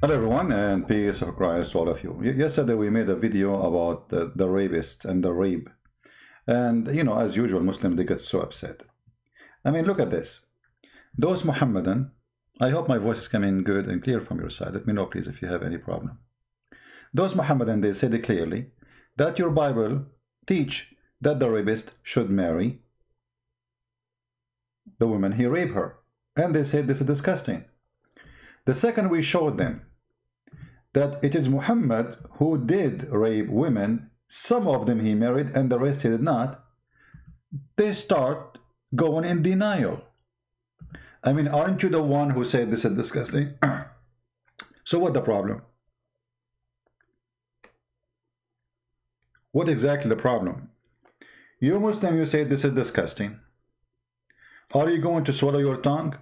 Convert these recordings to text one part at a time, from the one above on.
Hello everyone, and peace of Christ to all of you. Yesterday we made a video about the rapist and the rape. And as usual, Muslims, they get so upset. I mean, look at this. Those Muhammadan, I hope my voice is coming good and clear from your side. Let me know, please, if you have any problem. Those Muhammadan, they said clearly that your Bible teach that the rapist should marry the woman he raped her. And they said this is disgusting. The second we showed them that it is Muhammad who did rape women, some of them he married and the rest he did not, they start going in denial. I mean, aren't you the one who said this is disgusting? So what the problem? What exactly the problem? You Muslim, you say this is disgusting. Are you going to swallow your tongue?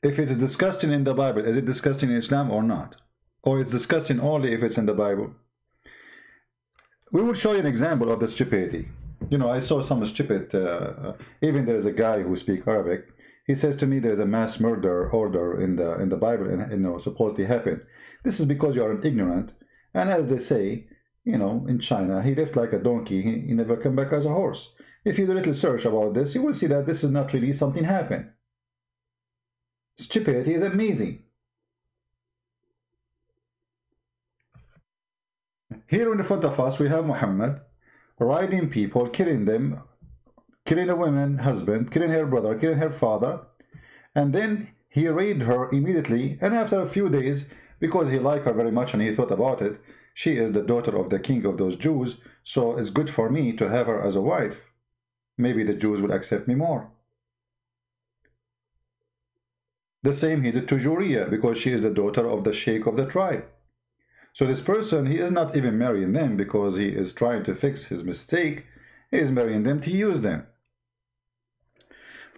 If it's disgusting in the Bible, is it disgusting in Islam or not? Or it's disgusting only if it's in the Bible? We will show you an example of the stupidity. I saw some stupid, even there's a guy who speaks Arabic. He says to me there's a mass murder order in the Bible and supposedly happened. This is because you are an ignorant. And as they say, in China, he left like a donkey. He never come back as a horse. If you do a little search about this, you will see that this is not really something happened. Stupidity is amazing. Here in front of us, we have Muhammad riding people, killing them, killing a woman, husband, killing her brother, killing her father, and then he raped her immediately. And after a few days, because he liked her very much and he thought about it, she is the daughter of the king of those Jews, so it's good for me to have her as a wife. Maybe the Jews will accept me more. The same he did to Juriya, because she is the daughter of the sheikh of the tribe. So this person, he is not even marrying them because he is trying to fix his mistake. He is marrying them to use them.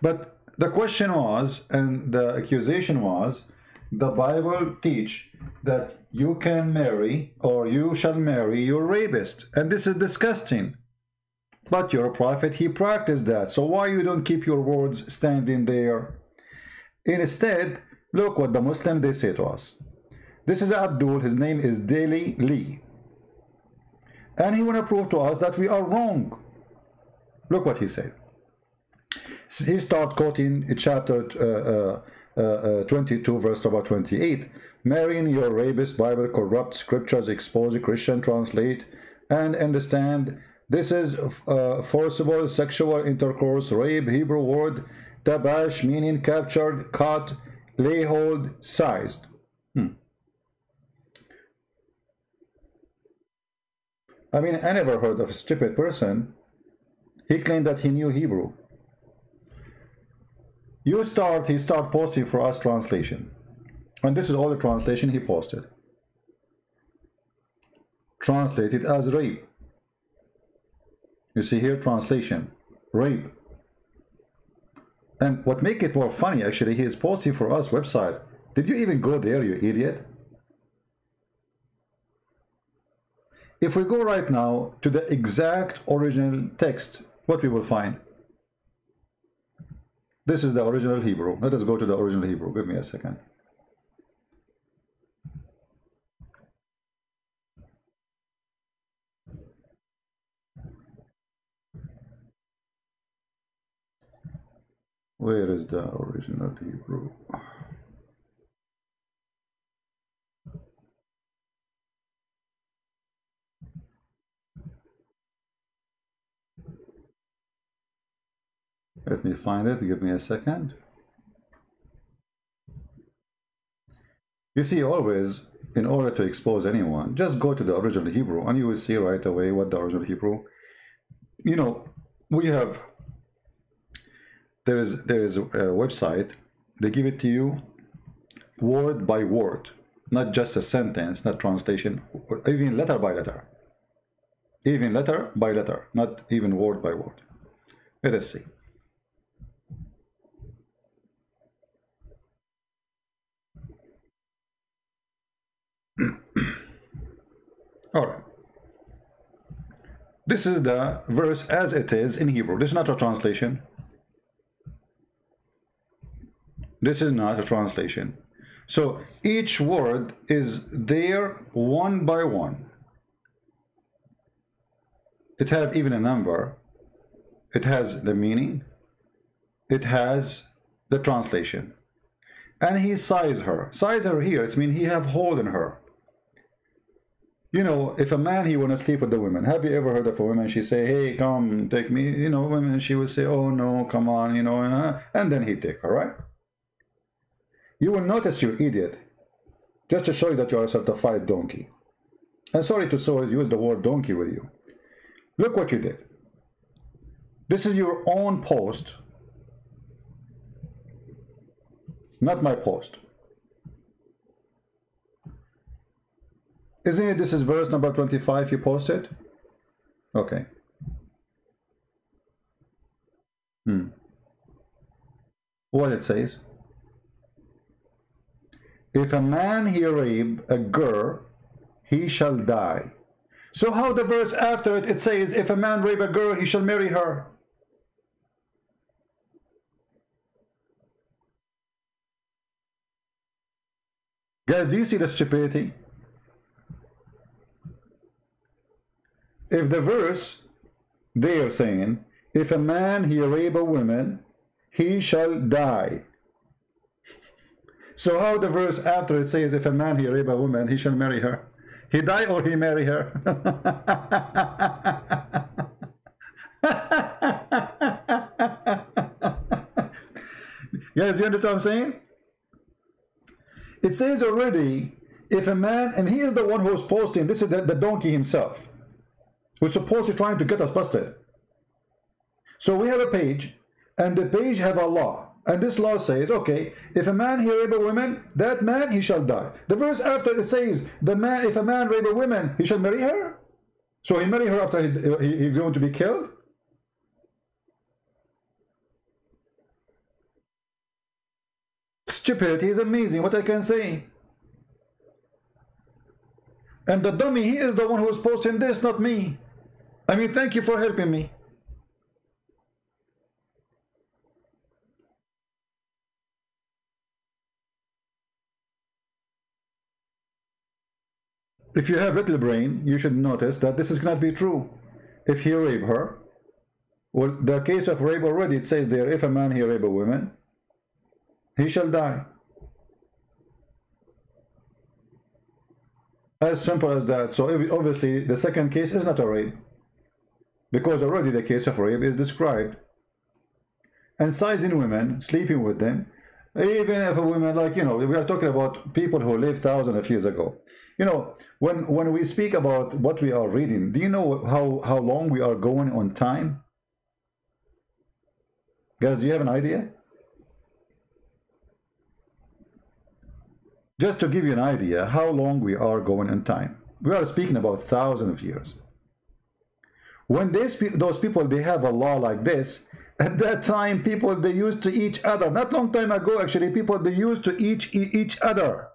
But the question was, and the accusation was, the Bible teach that you can marry or you shall marry your rapist. And this is disgusting. But your prophet, he practiced that. So why you don't keep your words standing there? Instead, look what the Muslim they say to us. This is Abdul, his name is Daily Lee. And he want to prove to us that we are wrong. Look what he said. He start quoting chapter 22, verse number 28. Marrying your rapist, Bible corrupt, scriptures expose, Christian translate, and understand. This is forcible sexual intercourse, rape, Hebrew word, tabash, meaning captured, caught, lay hold, seized. I mean, I never heard of a stupid person. He claimed that he knew Hebrew. He start posting for us translation. And this is all the translation he posted. Translated as rape. You see here, translation, rape. And what make it more funny, actually, he is posting for us website. Did you even go there, you idiot? If we go right now to the exact original text, what we will find? This is the original Hebrew. Let us go to the original Hebrew. Give me a second. Where is the original Hebrew? Let me find it. Give me a second. You see, always, in order to expose anyone, just go to the original Hebrew and you will see right away what the original Hebrew. We have, there is a website, they give it to you word by word, not just a sentence, not translation, or even letter by letter. Even letter by letter, not even word by word. Let us see. All right. This is the verse as it is in Hebrew. This is not a translation. This is not a translation. So each word is there one by one. It has even a number. It has the meaning. It has the translation. And he size her. Size her here, it means he have hold in her. You know, if a man, he want to sleep with the women. Have you ever heard of a woman, she say, hey, come, take me, you know, women, she would say, oh no, come on, you know, and then he'd take her, right? You will notice, you idiot, just to show you that you are a certified donkey. And sorry to use the word donkey with you. Look what you did. This is your own post, not my post. Isn't it, this is verse number 25 you posted? Okay. What it says? If a man he rape a girl, he shall die. So how the verse after it, it says, if a man rape a girl, he shall marry her. Guys, do you see the stupidity? If the verse, they are saying, if a man he rape a woman, he shall die. So how the verse after it says, if a man he rape a woman, he shall marry her? He die or he marry her? Guys, you understand what I'm saying? It says already, if a man, and he is the one who's posting, this is the donkey himself, who's supposed to trying to get us busted. So we have a page, and the page have a law, and this law says, okay, if a man he rape a woman, that man he shall die. The verse after it says, if a man rape a woman, he shall marry her. So he marry her after he's going to be killed. Stupidity is amazing, what I can say. And the dummy, he is the one who is posting this, not me. I mean, thank you for helping me. If you have little brain, you should notice that this is not be true. If he rape her, well, the case of rape already, it says there, if a man he rape a woman, he shall die. As simple as that. So obviously the second case is not a rape, because already the case of rape is described. And sizing women, sleeping with them, even if a woman, like, you know, we are talking about people who lived thousands of years ago. You know, when we speak about what we are reading, do you know how long we are going on time? Guys, do you have an idea? Just to give you an idea how long we are going in time. We are speaking about thousands of years. When those people, they have a law like this, at that time, people, they used to each other. Not long time ago, actually, people, they used to each other.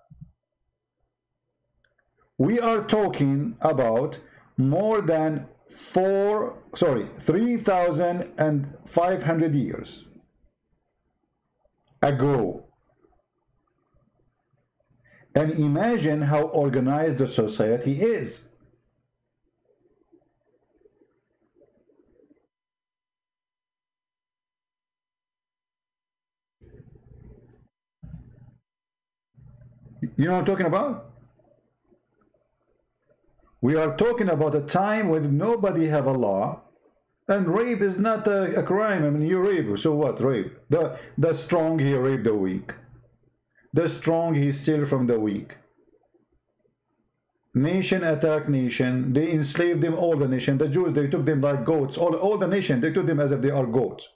We are talking about more than 3,500 years ago. And imagine how organized the society is. You know what I'm talking about? We are talking about a time when nobody have a law, and rape is not a crime. I mean, you rape, so what? Rape. The strong, he rape the weak. The strong, he steal from the weak. Nation attack nation. They enslaved them, all the nation. The Jews, they took them like goats. All the nation, they took them as if they are goats.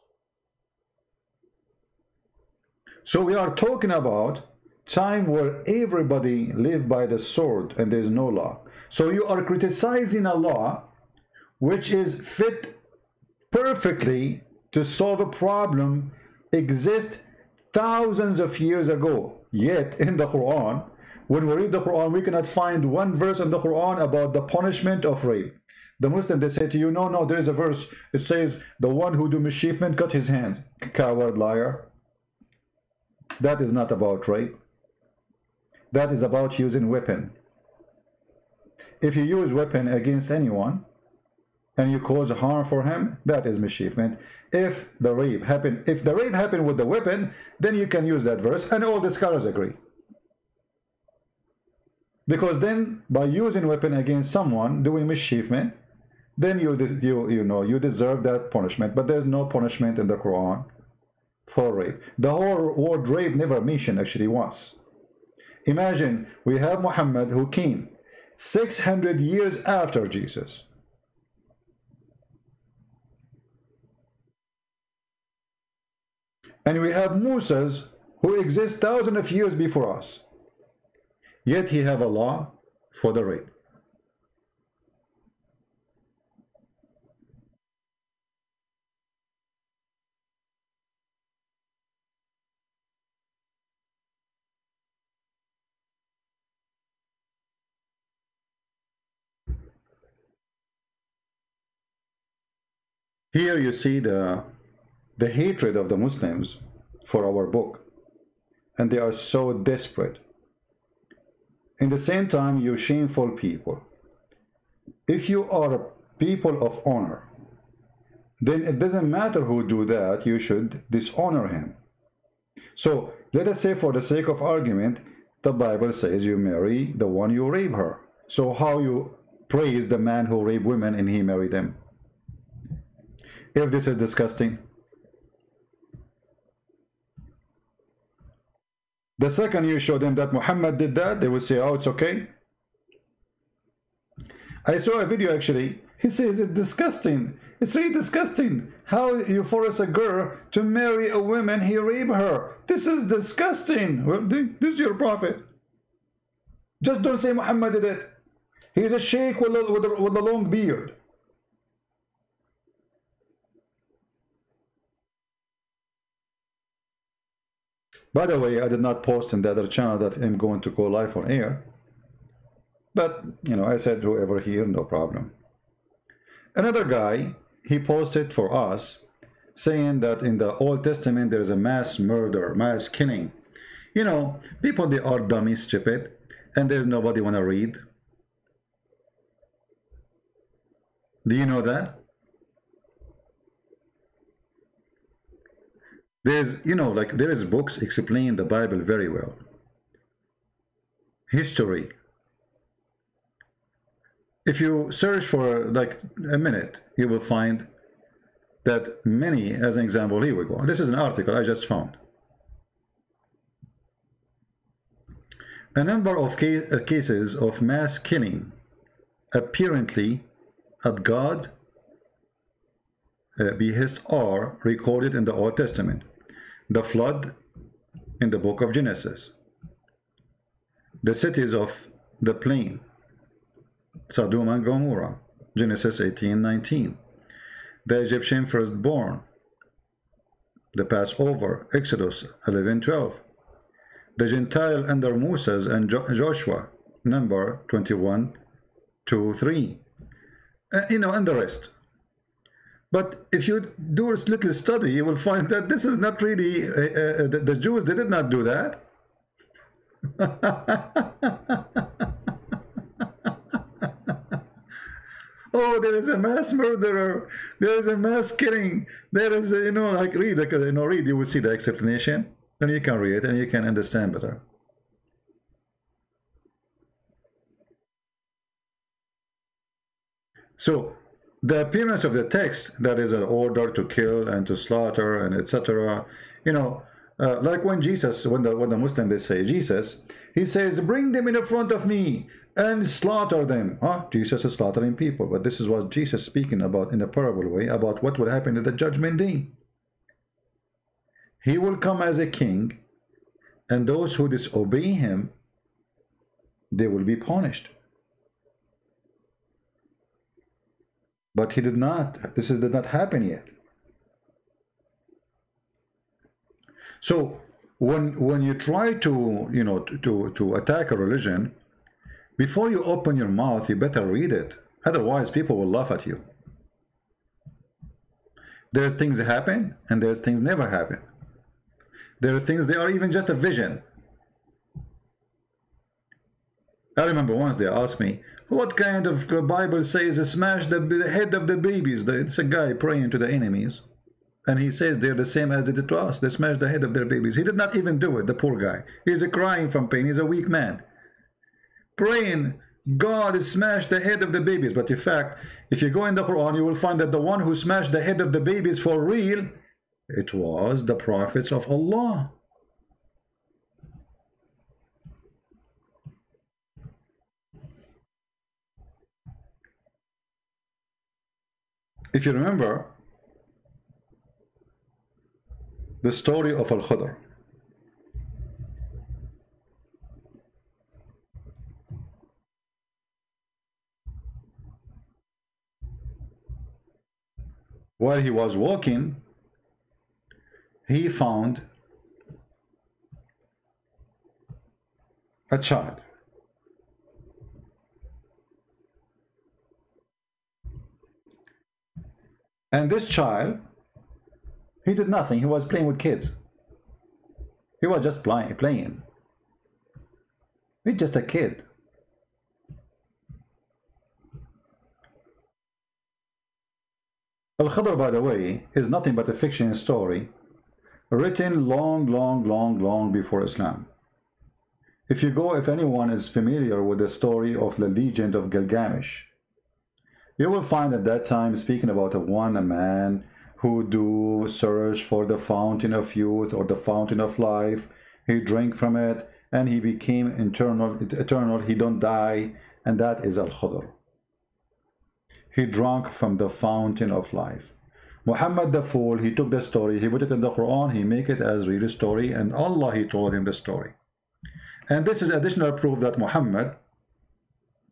So we are talking about time where everybody lived by the sword and there is no law. So you are criticizing a law which is fit perfectly to solve a problem exist thousands of years ago. Yet in the Quran, when we read the Quran, we cannot find one verse in the Quran about the punishment of rape. The Muslim, they say to you, no, there is a verse. It says, the one who do mischievement cut his hand. Coward, liar. That is not about rape. that is about using weapon. If you use weapon against anyone and you cause harm for him, that is mischievement. If the rape happened with the weapon, then you can use that verse, and all the scholars agree. Because then by using weapon against someone doing mischievement, then you deserve that punishment. But there's no punishment in the Quran for rape. The whole word rape never mentioned actually once. Imagine we have Muhammad who came 600 years after Jesus. And we have Moses who exists thousands of years before us. Yet he have a law for the rape. Here you see the hatred of the Muslims for our book, and they are so desperate. In the same time, you shameful people, if you are people of honor, then it doesn't matter who do that, you should dishonor him. So let us say, for the sake of argument, the Bible says you marry the one you rape her. So how you praise the man who rape women and he marry them? If this is disgusting. The second you show them that Muhammad did that, they will say, oh, it's okay. I saw a video actually. He says it's disgusting. It's really disgusting how you force a girl to marry a woman he raped her. This is disgusting. Well, this is your prophet. Just don't say Muhammad did it. He's a sheikh with a long beard. By the way, I did not post in the other channel that I'm going to go live on air. But, I said whoever here, no problem. Another guy, he posted for us, saying that in the Old Testament there is a mass murder, mass killing. People, they are dummy, stupid, and there's nobody want to read. Do you know that? There's, there is books explain the Bible very well. History. If you search for like a minute, you will find that many, as an example, here we go. This is an article I just found. A number of cases of mass killing apparently at God behest are recorded in the Old Testament. The flood in the book of Genesis. The cities of the plain, Sodom and Gomorrah, Genesis 18:19. The Egyptian firstborn, the Passover, Exodus 11:12. The Gentile under Moses and Joshua, number 21:2-3. And the rest. But if you do a little study, you will find that this is not really, the Jews, they did not do that. Oh, there is a mass murderer. There is a mass killing. There is, like read, read, you will see the explanation. Then you can read it and you can understand better. So, the appearance of the text, that is an order to kill and to slaughter and etc. Like when Jesus, when the Muslims, they say Jesus, he says, bring them in front of me and slaughter them. Jesus is slaughtering people, but this is what Jesus speaking about in a parable way, about what will happen at the judgment day. He will come as a king, and those who disobey him, they will be punished. But he did not. Did not happen yet. So when you try to attack a religion, before you open your mouth, you better read it. Otherwise, people will laugh at you. There's things that happen, and there's things never happen. There are things, they are even just a vision. I remember once they asked me, what kind of Bible says smash the head of the babies? It's a guy praying to the enemies. And he says they're the same as they did to us. They smashed the head of their babies. He did not even do it, the poor guy. He's crying from pain. He's a weak man. Praying, God smashed the head of the babies. But in fact, if you go in the Quran, you will find that the one who smashed the head of the babies for real, it was the prophets of Allah. If you remember the story of Al-Khidr, while he was walking, he found a child. And this child, he did nothing. He was playing with kids. He was just playing. He's just a kid. Al-Khidr, by the way, is nothing but a fiction story written long before Islam. If anyone is familiar with the story of the legend of Gilgamesh, you will find at that time speaking about a man who do search for the fountain of youth or the fountain of life. He drank from it and he became eternal. He don't die, and that is Al-Khidr. He drank from the fountain of life. Muhammad the fool, he took the story, he put it in the Quran, he make it as real story, and Allah, he told him the story. And this is additional proof that Muhammad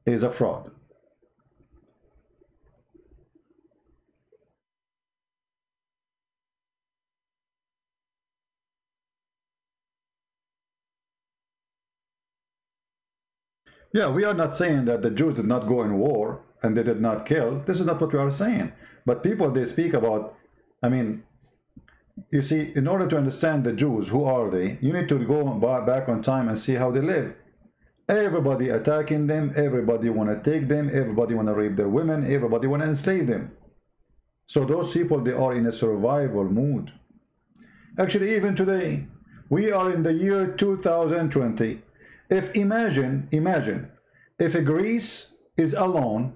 is a fraud. Yeah, we are not saying that the Jews did not go in war and they did not kill. This is not what we are saying. But people, they speak about, I mean, you see, in order to understand the Jews, who are they? You need to go back on time and see how they live. Everybody attacking them, everybody want to take them, everybody want to rape their women, everybody want to enslave them. So those people, they are in a survival mood. Actually, even today, we are in the year 2020. If imagine, if Greece is alone,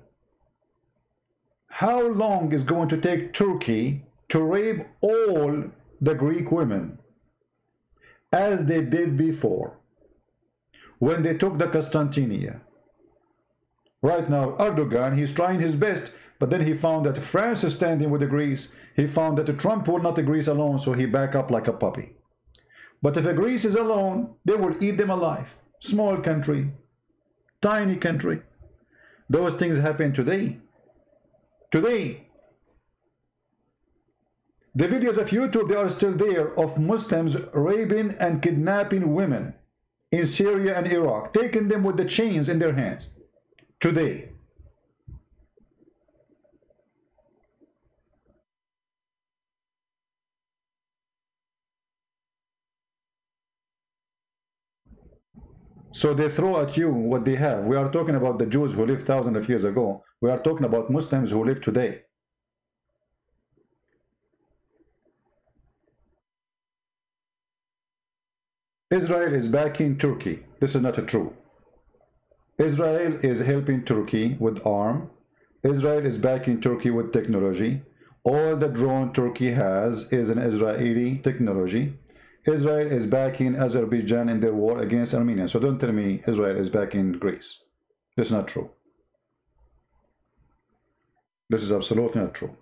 how long is going to take Turkey to rape all the Greek women, as they did before, when they took the Constantinia? Right now, Erdogan, he's trying his best, but then he found that France is standing with the Greece. He found that Trump will not the Greece alone, so he back up like a puppy. But if Greece is alone, they will eat them alive. Small country, tiny country. Those things happen today. Today, the videos of YouTube, they are still there, of Muslims raping and kidnapping women in Syria and Iraq, taking them with the chains in their hands. Today. So they throw at you what they have. We are talking about the Jews who lived thousands of years ago. We are talking about Muslims who live today. Israel is backing Turkey. This is not true. Israel is helping Turkey with arm. Israel is backing Turkey with technology. All the drone Turkey has is an Israeli technology. Israel is backing Azerbaijan in their war against Armenia. So don't tell me Israel is backing Greece. This is not true. This is absolutely not true.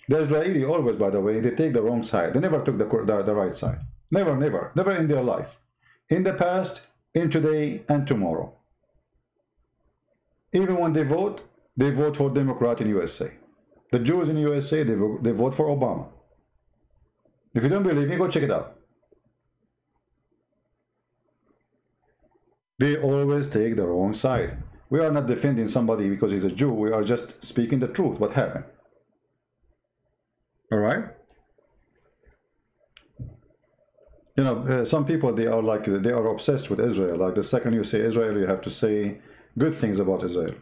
The Israeli always, by the way, they take the wrong side. They never took the right side. Never in their life. In the past, in today, and tomorrow. Even when they vote for Democrat in USA. The Jews in USA, they vote for Obama. If you don't believe me, go check it out. They always take the wrong side. We are not defending somebody because he's a Jew. We are just speaking the truth, what happened. All right? You know, some people, they are like, they are obsessed with Israel. Like the second you say Israel, you have to say good things about Israel.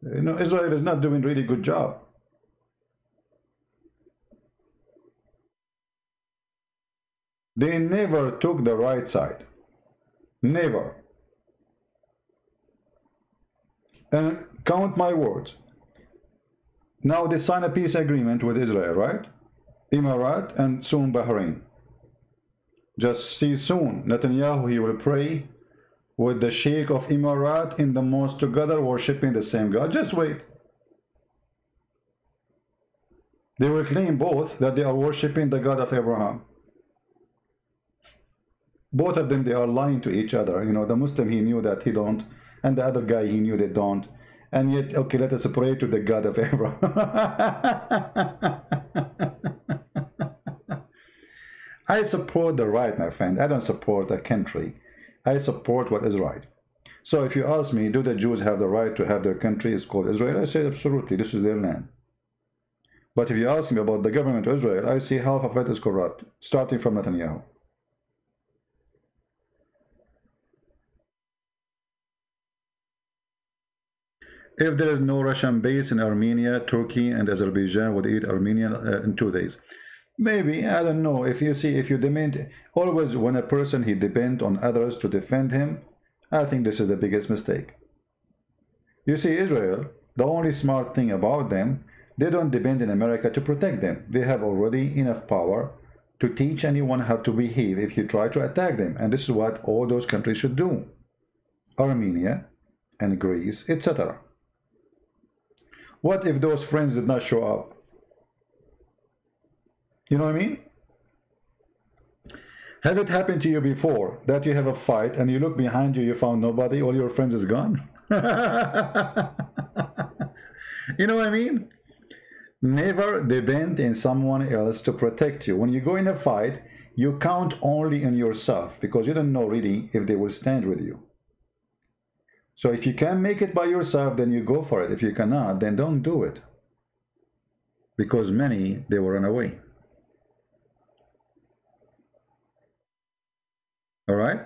You know, Israel is not doing really good job. They never took the right side. Never. And count my words. Now they sign a peace agreement with Israel, right? Emirat and soon Bahrain. Just see soon, Netanyahu, he will pray with the Sheikh of Emirat in the mosque together, worshipping the same God. Just wait. They will claim both that they are worshipping the God of Abraham. Both of them, they are lying to each other. You know, the Muslim, he knew that he don't, and the other guy, he knew they don't. And yet, okay, let us pray to the God of Abraham. I support the right, my friend. I don't support a country. I support what is right. So if you ask me, do the Jews have the right to have their country? It's called Israel. I say absolutely, this is their land. But if you ask me about the government of Israel, I see half of it is corrupt, starting from Netanyahu. If there is no Russian base in Armenia, Turkey and Azerbaijan would eat Armenian in 2 days. Maybe, I don't know. If you see, if you demand, always when a person, he depends on others to defend him, I think this is the biggest mistake. You see, Israel, the only smart thing about them, they don't depend on America to protect them. They have already enough power to teach anyone how to behave if you try to attack them. And this is what all those countries should do. Armenia and Greece, etc. What if those friends did not show up? You know what I mean? Have it happened to you before that you have a fight and you look behind you, you found nobody, all your friends is gone? You know what I mean? Never depend on someone else to protect you. When you go in a fight, you count only on yourself because you don't know really if they will stand with you. So if you can make it by yourself, then you go for it. If you cannot, then don't do it. Because many, they will run away. All right?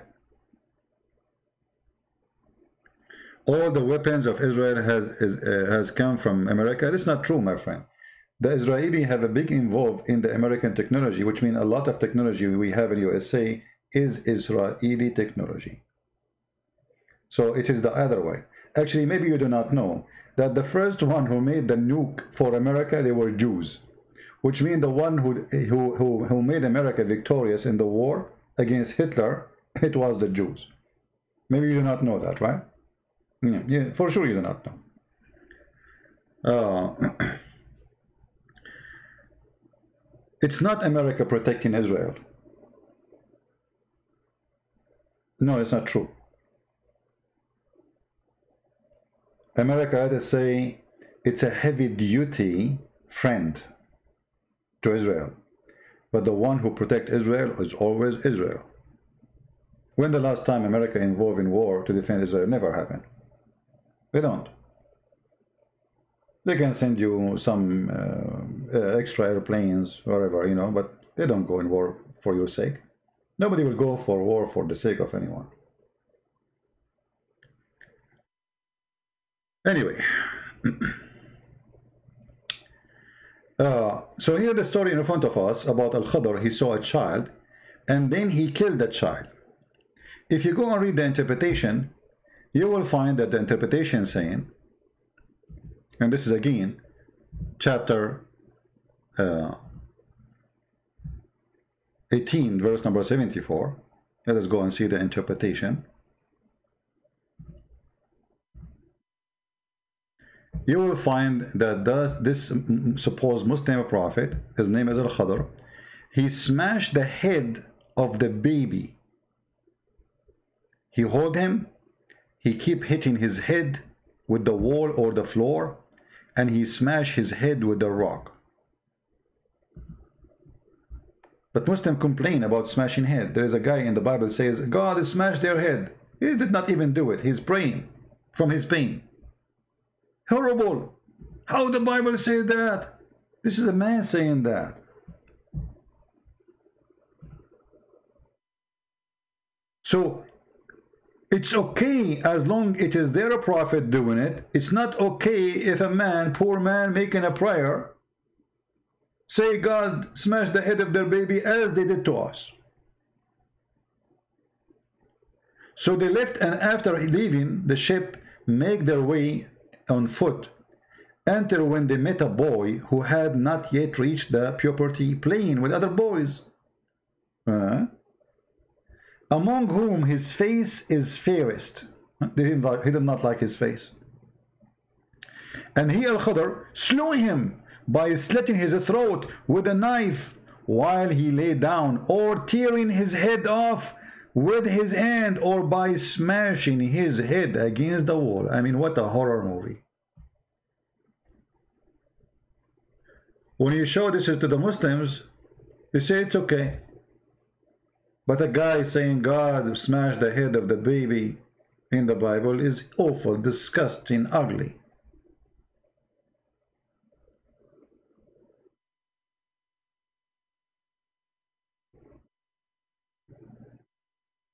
All the weapons of Israel has come from America. That's not true, my friend. The Israelis have a big involved in the American technology, which means a lot of technology we have in USA is Israeli technology. So it is the other way. Actually, maybe you do not know that the first one who made the nuke for America, they were Jews, which means the one who made America victorious in the war against Hitler, it was the Jews. Maybe you do not know that, right? Yeah, for sure you do not know. It's not America protecting Israel. No, it's not true. America, let us say, it's a heavy-duty friend to Israel. But the one who protects Israel is always Israel. When the last time America involved in war to defend Israel? Never happened. They don't. They can send you some extra airplanes, whatever, you know, but they don't go in war for your sake. Nobody will go for war for the sake of anyone. Anyway, so here the story in front of us about Al-Khadr. He saw a child and then he killed that child. If you go and read the interpretation, you will find that the interpretation saying, and this is again chapter 18 verse number 74. Let us go and see the interpretation. You will find that this supposed Muslim prophet, his name is Al-Khadr, he smashed the head of the baby. He hold him, he keep hitting his head with the wall or the floor, and he smashed his head with the rock. But Muslims complain about smashing head. There is a guy in the Bible says, God has smashed their head. He did not even do it. He's praying from his pain. Horrible. How the Bible say that? This is a man saying that. So it's okay as long it is their prophet doing it. It's not okay if a man, poor man, making a prayer, say God smash the head of their baby as they did to us. So they left, and after leaving the ship, make their way on foot, until when they met a boy who had not yet reached the puberty, playing with other boys, among whom his face is fairest. He did not like his face. And he, Al-Khadr, slew him by slitting his throat with a knife while he lay down, or tearing his head off with his hand, or by smashing his head against the wall. I mean, what a horror movie. When you show this to the Muslims, you say it's okay. But a guy saying God smashed the head of the baby in the Bible is awful, disgusting, ugly.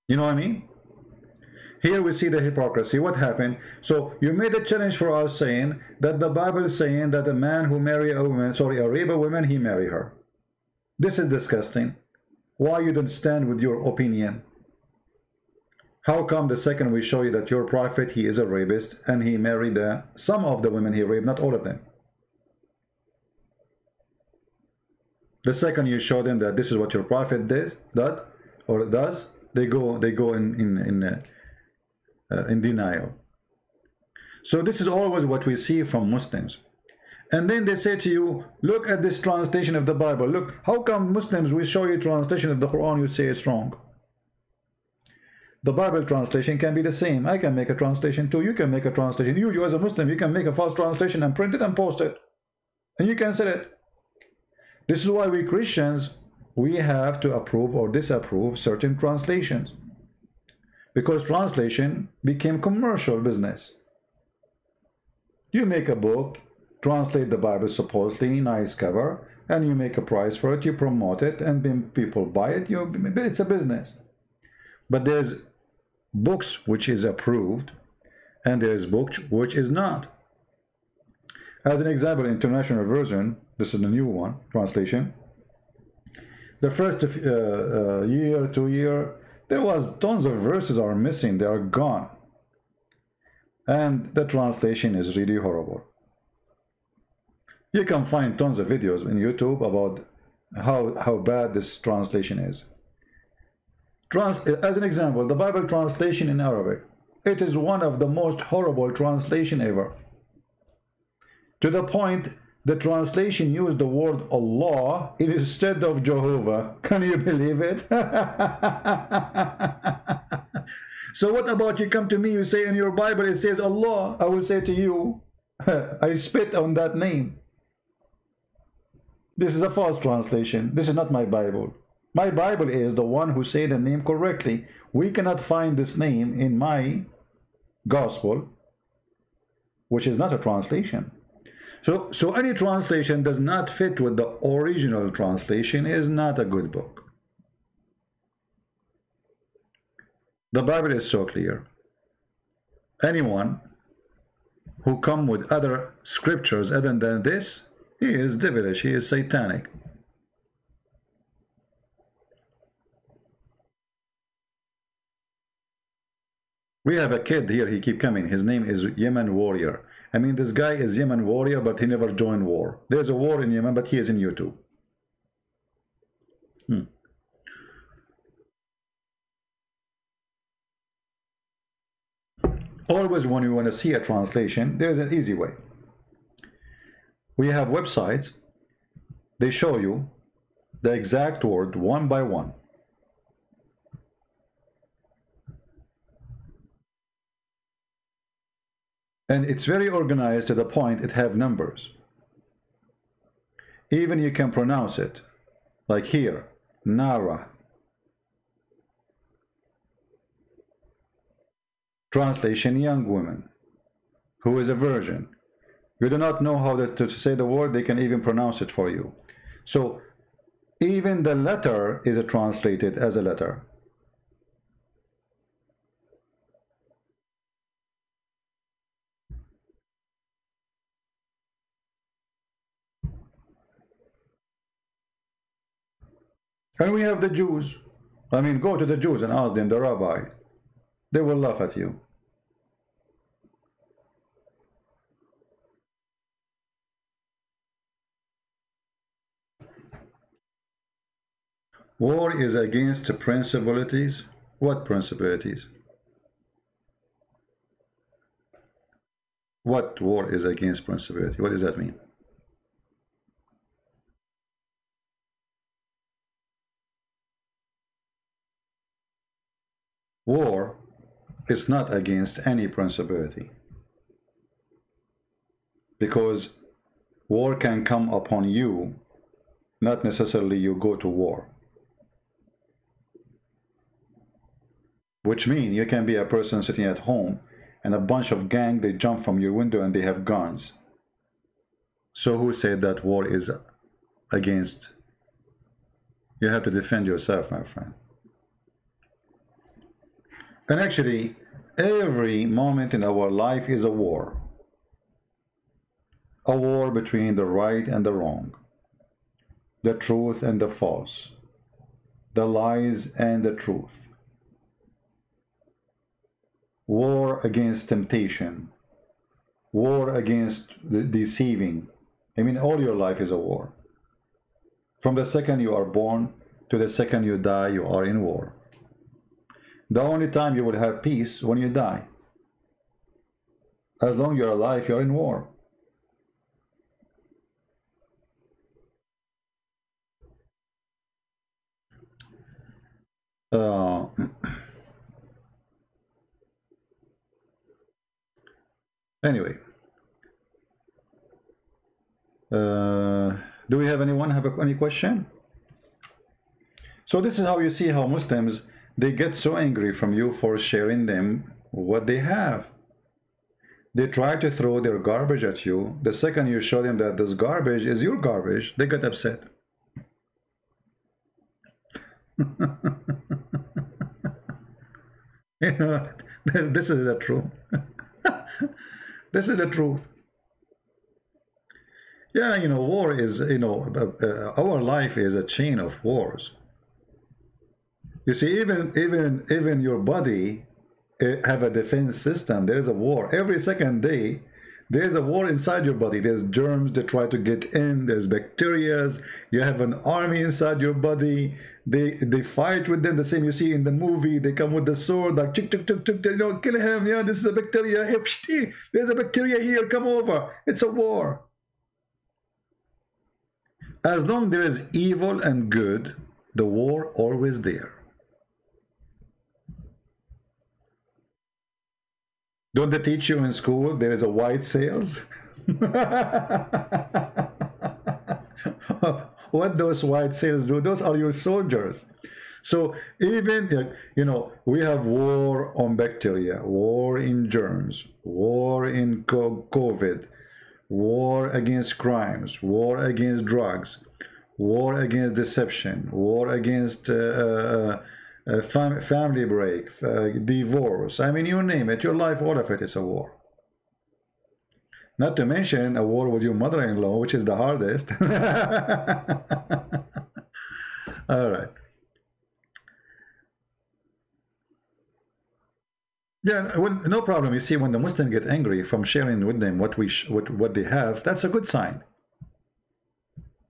You know what I mean? Here we see the hypocrisy. What happened? So you made a challenge for us saying that the Bible is saying that a man who marry a woman, sorry, a rape a woman, he marry her. This is disgusting. Why you don't stand with your opinion? How come the second we show you that your prophet, he is a rapist, and he married some of the women he raped, not all of them? The second you show them that this is what your prophet does, they go in denial. So this is always what we see from Muslims. And then they say to you, look at this translation of the Bible. Look, how come Muslims, we show you translation of the Quran, you say it's wrong? The Bible translation can be the same. I can make a translation too. You can make a translation. You as a Muslim, you can make a false translation and print it and post it. And you can sell it. This is why we Christians, we have to approve or disapprove certain translations. Because translation became commercial business. You make a book, translate the Bible supposedly, nice cover, and you make a price for it, you promote it, and then people buy it, it's a business. But there's books which is approved, and there's books which is not. As an example, international version, this is the new one, translation. The first year, 2 year, there was tons of verses are missing, they are gone. And the translation is really horrible. You can find tons of videos on YouTube about how bad this translation is. As an example, the Bible translation in Arabic, it is one of the most horrible translation ever. To the point, the translation used the word Allah instead of Jehovah. Can you believe it? So what about you come to me, you say in your Bible it says Allah. I will say to you, I spit on that name. This is a false translation. This is not my Bible. My Bible is the one who say the name correctly. We cannot find this name in my gospel, which is not a translation. So any translation does not fit with the original translation is not a good book. The Bible is so clear. Anyone who come with other scriptures other than this, he is devilish, he is satanic. We have a kid here, he keep coming. His name is Yemen Warrior. I mean, this guy is Yemen Warrior, but he never joined war. There's a war in Yemen, but he is in YouTube. Always when you want to see a translation, there's an easy way. We have websites, they show you the exact word one by one. And it's very organized to the point it have numbers. Even you can pronounce it, like here, Nara. Translation, young woman, who is a virgin. You do not know how to say the word, they can even pronounce it for you. So even the letter is translated as a letter. And we have the Jews. I mean, go to the Jews and ask them, the rabbi. They will laugh at you. War is against principalities. What principalities? What war is against principality? What does that mean? War is not against any principality, because war can come upon you, not necessarily you go to war. Which means you can be a person sitting at home and a bunch of gang, they jump from your window and they have guns. So who said that war is against? You have to defend yourself, my friend. And actually, every moment in our life is a war. A war between the right and the wrong, the truth and the false, the lies and the truth. War against temptation, war against deceiving. I mean, all your life is a war. From the second you are born to the second you die, you are in war. The only time you will have peace when you die. As long as you're alive, you're in war. Anyway, do we have anyone have any question? So this is how you see how Muslims, they get so angry from you for sharing them what they have. They try to throw their garbage at you. The second you show them that this garbage is your garbage, they get upset. You know, this is the truth. This is the truth. Yeah, you know, war is, you know, our life is a chain of wars. You see, even your body have a defense system. There is a war every second day. There's a war inside your body. There's germs that try to get in. There's bacteria. You have an army inside your body. They fight with them. The same you see in the movie. They come with the sword, like tick, tick, tick, tick, you know, kill him. Yeah, this is a bacteria. Hey, there's a bacteria here. Come over. It's a war. As long there is evil and good, the war always there. Don't they teach you in school there is a white sails? What those white sails do? Those are your soldiers. So even, you know, we have war on bacteria, war in germs, war in COVID, war against crimes, war against drugs, war against deception, war against family break, divorce. I mean, you name it, your life, all of it is a war. Not to mention a war with your mother-in-law, which is the hardest. All right. Yeah, well, no problem. You see, when the Muslims get angry from sharing with them what they have, that's a good sign.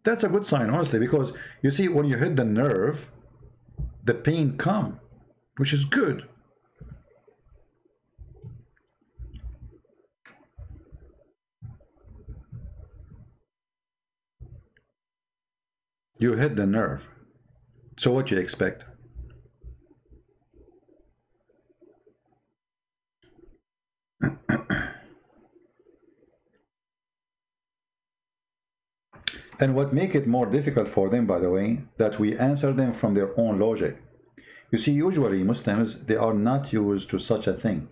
That's a good sign, honestly, because you see, when you hit the nerve, the pain comes, which is good. You hit the nerve. So what you expect? And what make it more difficult for them, by the way, that we answer them from their own logic. You see, usually Muslims, they are not used to such a thing.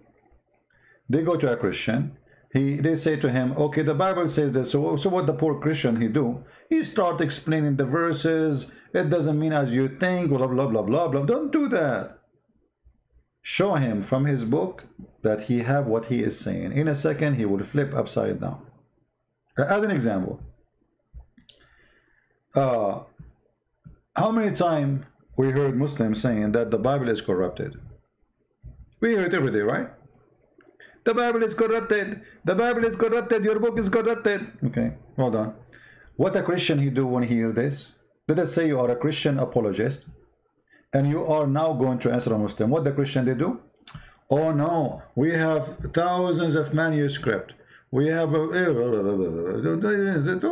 They go to a Christian, they say to him, okay, the Bible says this, so what the poor Christian he do? He start explaining the verses, it doesn't mean as you think, blah, blah, blah, blah, blah. Don't do that. Show him from his book that he have what he is saying. In a second, he will flip upside down. As an example, How many times we heard Muslims saying that the Bible is corrupted? We hear it every day, right? The Bible is corrupted. The Bible is corrupted. Your book is corrupted. Okay, hold on. What a Christian he do when he hear this? Let us say you are a Christian apologist and you are now going to answer a Muslim. What the Christian they do? Oh no, we have thousands of manuscript. We have don't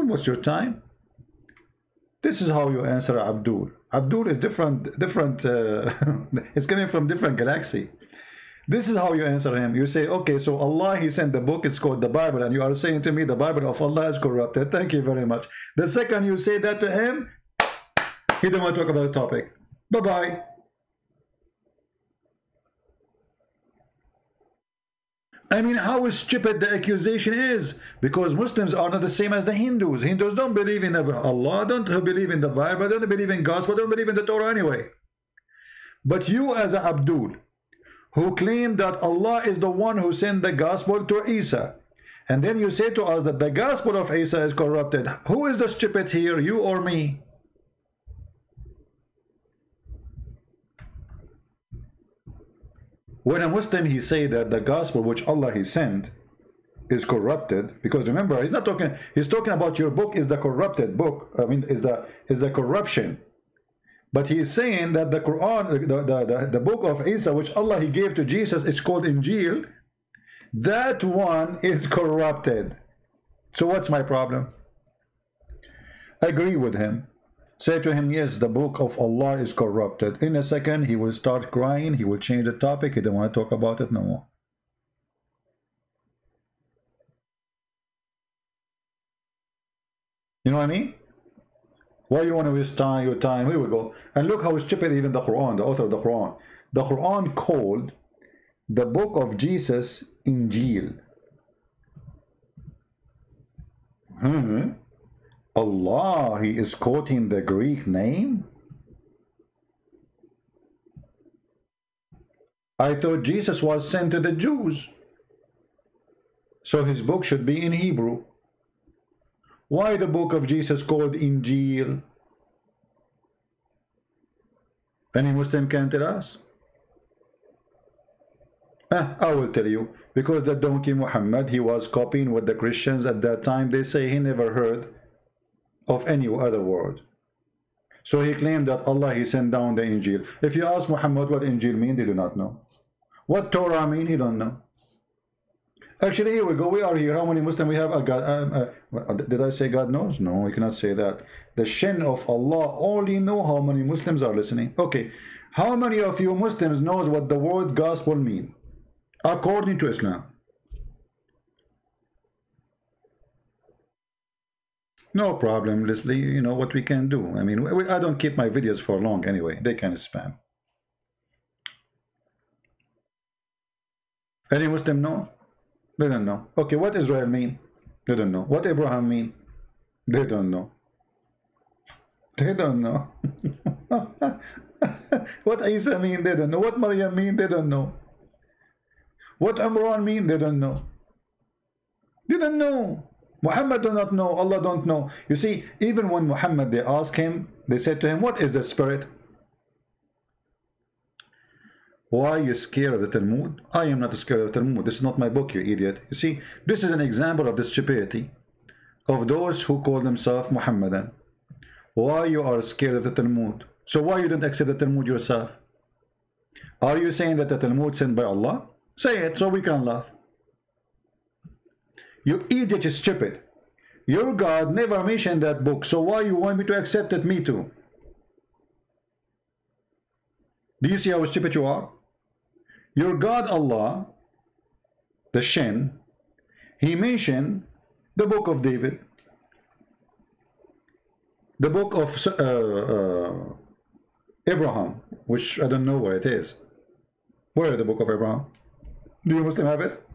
waste your time. This is how you answer Abdul. Abdul is different. It's coming from different galaxy. This is how you answer him. You say, okay, so Allah, he sent the book, it's called the Bible, and you are saying to me the Bible of Allah is corrupted. Thank you very much. The second you say that to him, he don't want to talk about the topic. Bye-bye. I mean, how stupid the accusation is. Because Muslims are not the same as the Hindus. Hindus don't believe in Allah, don't believe in the Bible, don't believe in gospel, don't believe in the Torah anyway. But you as a Abdul, who claim that Allah is the one who sent the gospel to Isa, and then you say to us that the gospel of Isa is corrupted. Who is the stupid here, you or me? When a Muslim he say that the gospel which Allah he sent is corrupted, because remember, he's talking about your book is the corrupted book. I mean, is the corruption. But he is saying that the Quran, the book of Isa, which Allah he gave to Jesus, it's called Injil. That one is corrupted. So what's my problem? Agree with him. Say to him, yes, the book of Allah is corrupted. In a second, he will start crying. He will change the topic. He don't want to talk about it no more. You know what I mean? Why you want to waste your time? Here we go. And look how stupid even the Quran, the author of the Quran. The Quran called the book of Jesus Injil. Allah, he is quoting the Greek name? I thought Jesus was sent to the Jews. So his book should be in Hebrew. Why the book of Jesus called Injil? Any Muslim can tell us? I will tell you. Because the donkey Muhammad, he was copying what the Christians at that time, they say he never heard of any other word. So he claimed that Allah, he sent down the Injil. If you ask Muhammad what Injil mean, they do not know. What Torah mean, he don't know. Actually, here we go. We are here. How many Muslims we have? God, did I say God knows? No, we cannot say that. The shin of Allah only know how many Muslims are listening. Okay, how many of you Muslims knows what the word gospel mean according to Islam? No problem, Leslie. You know what we can do. I mean, I don't keep my videos for long anyway. They can spam. Any Muslim know? They don't know. Okay, what Israel mean? They don't know. What Abraham mean? They don't know. They don't know. What Isa mean? They don't know. What Maryam mean? They don't know. What Imran mean? They don't know. They don't know. Muhammad do not know. Allah don't know. You see, even when Muhammad, they asked him, they said to him, what is the spirit? Why are you scared of the Talmud? I am not scared of the Talmud. This is not my book, you idiot. You see, this is an example of the stupidity of those who call themselves Muhammadan. Why you are scared of the Talmud? So why you don't accept the Talmud yourself? Are you saying that the Talmud sent by Allah? Say it so we can laugh. You idiot, you stupid. Your God never mentioned that book, so why you want me to accept it? Me too. Do you see how stupid you are? Your God Allah, the Shin, he mentioned the book of David, the book of Abraham, which I don't know where it is. Where is the book of Abraham? Do you Muslim have it?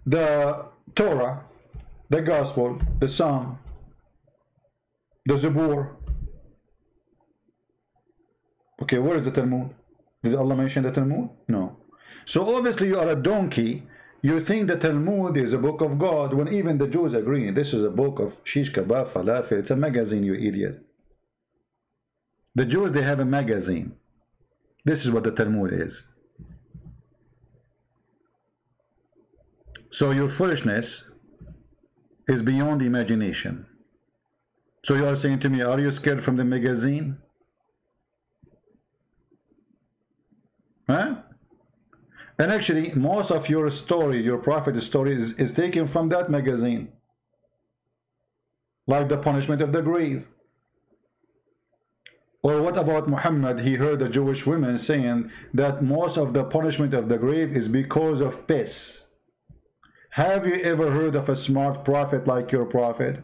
The Torah, the Gospel, the Psalm, the Zabur. Okay, where is the Talmud? Did Allah mention the Talmud? No. So obviously you are a donkey. You think the Talmud is a book of God when even the Jews agree. This is a book of shish kebab, falafel. It's a magazine, you idiot. The Jews, they have a magazine. This is what the Talmud is. So your foolishness is beyond imagination. So you are saying to me, are you scared from the magazine? Huh? And actually, most of your story, your prophet story, is taken from that magazine. Like the punishment of the grave. Or what about Muhammad? He heard the Jewish women saying that most of the punishment of the grave is because of piss. Have you ever heard of a smart prophet like your prophet?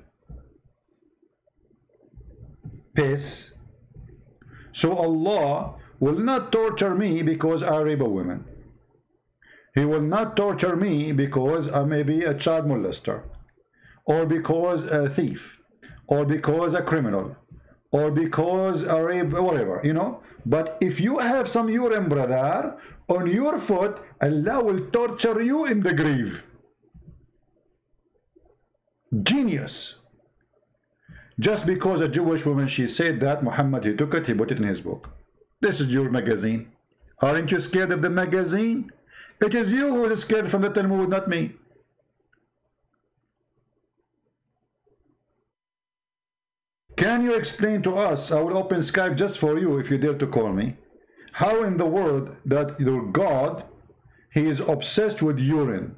Piss. So Allah will not torture me because I rape a woman. He will not torture me because I may be a child molester, or because a thief, or because a criminal, or because a rape, whatever, you know. But if you have some urine, brother, on your foot, Allah will torture you in the grave. Genius. Just because a Jewish woman, she said that, Muhammad, he took it, he put it in his book. This is your magazine. Aren't you scared of the magazine? It is you who is scared from the Talmud, not me. Can you explain to us, I will open Skype just for you if you dare to call me, how in the world that your God, he is obsessed with urine.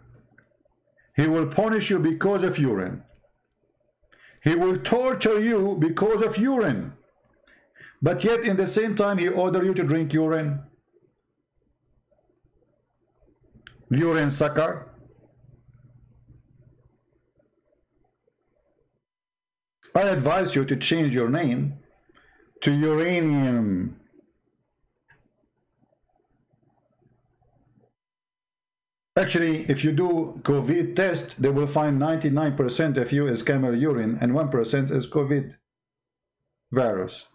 He will punish you because of urine. He will torture you because of urine. But yet in the same time he orders you to drink urine. Urine sucker. I advise you to change your name to uranium. Actually, if you do COVID test, they will find 99% of you is camel urine and 1% is COVID virus.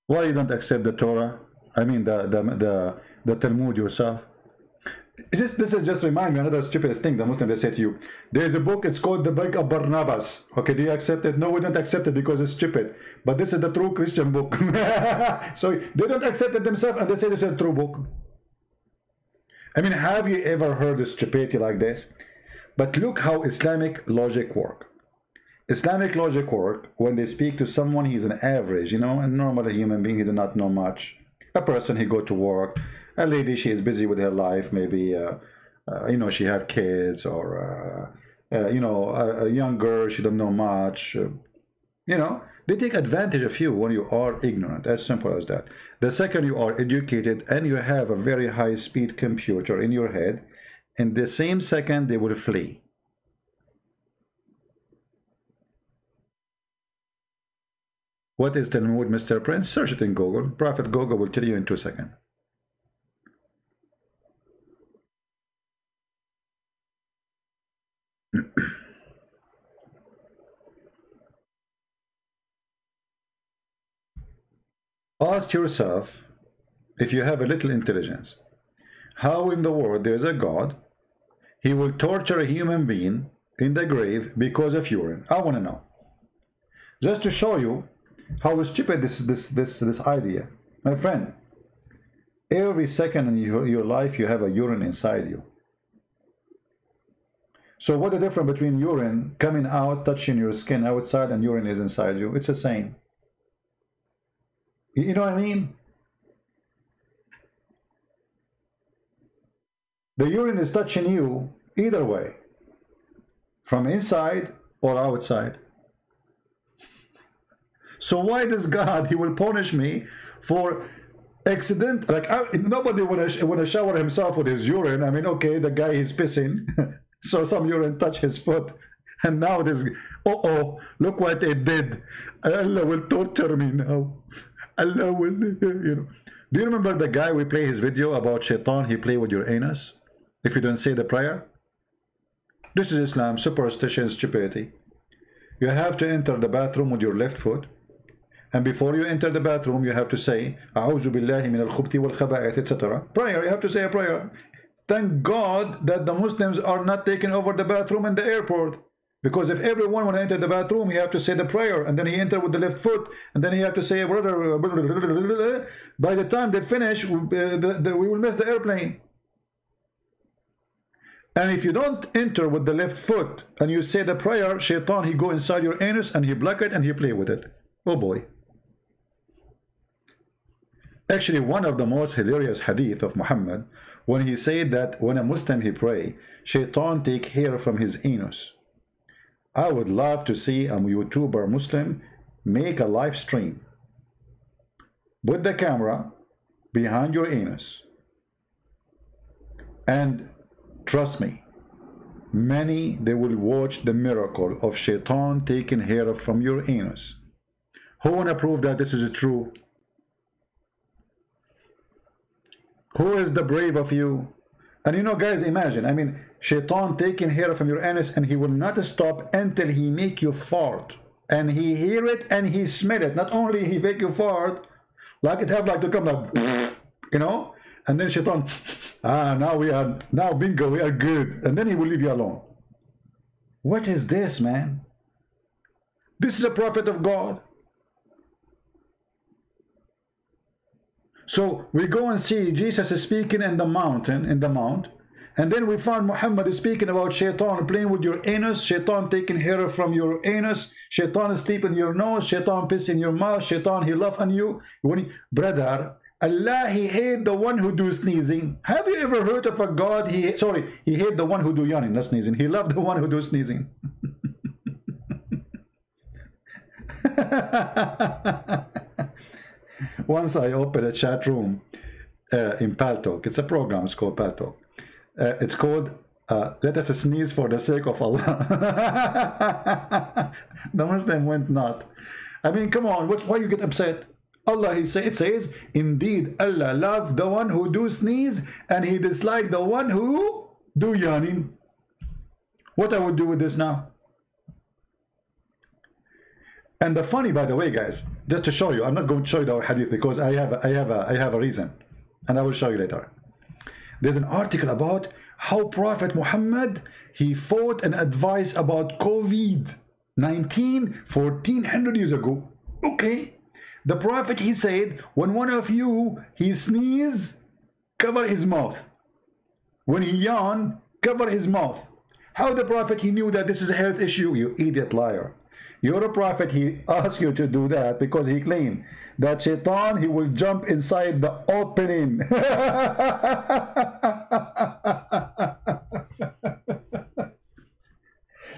Why you don't accept the Torah? I mean the Talmud yourself. This is just remind me another stupid thing the Muslims they say to you. There's a book, it's called the Book of Barnabas. Okay, do you accept it? No, we don't accept it because it's stupid. But this is the true Christian book. So they don't accept it themselves and they say this is a true book. I mean, have you ever heard of stupidity like this? But look how Islamic logic work. Islamic logic work when they speak to someone, he's an average, you know, a normal human being, he do not know much. A person, he go to work. A lady, she is busy with her life, maybe you know, she have kids, or you know, a young girl, she don't know much, you know, they take advantage of you when you are ignorant, as simple as that. The second you are educated and you have a very high speed computer in your head, in the same second they will flee. What is Talmud, Mr. Prince? Search it in Google. Prophet Google will tell you in 2 seconds. Ask yourself, if you have a little intelligence, how in the world there's a God, he will torture a human being in the grave because of urine? I want to know. Just to show you how stupid this idea. My friend, every second in your life you have a urine inside you. So what the difference between urine coming out, touching your skin outside, and urine is inside you? It's the same. You know what I mean? The urine is touching you either way, from inside or outside. So why does God, he will punish me for accident? Like, nobody want to shower himself with his urine. I mean, okay, the guy is pissing, so some urine touch his foot, and now this, look what it did. Allah will torture me now. Allah will, you know. Do you remember the guy we play his video about shaitan? He play with your anus if you don't say the prayer. This is Islam, superstition, stupidity. You have to enter the bathroom with your left foot, and before you enter the bathroom you have to say A'udhu billahi min al-khubthi wal-khaba'ith, etc. Prayer, you have to say a prayer. Thank God that the Muslims are not taking over the bathroom in the airport. Because if everyone want to enter the bathroom, he have to say the prayer, and then he enter with the left foot, and then he have to say, by the time they finish, we will miss the airplane. And if you don't enter with the left foot and you say the prayer, shaitan, he go inside your anus and he block it and he play with it. Oh boy. Actually, one of the most hilarious hadith of Muhammad, when he said that when a Muslim he pray, shaitan take hair from his anus. I would love to see a YouTuber Muslim make a live stream. Put the camera behind your anus. And trust me, many, they will watch the miracle of shaitan taking hair from your anus. Who want to prove that this is true? Who is the brave of you? And you know, guys, imagine, I mean, shaitan taking hair from your anus, and he will not stop until he make you fart. And he hear it and he smell it. Not only he make you fart, like it have like to come like, you know? And then shaitan, now bingo, we are good. And then he will leave you alone. What is this, man? This is a prophet of God. So we go and see Jesus is speaking in the mountain, and then we find Muhammad is speaking about shaitan playing with your anus, shaitan taking hair from your anus, shaitan is sleeping in your nose, shaitan piss in your mouth, shaitan he laugh on you. Brother, Allah, he hate the one who do sneezing. Have you ever heard of a God? He hate the one who do yawning, not sneezing. He loved the one who do sneezing. Once I opened a chat room in Paltalk. It's a program, it's called Paltalk. It's called Let Us Sneeze for the Sake of Allah. The Muslim went not. I mean, come on, why you get upset? Allah, it says, indeed, Allah love the one who do sneeze, and he dislike the one who do yawning. What I would do with this now? And the funny, by the way, guys, just to show you, I'm not going to show you the hadith because I have a reason, and I will show you later. There's an article about how Prophet Muhammad, he fought and advised about COVID-19 1400 years ago. Okay. The Prophet, he said, when one of you, he sneeze, cover his mouth. When he yawn, cover his mouth. How the Prophet, he knew that this is a health issue? You idiot liar. You're a prophet, he asked you to do that because he claimed that shaitan, he will jump inside the opening.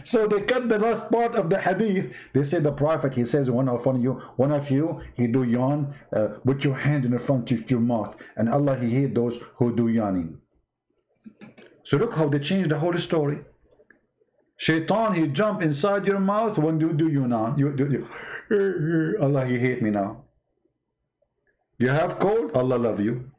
So they cut the last part of the hadith. They say the prophet, he says, one of you, he do yawn, put your hand in the front of your mouth, and Allah, he hate those who do yawning. So look how they changed the whole story. Shaitan, he jump inside your mouth when you do yawn. Allah, he hate me now. You have cold, Allah love you.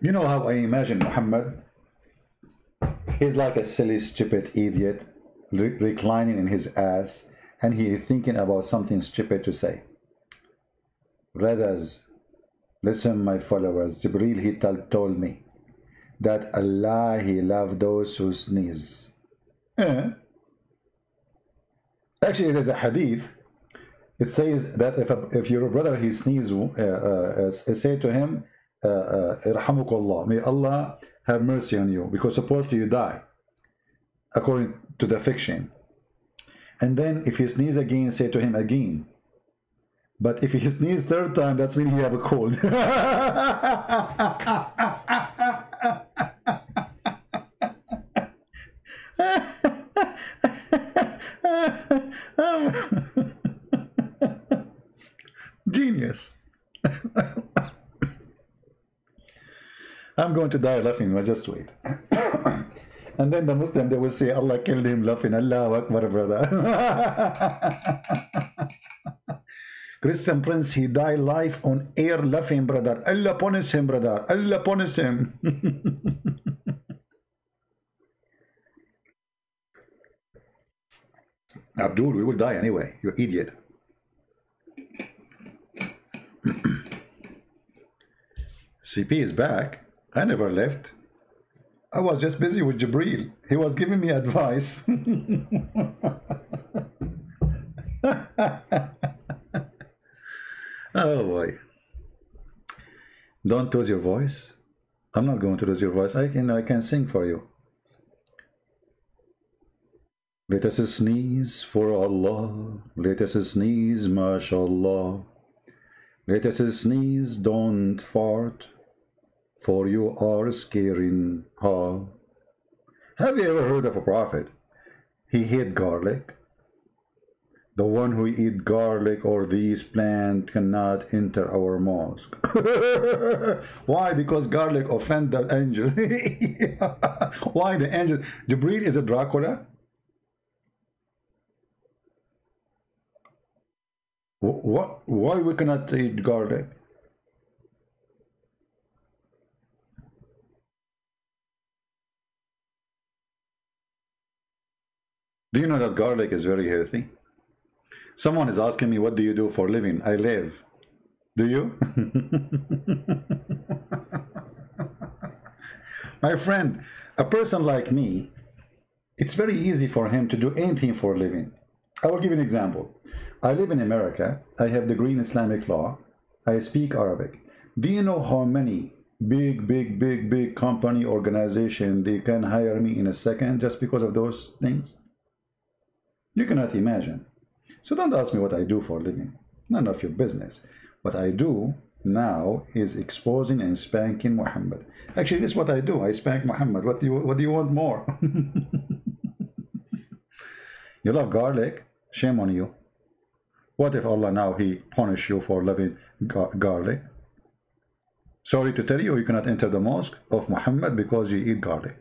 You know how I imagine Muhammad? He's like a silly, stupid idiot reclining in his ass, and he is thinking about something stupid to say. Brothers, listen, my followers, Jibreel, he told me that Allah, he loves those who sneeze. Actually, there's a hadith. It says that if your brother, he sneezes, say to him, Irhamukallah, may Allah have mercy on you, because supposedly you die, according to the fiction. And then if he sneezes again, say to him again. But if he sneezes third time, that's when he have a cold. Genius. I'm going to die laughing, but just wait. And then the Muslim, they will say, Allah killed him laughing. Allahu Akbar, brother. Christian Prince, he died live on air laughing, brother. Allah punish him, brother. Allah punish him. Abdul, we will die anyway, you idiot. CP is back. I never left. I was just busy with Jibril. He was giving me advice. Oh boy. Don't lose your voice. I'm not going to lose your voice. I can sing for you. Let us sneeze for Allah. Let us sneeze, mashallah. Let us sneeze, don't fart, for you are scaring her. Have you ever heard of a prophet? He hid garlic. The one who eat garlic or these plants cannot enter our mosque. Why? Because garlic offend the angels. Why the angels? Jibril is a Dracula? What? Why we cannot eat garlic? Do you know that garlic is very healthy? Someone is asking me, what do you do for a living? I live. Do you? My friend, a person like me, it's very easy for him to do anything for a living. I will give you an example. I live in America. I have degree in Islamic law. I speak Arabic. Do you know how many big company organization they can hire me in a second just because of those things? You cannot imagine. So don't ask me what I do for a living. None of your business. What I do now is exposing and spanking Muhammad. Actually, this is what I do. I spank Muhammad. What do you want more? You love garlic? Shame on you. What if Allah now he punish you for loving garlic? Sorry to tell you, you cannot enter the mosque of Muhammad because you eat garlic.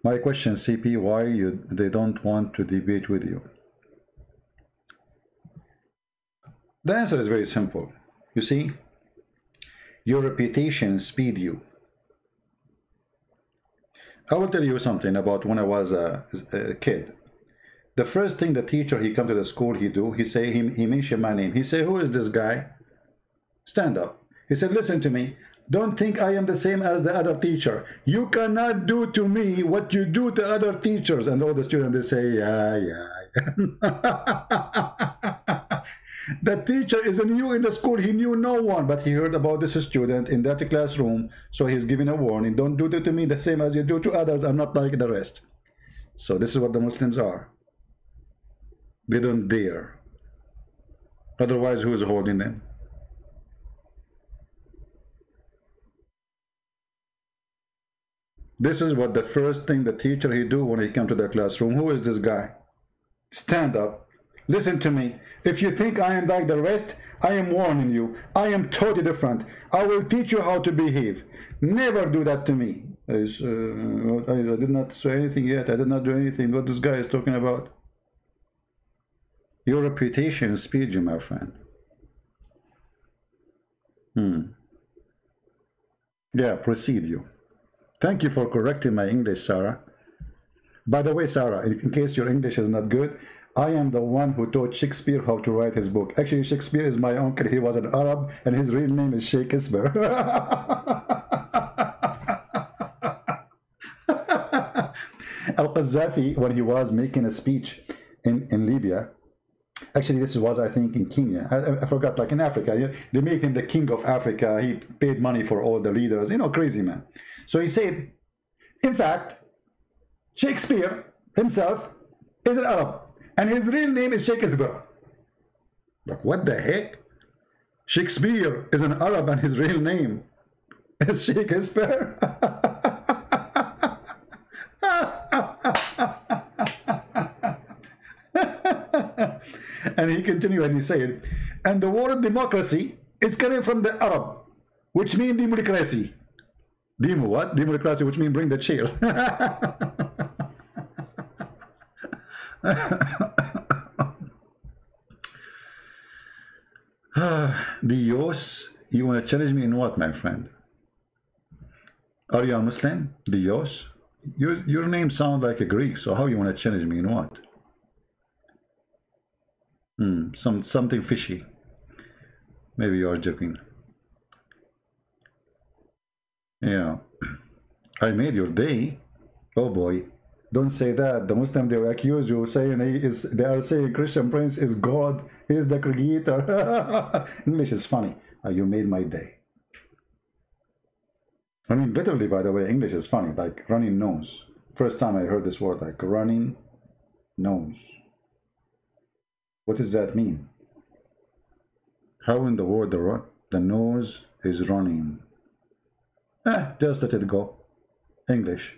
My question, CP, why they don't want to debate with you? The answer is very simple. You see, your reputation speed you. I will tell you something about when I was a kid. The first thing the teacher, he come to the school, he mentioned my name. He say, who is this guy? Stand up. He said, listen to me. Don't think I am the same as the other teacher. You cannot do to me what you do to other teachers. And all the students, they say, yeah. The teacher is new in the school. He knew no one, but he heard about this student in that classroom. So he's giving a warning. Don't do that to me the same as you do to others. I'm not like the rest. So this is what the Muslims are. They don't dare. Otherwise, who is holding them? This is what the first thing the teacher he do when he come to the classroom. Who is this guy? Stand up. Listen to me. If you think I am like the rest, I am warning you. I am totally different. I will teach you how to behave. Never do that to me. I did not say anything yet. I did not do anything. What this guy is talking about? Your reputation speeds you, my friend. Yeah, proceed you. Thank you for correcting my English, Sarah. By the way, Sarah, in case your English is not good, I am the one who taught Shakespeare how to write his book. Actually, Shakespeare is my uncle. He was an Arab, and his real name is Shakespeare. Al-Qaddafi, when he was making a speech in Libya, actually this was, I think, in Kenya. I forgot, like in Africa. They made him the king of Africa. He paid money for all the leaders. You know, crazy man. So he said, in fact, Shakespeare himself is an Arab. And his real name is Shakespeare. Like, what the heck? Shakespeare is an Arab and his real name is Shakespeare? And he continued and he said, and the word democracy is coming from the Arab, which means democracy. Demo what? Democracy, which means bring the chairs. Dios, you want to challenge me in what, my friend? Are you a Muslim? Dios? Your name sounds like a Greek, so how you want to challenge me in what? Something fishy. Maybe you are joking. Yeah. I made your day. Oh boy. Don't say that. The Muslim, they will accuse you saying they are saying Christian Prince is God. He is the creator. English is funny. You made my day. I mean, literally, by the way, English is funny. Like running nose. First time I heard this word, like running nose. What does that mean? How in the world the nose is running? Just let it go. English.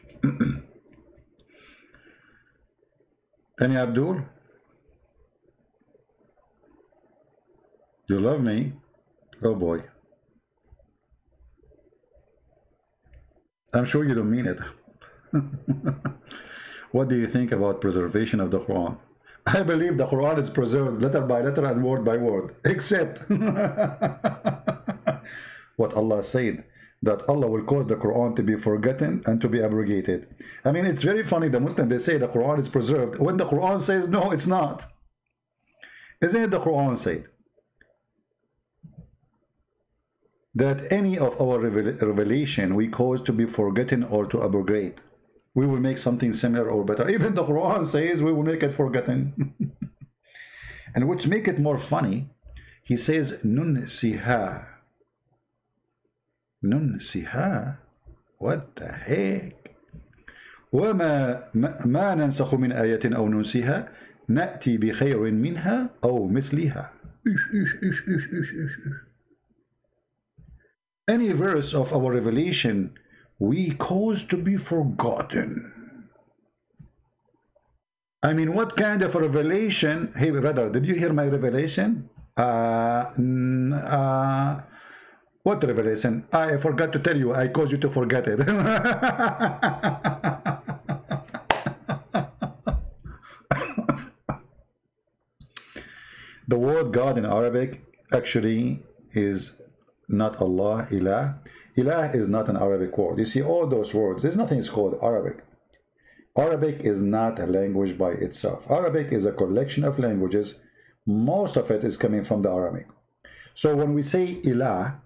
Any Abdul? You love me? Oh boy. I'm sure you don't mean it. What do you think about preservation of the Quran? I believe the Quran is preserved letter by letter and word by word, except what Allah said, that Allah will cause the Quran to be forgotten and to be abrogated. I mean, it's very funny, the Muslims, they say the Quran is preserved, when the Quran says, no, it's not. Isn't it the Quran said that any of our revelation we cause to be forgotten or to abrogate? We will make something similar or better. Even the Quran says we will make it forgotten. And which make it more funny, he says, nunsiha. Nunsiha? What the heck? وما ما ننسخ من آية أو ننسها نأتي بخير منها أو مثلها. Any verse of our revelation we cause to be forgotten. I mean, what kind of a revelation? Hey brother, did you hear my revelation? What revelation? I forgot to tell you. I caused you to forget it. The word God in Arabic actually is not Allah, ilah. Ilah is not an Arabic word. You see, all those words, there's nothing is called Arabic. Arabic is not a language by itself. Arabic is a collection of languages. Most of it is coming from the Arabic. So when we say ilah,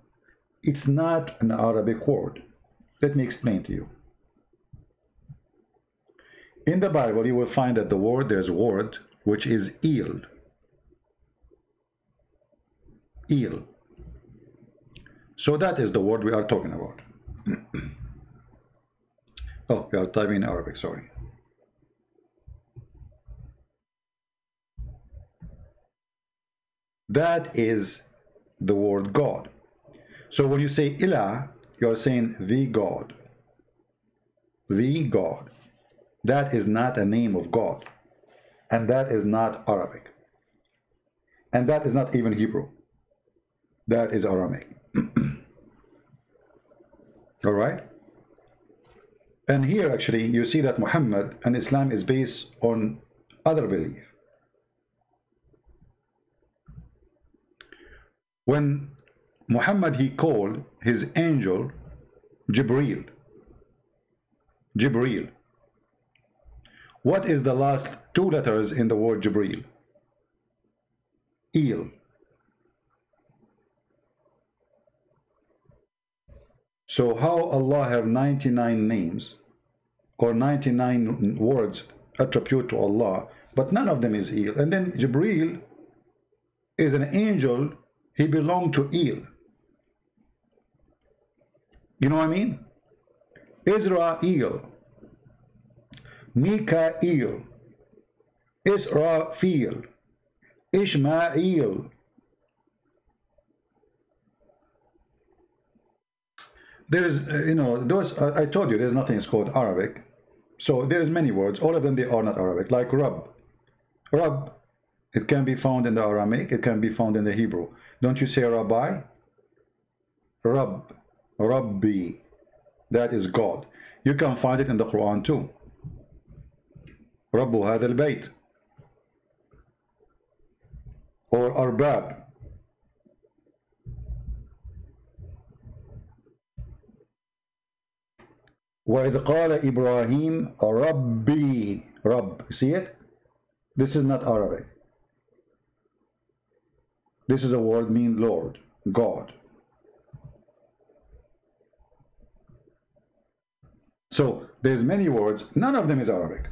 it's not an Arabic word. Let me explain to you. In the Bible, you will find that there's a word which is il. Il. So that is the word we are talking about. Oh, we are typing in Arabic, sorry. That is the word God. So when you say ilah, you are saying the God. The God. That is not a name of God. And that is not Arabic. And that is not even Hebrew. That is Aramaic. All right? And here actually you see that Muhammad and Islam is based on other belief. When Muhammad, he called his angel Jibreel. Jibreel. What is the last two letters in the word Jibreel? Il. So how Allah have 99 names or 99 words attribute to Allah, but none of them is Il. And then Jibreel is an angel, he belonged to Il. You know what I mean? Israel, Mikael, Israfil, Ishmael. There's, those, I told you, there's nothing is called Arabic. So there's many words. All of them, they are not Arabic. Like Rabb. Rabb, it can be found in the Aramaic. It can be found in the Hebrew. Don't you say Rabbi? Rabb. Rabbi. That is God. You can find it in the Quran too. Rabbu hadha al-bayt. Or Arbab. وَإِذْ قَالَ إِبْرَاهِيمَ رَبِّي. Rabb. You see it? This is not Arabic. This is a word mean Lord, God. So there's many words, none of them is Arabic.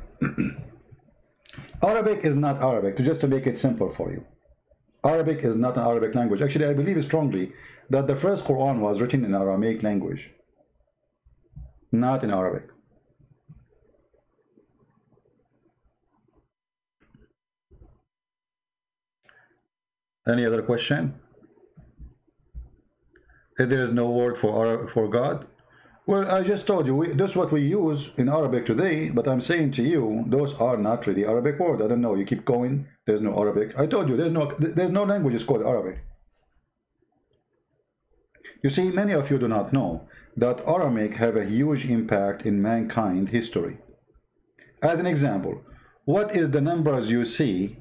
Arabic is not Arabic, just to make it simple for you. Arabic is not an Arabic language. Actually, I believe strongly that the first Quran was written in Aramaic language, not in Arabic. Any other question? If there is no word for God, well, I just told you, that's what we use in Arabic today, but I'm saying to you, those are not really Arabic words. I don't know, you keep going, there's no Arabic. I told you, there's no language called Arabic. You see, many of you do not know that Aramaic have a huge impact in mankind history. As an example, what is the numbers you see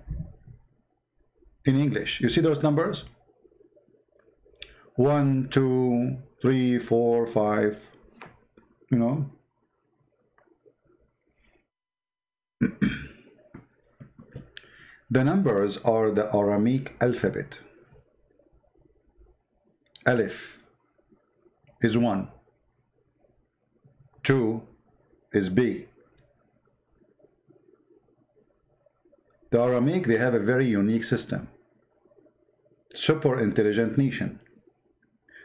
in English? You see those numbers? 1, 2, 3, 4, 5. You know, the numbers are the Aramaic alphabet. Alif is 1, 2 is B. The Aramaic, they have a very unique system. Super intelligent nation.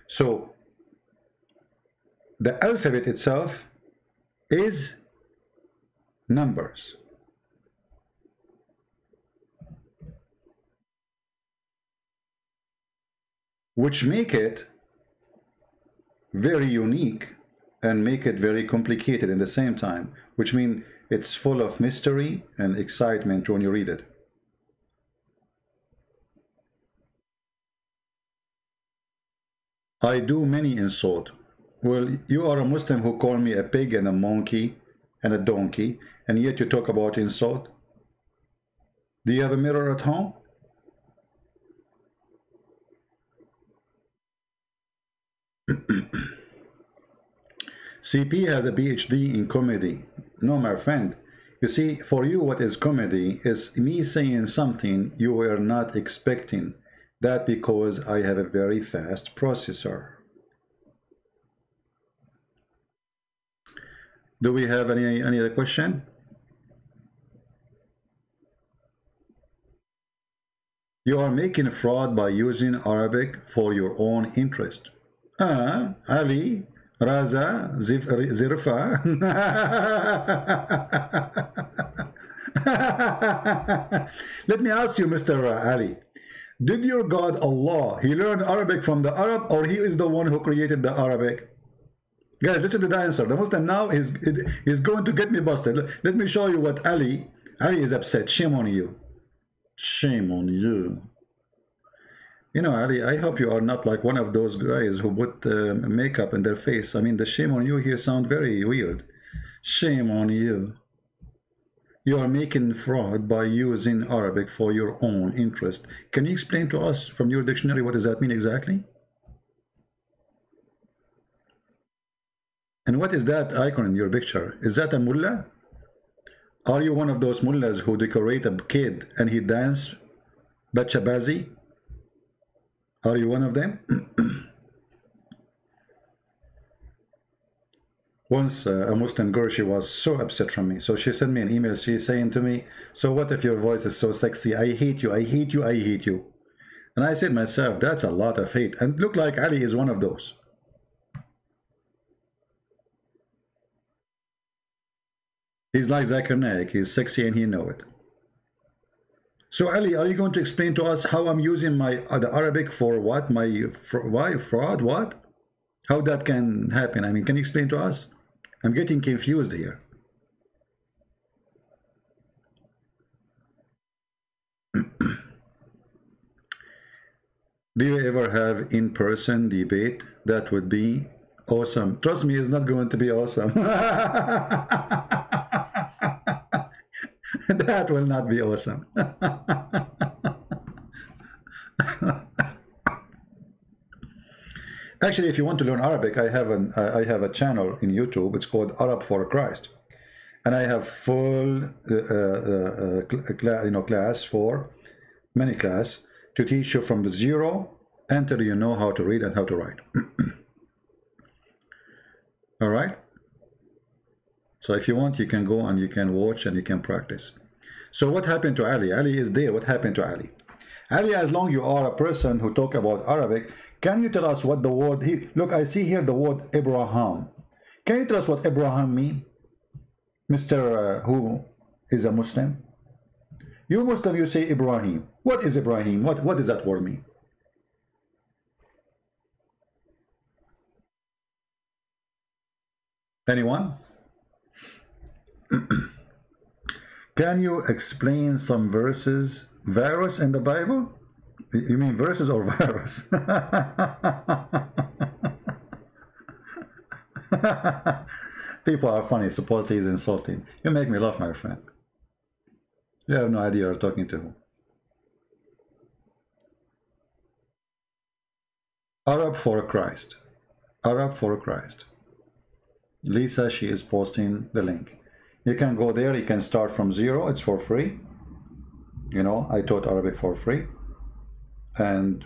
So the alphabet itself is numbers. Which make it very unique and make it very complicated in the same time, which means it's full of mystery and excitement when you read it. I do many insult. Well, you are a Muslim who call me a pig and a monkey and a donkey, and yet you talk about insult. Do you have a mirror at home? CP has a PhD in comedy. No, my friend. You see, for you, what is comedy is me saying something you were not expecting. That because I have a very fast processor. Do we have any other question? You are making fraud by using Arabic for your own interest. Ali, Raza, Zirfa. Let me ask you, Mr. Ali. Did your God Allah, he learned Arabic from the Arab, or he is the one who created the Arabic? Guys, listen to the answer. The Muslim now is going to get me busted. Let me show you what Ali is upset. Shame on you. Shame on you. You know, Ali, I hope you are not like one of those guys who put makeup in their face. I mean, the shame on you here sound very weird. Shame on you. You are making fraud by using Arabic for your own interest. Can you explain to us from your dictionary what does that mean exactly? And what is that icon in your picture? Is that a mullah? Are you one of those mullahs who decorate a kid and he dance bachabazi? Are you one of them? Once a Muslim girl, she was so upset from me. So she sent me an email. She's saying to me, so what if your voice is so sexy? I hate you, I hate you, I hate you. And I said myself, that's a lot of hate. And look like Ali is one of those. He's like Zakir Naik. He's sexy and he know it. So Ali, are you going to explain to us how I'm using the Arabic for what? Why fraud? What? How that can happen? I mean, can you explain to us? I'm getting confused here. Do you ever have in-person debate? That would be awesome. Trust me, it's not going to be awesome. That will not be awesome. Actually, if you want to learn Arabic, I have a channel in YouTube. It's called Arab for Christ, and I have full class for many class to teach you from the zero until you know how to read and how to write. All right? So if you want, you can go and you can watch and you can practice. So what happened to Ali? Ali is there. What happened to Ali? Ali, as long you are a person who talk about Arabic, can you tell us what the word here? Look, I see here the word Abraham. Can you tell us what Abraham mean? Mr. Who is a Muslim? You Muslim, you say Ibrahim. What is Ibrahim? What does that word mean? Anyone? Can you explain some virus in the Bible? You mean verses or virus? People are funny. Supposedly he's insulting. You make me laugh, my friend. You have no idea you're talking to who. Arab for Christ. Arab for Christ. Lisa, she is posting the link. You can go there. You can start from zero. It's for free. You know, I taught Arabic for free. And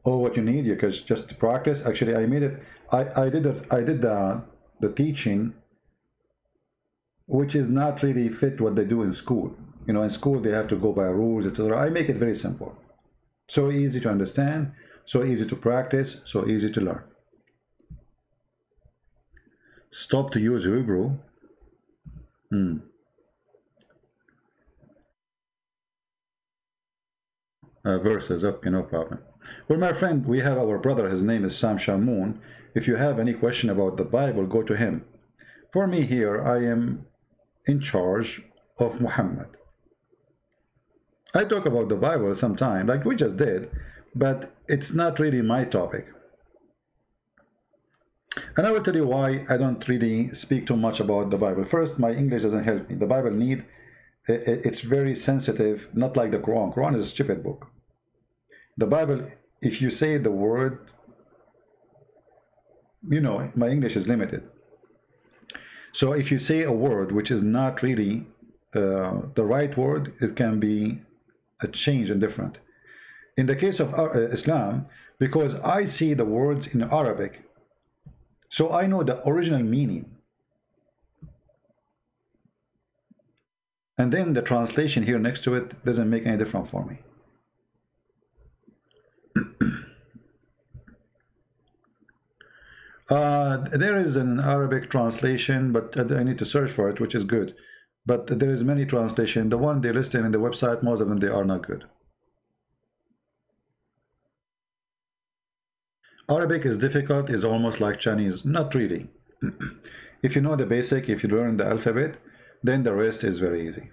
all what you need, you can just practice. Actually, I made it. I did the teaching, which is not really fit what they do in school. You know, in school they have to go by rules, etc. I make it very simple, so easy to understand, so easy to practice, so easy to learn. Stop to use Hebrew. Verses. Okay, no problem. Well, my friend, we have our brother. His name is Sam Shamoun. If you have any question about the Bible, go to him. For me here, I am in charge of Muhammad. I talk about the Bible sometime, like we just did, but it's not really my topic. And I will tell you why I don't really speak too much about the Bible. First, my English doesn't help me. The Bible it's very sensitive, not like the Quran. Quran is a stupid book. The Bible, if you say the word, you know, my English is limited. So if you say a word which is not really the right word, it can be a change and different. In the case of Islam, because I see the words in Arabic, so I know the original meaning. And then the translation here next to it doesn't make any difference for me. There is an Arabic translation, but I need to search for it, which is good. But there is many translations. The one they listed in the website, most of them, they are not good. Arabic is difficult, is almost like Chinese. Not really. If you know the basic, if you learn the alphabet, then the rest is very easy.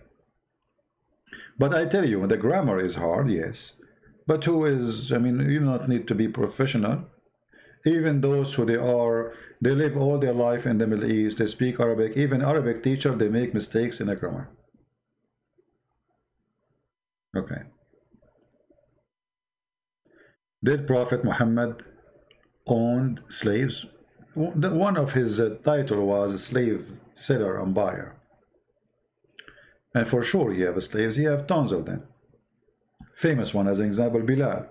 But I tell you, the grammar is hard, yes. But who is, I mean, you do not need to be professional. Even those who they live all their life in the Middle East, they speak Arabic. Even Arabic teacher, they make mistakes in the grammar. Okay. Did Prophet Muhammad owned slaves? One of his title was slave seller and buyer. And for sure he have slaves, he have tons of them. Famous one as an example, Bilal.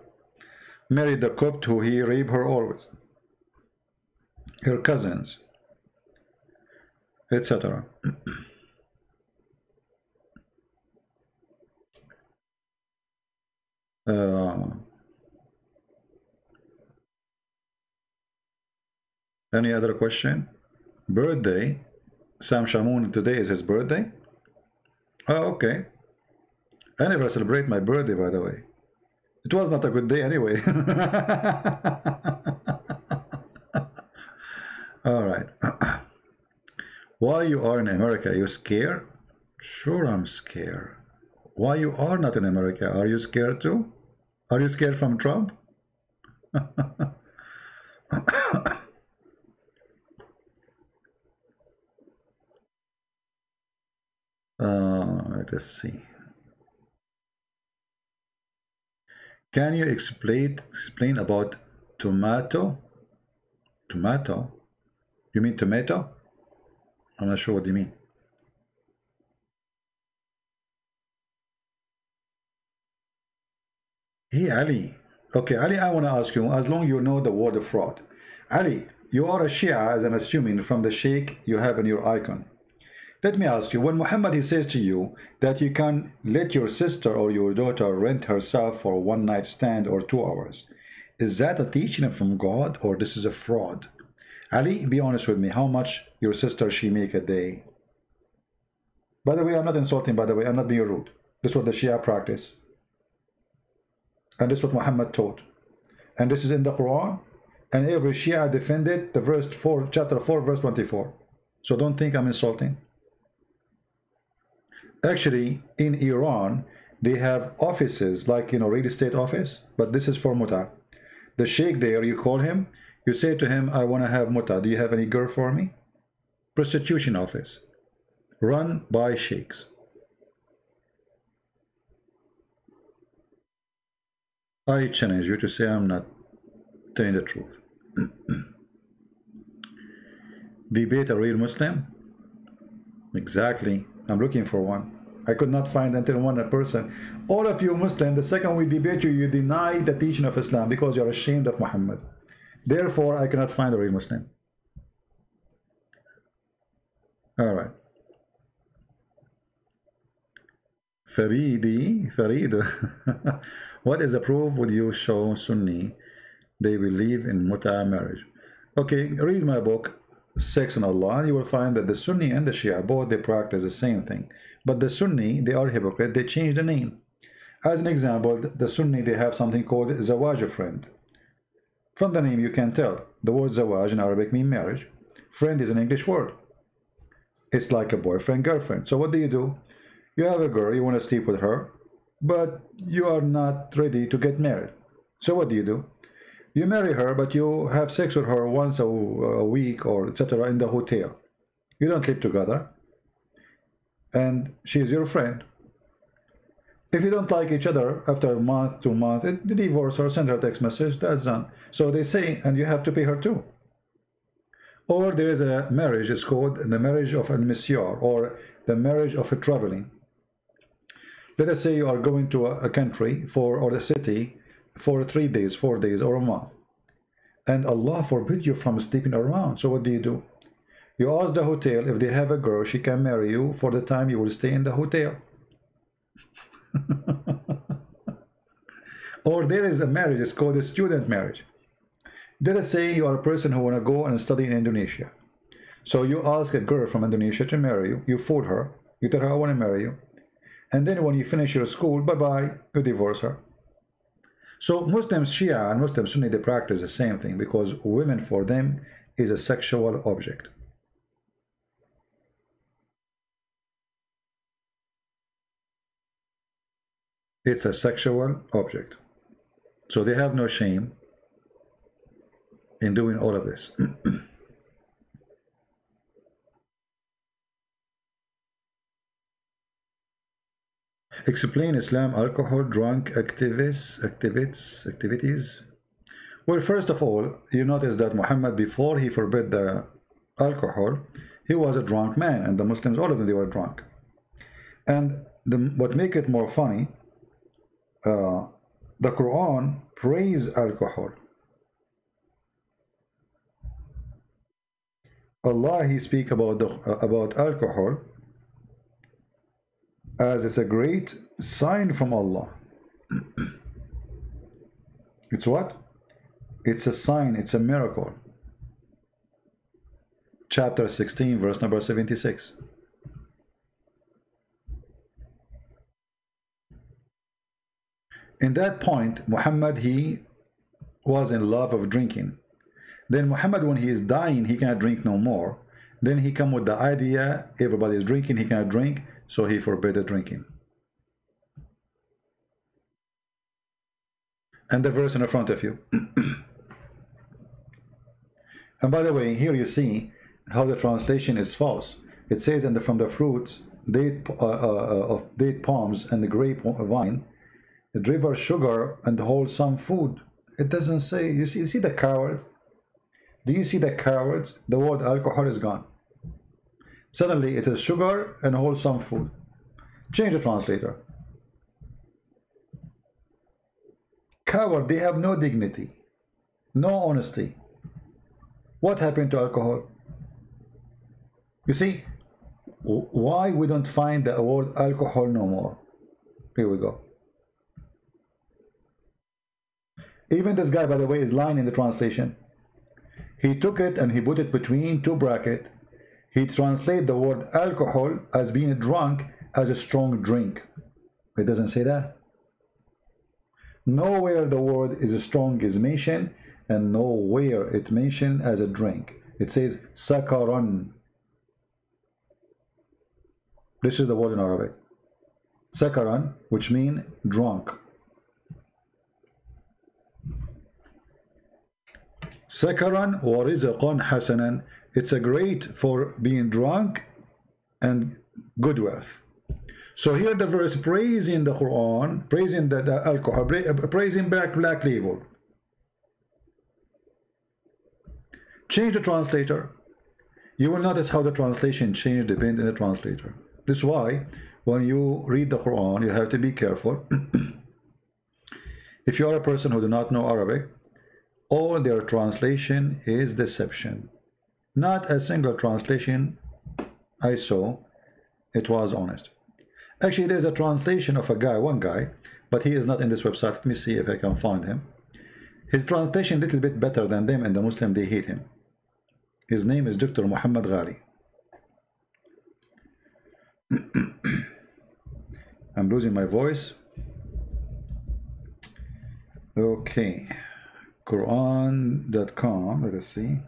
Married the Copt who he raped her always. Her cousins. Etc. Any other question? Birthday. Sam Shamoun, today is his birthday. Oh, okay. I never celebrate my birthday, by the way. It was not a good day anyway. All right. Why you are in America? You scared? Sure, I'm scared. Why you are not in America? Are you scared too? Are you scared from Trump? Let us see. Can you explain about tomato? Tomato? You mean tomato? I'm not sure what you mean. Hey, Ali. Okay, Ali, I want to ask you, as long you know the word of fraud. Ali, you are a Shia, as I'm assuming, from the sheikh you have in your icon. Let me ask you, when Muhammad he says to you that you can let your sister or your daughter rent herself for one night stand or 2 hours, is that a teaching from God or this is a fraud? Ali, be honest with me, how much your sister she make a day? By the way, I'm not insulting, by the way, I'm not being rude. This is what the Shia practice. And this is what Muhammad taught. And this is in the Quran. And every Shia defended the verse 4, chapter 4, verse 24. So don't think I'm insulting. Actually, in Iran, they have offices like, real estate office, but this is for muta. The sheikh there, you call him, you say to him, I want to have muta. Do you have any girl for me? Prostitution office, run by sheikhs. I challenge you to say I'm not telling the truth. Debate a real Muslim? Exactly. I'm looking for one. I could not find until one person. All of you Muslims, the second we debate you, you deny the teaching of Islam because you're ashamed of Muhammad. Therefore, I cannot find a real Muslim. All right. Farid. What is the proof would you show Sunni they believe in muta marriage? Okay, read my book, Sex and Allah, and you will find that the Sunni and the Shia, both they practice the same thing. But the Sunni, they are hypocrite, they change the name. As an example, the Sunni, they have something called Zawaj friend. From the name you can tell, the word Zawaj in Arabic means marriage. Friend is an English word. It's like a boyfriend, girlfriend. So what do? You have a girl, you want to sleep with her, but you are not ready to get married. So what do? You marry her, but you have sex with her once a week or etc. in the hotel. You don't live together. And she's your friend. If you don't like each other after a month, 2 months, divorce her, send her a text message, that's done. So they say, and you have to pay her too. Or there is a marriage, it's called the marriage of a monsieur or the marriage of a traveling. Let us say you are going to a country or a city for 3 days, 4 days, or a month. And Allah forbid you from sleeping around. So what do? You ask the hotel if they have a girl, she can marry you for the time you will stay in the hotel. Or there is a marriage, it's called a student marriage. Let us say you are a person who want to go and study in Indonesia. So you ask a girl from Indonesia to marry you, you fool her, you tell her I want to marry you. And then when you finish your school, bye-bye, you divorce her. So Muslims, Shia and Muslim Sunni, they practice the same thing because women for them is a sexual object. It's a sexual object. So they have no shame in doing all of this. Explain Islam, alcohol, drunk, activities. Well, first of all, you notice that Muhammad, before he forbid the alcohol, he was a drunk man, and the Muslims, all of them, they were drunk. And what make it more funny, the Quran praise alcohol. Allah, he speak about about alcohol as it's a great sign from Allah. It's what? It's a sign, it's a miracle. Chapter 16, verse number 76. In that point, Muhammad, he was in love of drinking. Then Muhammad, when he is dying, he cannot drink no more. Then he come with the idea, everybody is drinking, he cannot drink, so he forbade the drinking. And the verse in the front of you. And by the way, here you see how the translation is false. It says, and from the fruits of date palms and the grape wine, the river sugar and wholesome food. It doesn't say. You see the coward. Do you see the cowards? The word alcohol is gone. Suddenly it is sugar and wholesome food. Change the translator. coward. They have no dignity, no honesty. What happened to alcohol? You see, why we don't find the word alcohol no more? Here we go. Even this guy, by the way, is lying in the translation. He took it and he put it between two brackets. He translated the word alcohol as being drunk as a strong drink. It doesn't say that. Nowhere the word is strong is mentioned, and nowhere it mentioned as a drink. It says sakaran. This is the word in Arabic. Sakaran, which means drunk. Sakaran wa rizqan hasanan. It's a great for being drunk and good wealth. So here the verse praising the Quran, praising the alcohol, praising black label. Change the translator. You will notice how the translation changed depending on the translator. This is why when you read the Quran, you have to be careful. If you are a person who do not know Arabic, all their translation is deception. Not a single translation I saw, it was honest. Actually, there's a translation of a guy, one guy, but he is not in this website. Let me see if I can find him. His translation a little bit better than them, and the Muslim, they hate him. His name is Dr. Muhammad Ghali. I'm losing my voice. Okay. Quran.com, let us see.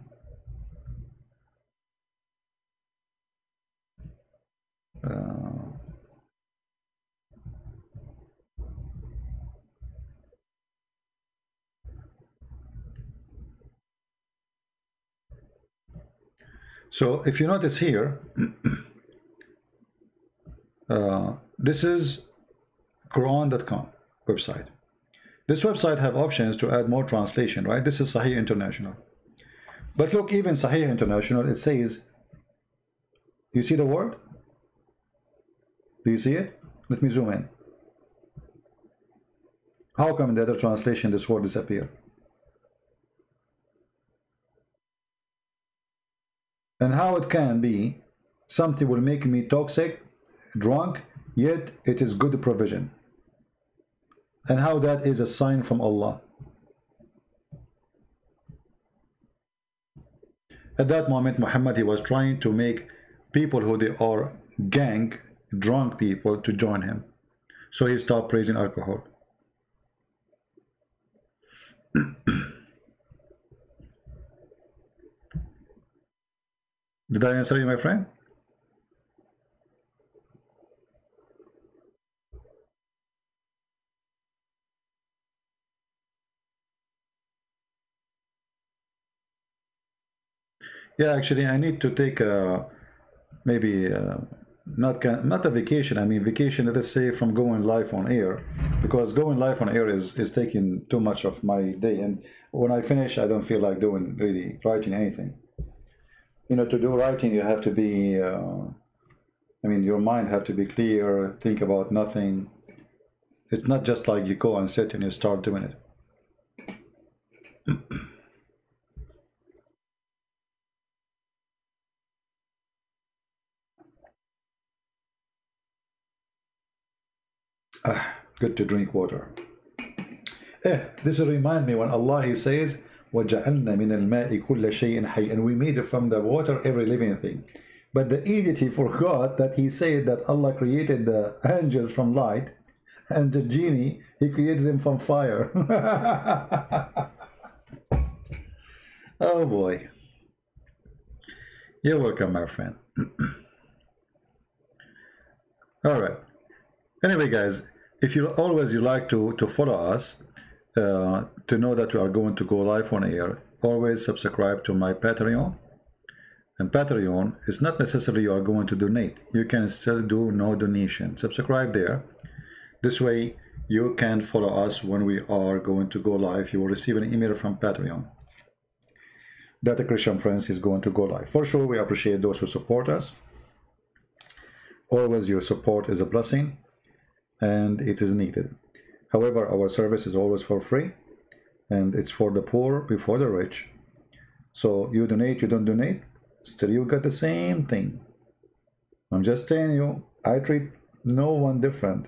So if you notice here, this is Quran.com website. This website have options to add more translation, right? This is Sahih International. But look, even Sahih International, it says, you see the word? Do you see it? Let me zoom in. How come in the other translation this word disappear? And how it can be something will make me toxic, drunk, yet it is good provision. And how that is a sign from Allah. At that moment, Muhammad, he was trying to make people who they are gang, drunk people, to join him. So he stopped praising alcohol. Did I answer you, my friend? Yeah, actually, I need to take maybe not a vacation. I mean vacation, let us say, from going live on air, because going live on air is taking too much of my day, and when I finish, I don't feel like doing really writing anything. You know, to do writing, you have to be. I mean, your mind have to be clear. Think about nothing. It's not just like you go and sit and you start doing it. Good to drink water. This reminds me when Allah, he says, وَجَعَلْنَا مِنَ الْمَاءِ كُلَّ شَيْءٍ حَيٍّ, and we made from the water every living thing. But the idiot, he forgot that he said that Allah created the angels from light, and the genie, he created them from fire. Oh boy. You're welcome, my friend. All right. Anyway, guys, if you like to follow us, to know that we are going to go live on air, always subscribe to my Patreon. And Patreon is not necessarily you are going to donate. You can still do no donation. Subscribe there. This way you can follow us when we are going to go live. You will receive an email from Patreon that the Christian Prince is going to go live. For sure, we appreciate those who support us. Always your support is a blessing, and it is needed. However, our service is always for free, and it's for the poor before the rich. So you donate, you don't donate, still you got the same thing. I'm just telling you, I treat no one different.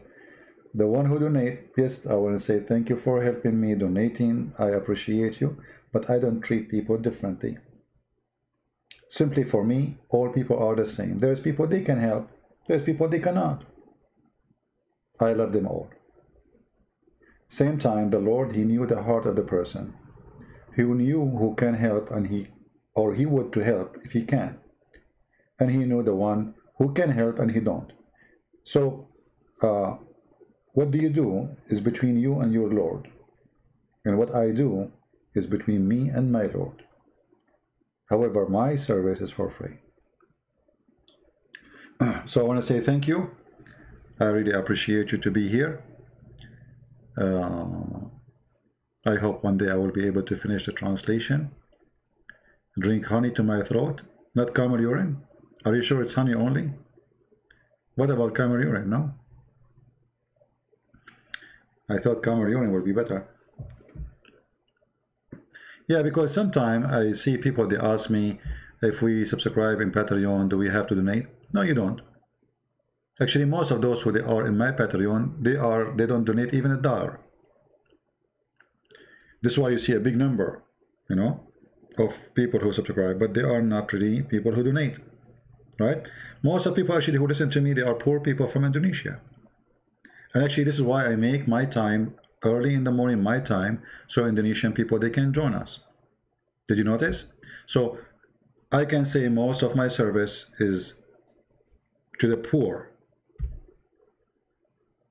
The one who donate, yes, I want to say thank you for helping me donating. I appreciate you, but I don't treat people differently. Simply for me, all people are the same. There's people they can help. There's people they cannot. I love them all. Same time, the Lord, he knew the heart of the person. He knew who can help, and he would to help if he can. And he knew the one who can help and he don't. So, what do you do is between you and your Lord. And what I do is between me and my Lord. However, my service is for free. So I want to say thank you. I really appreciate you to be here. I hope one day I will be able to finish the translation. Drink honey to my throat, not camel urine. Are you sure it's honey only? What about camel urine? No? I thought camel urine would be better. Yeah, because sometimes I see people, they ask me, if we subscribe in Patreon, do we have to donate? No, you don't. Actually, most of those who they are in my Patreon, they don't donate even $1. This is why you see a big number, you know, of people who subscribe, but they are not really people who donate, right? Most of people actually who listen to me, they are poor people from Indonesia. And actually, this is why I make my time early in the morning, my time, so Indonesian people, they can join us. Did you notice? So I can say most of my service is to the poor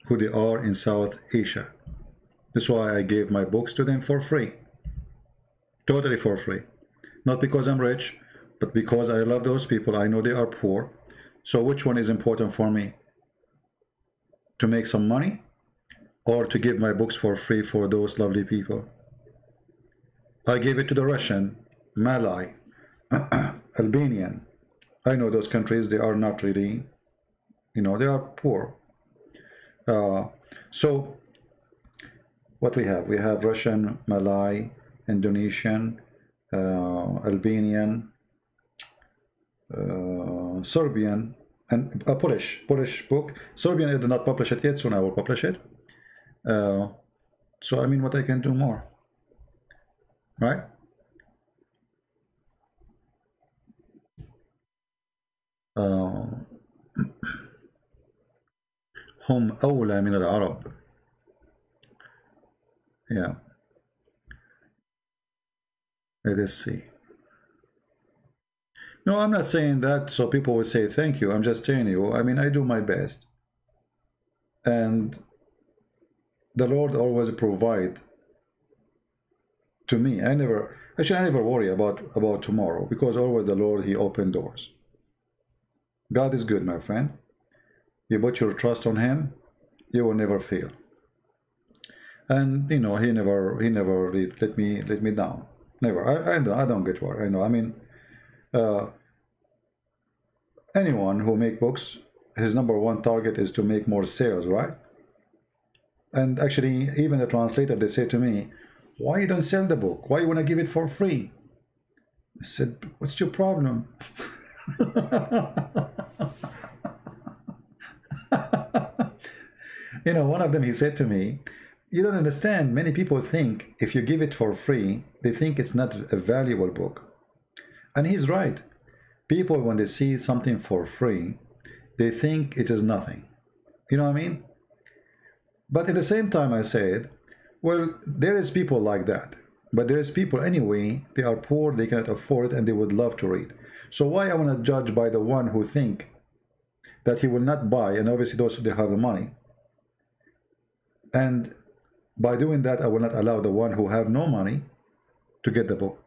who they are in South Asia. That's why I gave my books to them for free. Totally for free. Not because I'm rich, but because I love those people. I know they are poor. So which one is important for me? To make some money, or to give my books for free for those lovely people? I gave it to the Russian, Malay, Albanian. I know those countries, they are not really, you know, they are poor. So what we have? We have Russian, Malay, Indonesian, Albanian, Serbian, and a Polish book. Serbian, I did not publish it yet, soon I will publish it. So I mean, what I can do more, right? هم أولى من العرب. Yeah. Let us see. No, I'm not saying that so people will say thank you. I'm just telling you, I mean, I do my best. And the Lord always provide to me. I never worry about tomorrow, because always the Lord, he opened doors. God is good, my friend. You put your trust on him, you will never fail. And you know, he never let me down. Never. I don't get worried. I know. I mean, anyone who make books, his #1 target is to make more sales, right? And actually, even the translator, they say to me, why you don't sell the book? Why you want to give it for free? I said, what's your problem? You know, one of them, he said to me, you don't understand, many people think if you give it for free, they think it's not a valuable book. And he's right. People, when they see something for free, they think it is nothing. You know what I mean? But at the same time, I said, well, there is people like that. But there is people anyway, they are poor, they cannot afford it, and they would love to read. So why I want to judge by the one who think that he will not buy, and obviously those who have the money. And by doing that, I will not allow the one who have no money to get the book.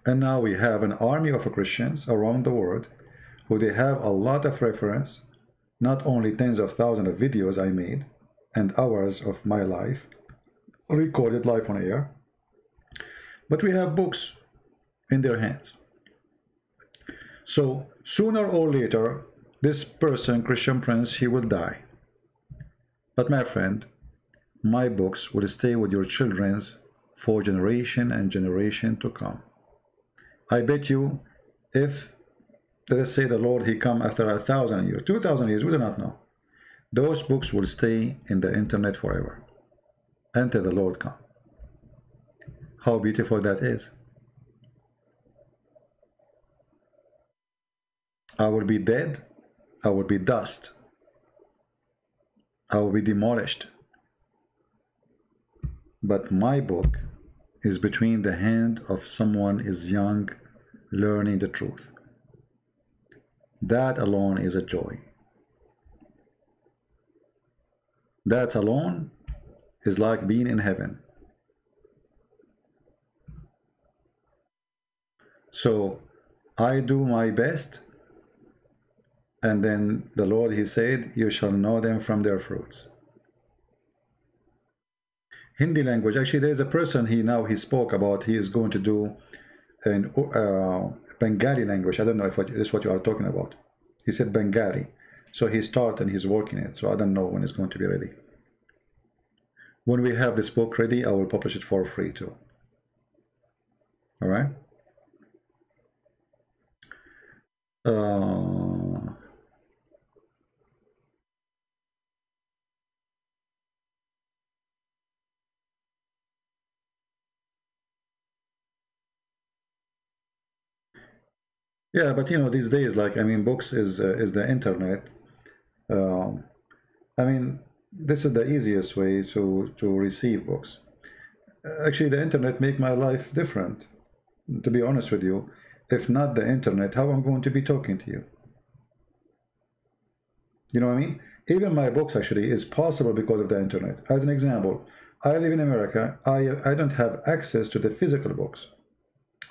And now we have an army of Christians around the world who they have a lot of reference, not only tens of thousands of videos I made and hours of my life, recorded live on air, but we have books in their hands. So sooner or later, This person, Christian Prince, he will die. But my friend, my books will stay with your children's for generation and generation to come. I bet you, if, let's say, the Lord, he come after 1,000 years, 2,000 years, we do not know. Those books will stay in the internet forever until the Lord come. How beautiful that is. I will be dead. I will be dust. I will be demolished. But my book is between the hand of someone is young, learning the truth. That alone is a joy. That alone is like being in heaven. So I do my best, and then the Lord, he said, you shall know them from their fruits. Hindi language, actually there's a person, he spoke about, he is going to do in Bengali language. I don't know if this is what you are talking about. He said Bengali. So he started and he's working it. So I don't know when it's going to be ready. When we have this book ready, I will publish it for free too. All right? Yeah, but you know, these days, like, I mean, books is the internet. Um, I mean, this is the easiest way to receive books. Actually, the internet make my life different, to be honest with you. If not the internet, how I'm going to be talking to you? You know what I mean? Even my books actually is possible because of the internet. As an example, I live in America. I don't have access to the physical books.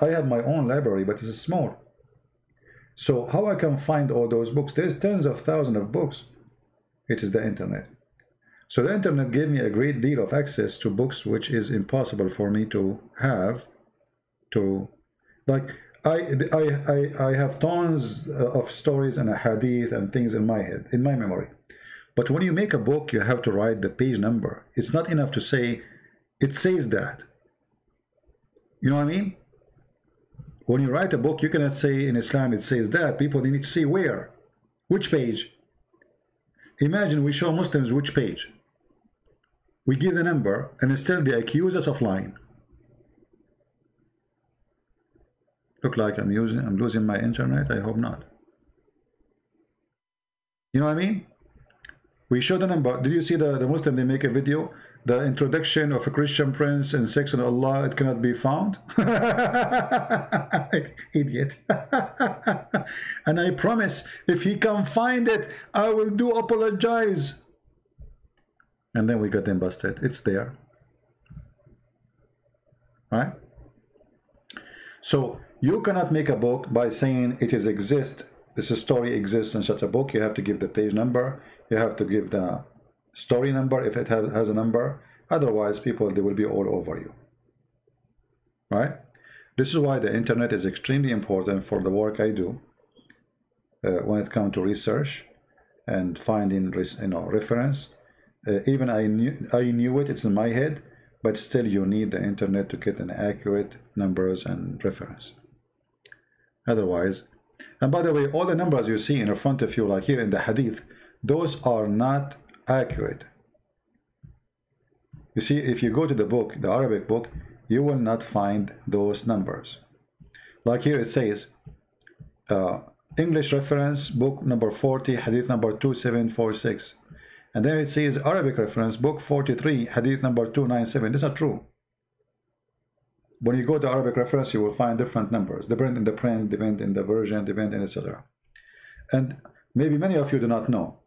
I have my own library, but it's small. So how I can find all those books? There's tens of thousands of books. It is the internet. So the internet gave me a great deal of access to books, which is impossible for me to have. Like I have tons of stories and a hadith and things in my head, in my memory. But when you make a book, you have to write the page number. It's not enough to say, it says that. You know what I mean? When you write a book, you cannot say in Islam it says that. People, they need to see where, which page. Imagine we show Muslims which page. We give the number, and still they accuse us of lying. Look like I'm losing my internet. I hope not. You know what I mean? We show the number. Did you see the Muslim, they make a video? The introduction of a Christian prince and sex and Allah, it cannot be found. Idiot. And I promise, if he can find it, I will do apologize. And then we got them busted. It's there. Right? So you cannot make a book by saying it is exist. This story exists in such a book. You have to give the page number. You have to give the story number if it has a number. Otherwise, people, they will be all over you. Right? This is why the internet is extremely important for the work I do when it comes to research and finding, reference. Even I knew it. It's in my head, but still, you need the internet to get an accurate numbers and reference. Otherwise, and by the way, all the numbers you see in front of you, like here in the hadith, those are not accurate. You see, if you go to the book, the Arabic book, you will not find those numbers. Like here it says, English reference, book number 40, hadith number 2746. And then it says Arabic reference, book 43, hadith number 297. This is not true. When you go to Arabic reference, you will find different numbers. Depend in the print, depend in the version, depend in etc. And maybe many of you do not know.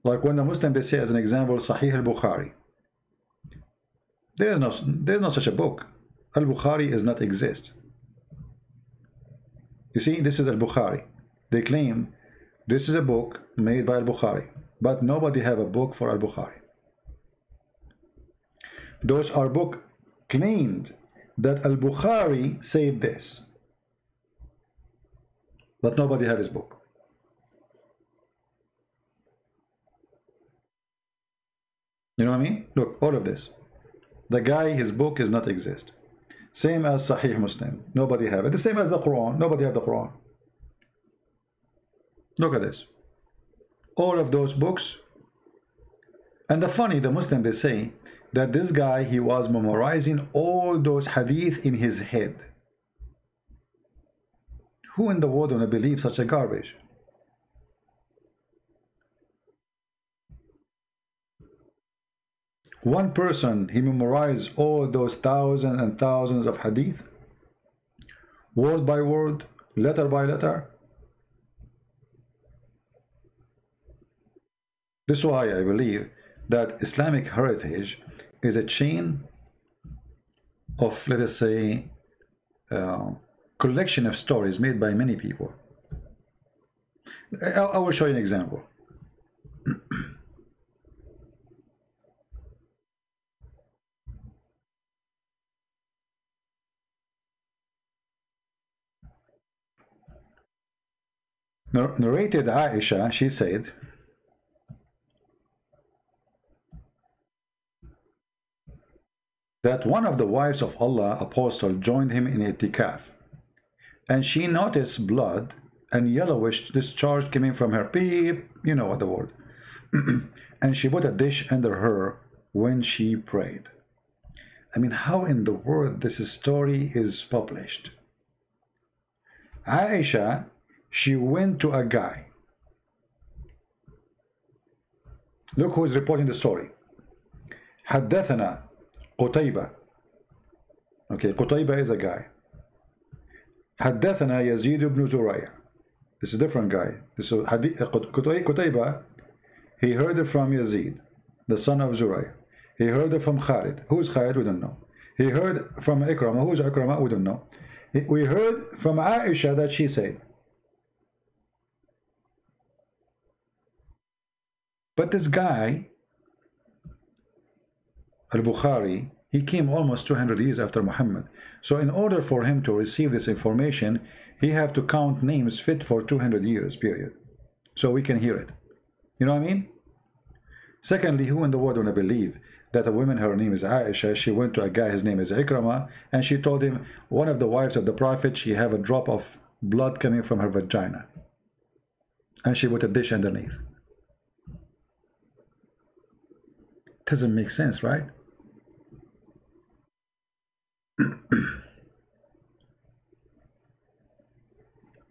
Like when the Muslim, they say as an example, Sahih al-Bukhari. There is no such a book. Al-Bukhari does not exist. You see, this is Al-Bukhari. They claim this is a book made by Al-Bukhari, but nobody have a book for Al-Bukhari. Those are book claimed that Al-Bukhari said this, but nobody have his book. You know what I mean? Look, all of this. The guy, his book is not exist. Same as Sahih Muslim. Nobody have it. The same as the Quran. Nobody have the Quran. Look at this. All of those books. And the Muslim, they say that this guy, he was memorizing all those hadith in his head. Who in the world gonna believe such a garbage? One person, he memorized all those thousands and thousands of hadith, word by word, letter by letter. This is why I believe that Islamic heritage is a chain of, let us say, collection of stories made by many people. I will show you an example. Narrated Aisha, she said, that one of the wives of Allah apostle joined him in itikaf, and she noticed blood and yellowish discharge coming from her peep, you know what the word, and she put a dish under her when she prayed. I mean, how in the world this story is published? Aisha, she went to a guy. Look who is reporting the story. حدثنا قتيبة. Okay, قتيبة is a guy. حدثنا يزيد بن زريع. This is a different guy. This is قتيبة. He heard it from Yazid, the son of Zurayh. He heard it from Khalid. Who's Khalid? We don't know. He heard from Ikrama. Who's Ikrama? We don't know. We heard from Aisha that she said. But this guy, Al-Bukhari, he came almost 200 years after Muhammad. So in order for him to receive this information, he have to count names fit for 200 years, period. So we can hear it. You know what I mean? Secondly, who in the world wanna believe that a woman, her name is Aisha, she went to a guy, his name is Ikrama, and she told him, one of the wives of the Prophet, she have a drop of blood coming from her vagina. And she put a dish underneath. Doesn't make sense, right?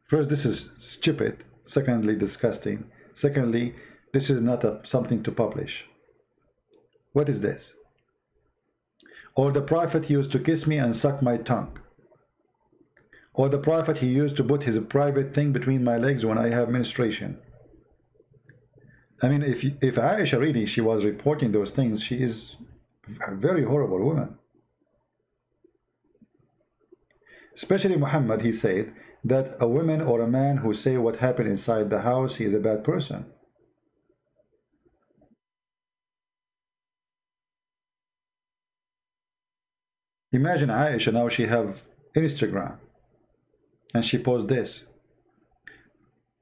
First, this is stupid. Secondly, disgusting. Secondly, this is not something to publish. What is this? Or the Prophet used to kiss me and suck my tongue. Or the Prophet, he used to put his private thing between my legs when I have menstruation. I mean, if Aisha really, she was reporting those things, she is a very horrible woman. Especially Muhammad, he said that a woman or a man who say what happened inside the house, he is a bad person. Imagine Aisha now, she have Instagram and she posts this.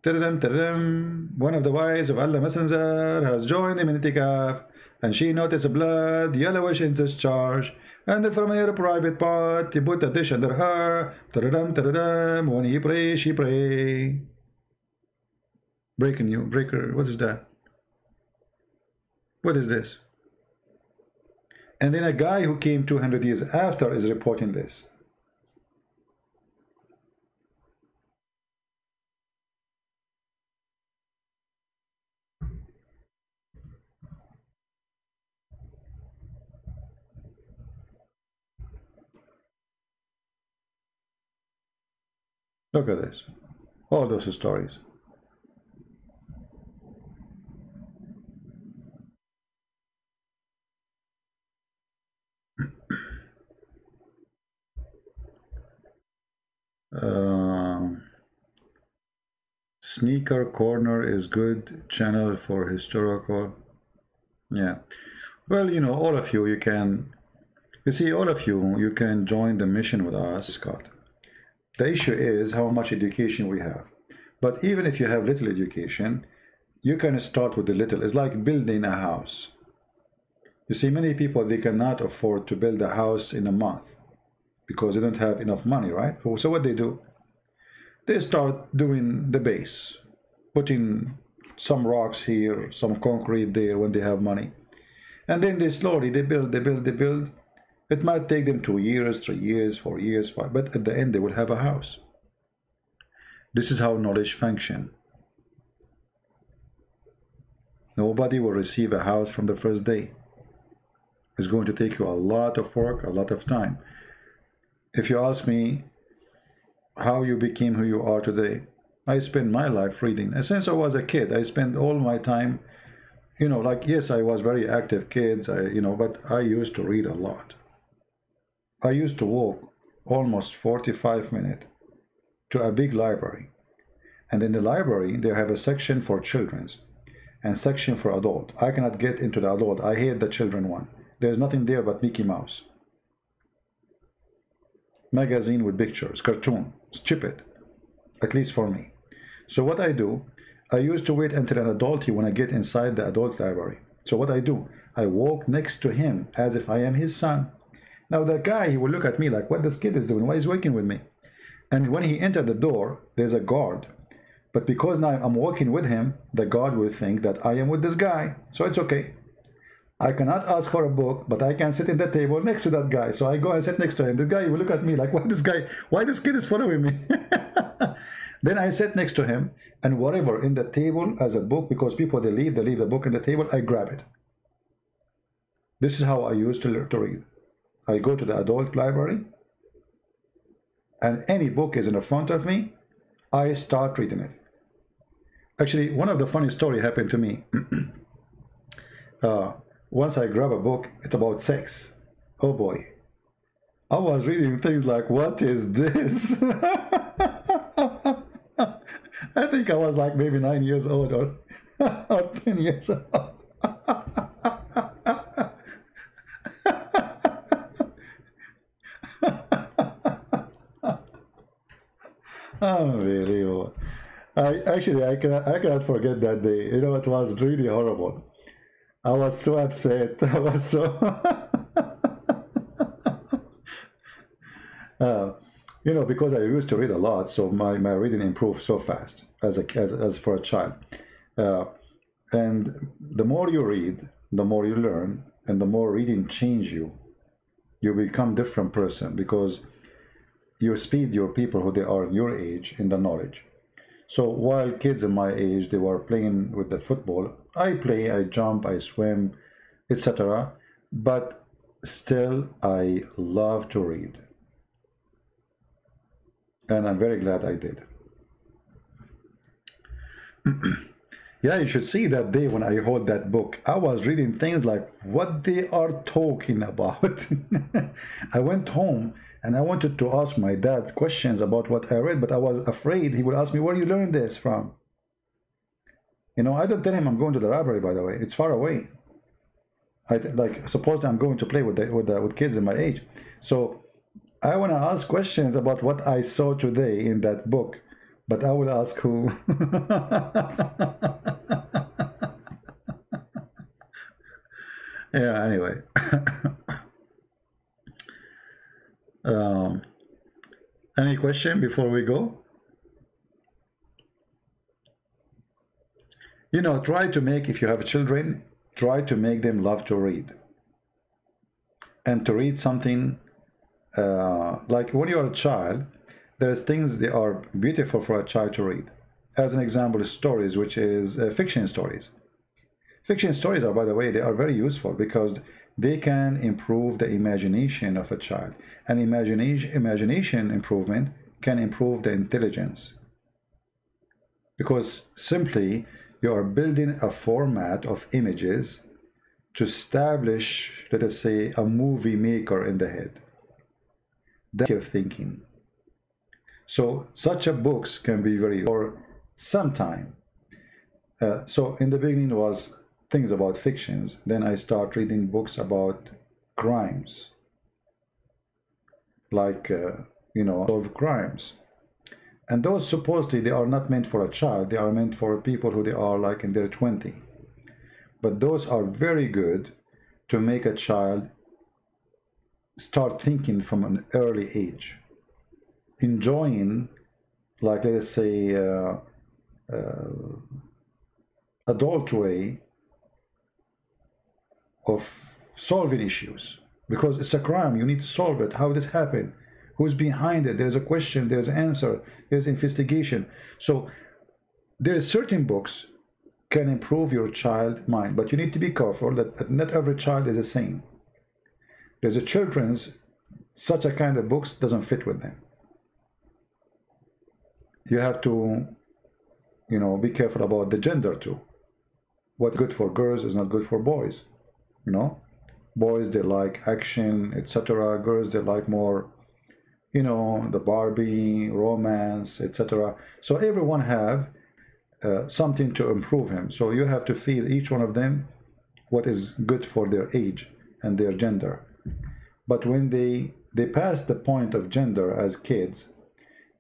One of the wives of Allah Messenger has joined him in itikaf, and she noticed blood, yellowish in discharge, and from her private part, he put a dish under her. When he pray, she pray. Breaking you, breaker. What is that? What is this? And then a guy who came 200 years after is reporting this. Look at this. All those stories. Sneaker Corner is good channel for historical. Yeah. Well, you know, all of you, you can, you see, all of you can join the mission with us, Scott. The issue is how much education we have. But even if you have little education, you can start with the little. It's like building a house. You see, many people, they cannot afford to build a house in a month because they don't have enough money, right? So what they do, they start doing the base, putting some rocks here, some concrete there when they have money. And then they slowly, they build, they build, they build. It might take them 2 years, 3 years, 4 years, but at the end they will have a house. This is how knowledge functions. Nobody will receive a house from the first day. It's going to take you a lot of work, a lot of time. If you ask me how you became who you are today, I spent my life reading. And since I was a kid, I spent all my time, like, yes, I was very active kids, but I used to read a lot. I used to walk almost 45 minutes to a big library. And in the library, they have a section for children's and section for adult. I cannot get into the adult. I hate the children one. There's nothing there but Mickey Mouse. Magazine with pictures, cartoon, stupid, at least for me. So what I do, I used to wait until an adult when I get inside the adult library. So what I do, I walk next to him as if I am his son. Now the guy, he will look at me like, what this kid is doing? Why is he working with me? And when he entered the door, there's a guard. But because now I'm walking with him, the guard will think that I am with this guy. So it's okay. I cannot ask for a book, but I can sit at the table next to that guy. So I go and sit next to him. The guy will look at me like, why this kid is following me? Then I sit next to him, and whatever in the table as a book, because people, they leave the book in the table, I grab it. This is how I used to learn to read. I go to the adult library, and any book is in the front of me, I start reading it. Actually, one of the funny stories happened to me. Once I grab a book, it's about sex. Oh boy. I was reading things like, what is this? I think I was like maybe 9 years old or 10 years old. Unbelievable. I cannot forget that day. It was really horrible. I was so upset. I was so because I used to read a lot, so my reading improved so fast as for a child. And the more you read, the more you learn, and the more reading change you. You become a different person because you speed your people who they are your age in the knowledge. So while kids in my age, they were playing with the football, I play, I jump, I swim, etc. But still, I love to read. And I'm very glad I did. Yeah, you should see that day when I hold that book. I was reading things like what they are talking about. I went home and I wanted to ask my dad questions about what I read, but I was afraid he would ask me, where you learned this from? I don't tell him I'm going to the library, by the way. It's far away. Suppose I'm going to play with kids in my age. So I want to ask questions about what I saw today in that book, but I will ask who. Yeah, anyway. Any question before we go? Try to make, if you have children, try to make them love to read. And to read something, like when you're a child, there's things that are beautiful for a child to read. As an example, stories, which is fiction stories. Fiction stories are, by the way, they are very useful because they can improve the imagination of a child. And imagination improvement can improve the intelligence. Because simply, you are building a format of images to establish, let us say, a movie maker in the head. That's your thinking. So such a books can be very, or sometime. So in the beginning was things about fictions. Then I start reading books about crimes. Like, solve crimes. And those supposedly they are not meant for a child. They are meant for people who they are like in their 20s. But those are very good to make a child start thinking from an early age, enjoying, like let's say, adult way of solving issues, because it's a crime. You need to solve it. How this happened? Who's behind it? There's a question. There's an answer. There's investigation. So there are certain books can improve your child mind, but you need to be careful that not every child is the same. There's a children's, such a kind of books doesn't fit with them. You have to, you know, be careful about the gender too. What's good for girls is not good for boys. You know, boys, they like action, etc. Girls, they like more, you know, the Barbie, romance, etc. So everyone have something to improve him. So you have to feed each one of them what is good for their age and their gender. But when they pass the point of gender as kids,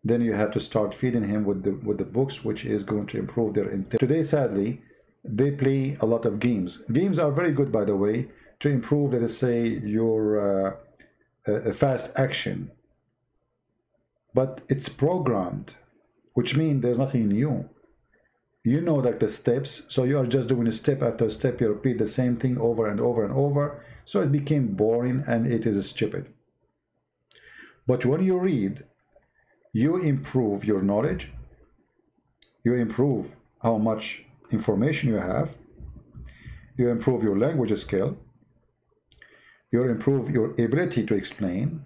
then you have to start feeding him with the books which is going to improve their intelligence. Today, sadly, they play a lot of games. Games are very good, by the way, to improve, let us say, your fast action. But it's programmed, which means there's nothing new. You know, like the steps, so you are just doing a step after step. You repeat the same thing over and over and over. So it became boring and it is stupid. But when you read, you improve your knowledge. You improve how much information you have. You improve your language skill. You improve your ability to explain.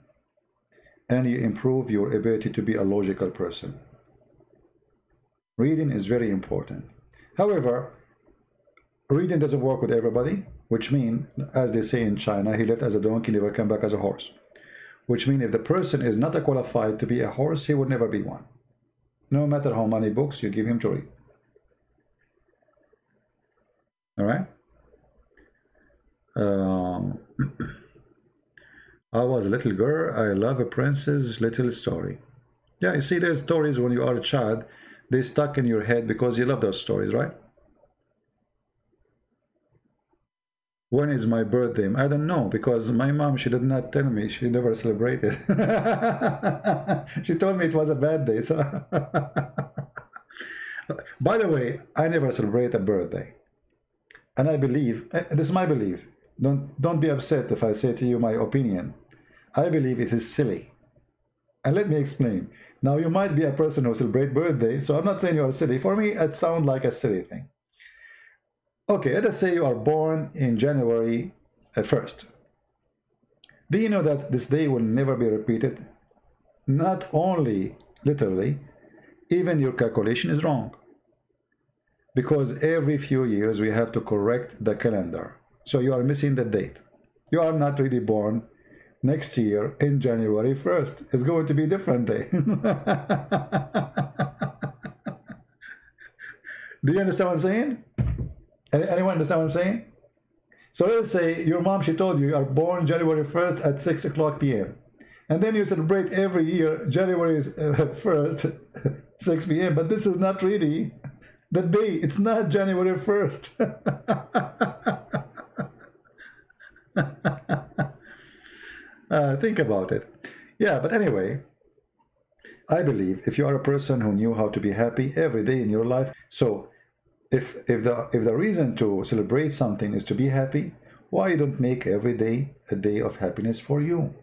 And you improve your ability to be a logical person. Reading is very important. However, reading doesn't work with everybody, which means, as they say in China, he left as a donkey, never come back as a horse. Which means if the person is not qualified to be a horse, he would never be one. No matter how many books you give him to read. All right? I was a little girl, I love a princess, little story. Yeah, you see, there's stories when you are a child, they stuck in your head because you love those stories, right? When is my birthday? I don't know, because my mom, she did not tell me. She never celebrated. She told me it was a bad day. So, by the way, I never celebrate a birthday. And I believe, this is my belief. Don't be upset if I say to you my opinion. I believe it is silly. And let me explain. Now, you might be a person who celebrates birthday, so I'm not saying you are silly. For me, it sounds like a silly thing. Okay, let us say you are born in January 1st. Do you know that this day will never be repeated? Not only literally, even your calculation is wrong. Because every few years we have to correct the calendar. So you are missing the date. You are not really born next year in January 1st. It's going to be a different day. Do you understand what I'm saying? Anyone understand what I'm saying? So let's say your mom, she told you are born January 1st at 6 o'clock p.m. And then you celebrate every year January 1st, 6 p.m. But this is not really the day. It's not January 1st. Think about it. Yeah, but anyway, I believe if you are a person who knew how to be happy every day in your life, so if the reason to celebrate something is to be happy, why don't make every day a day of happiness for you?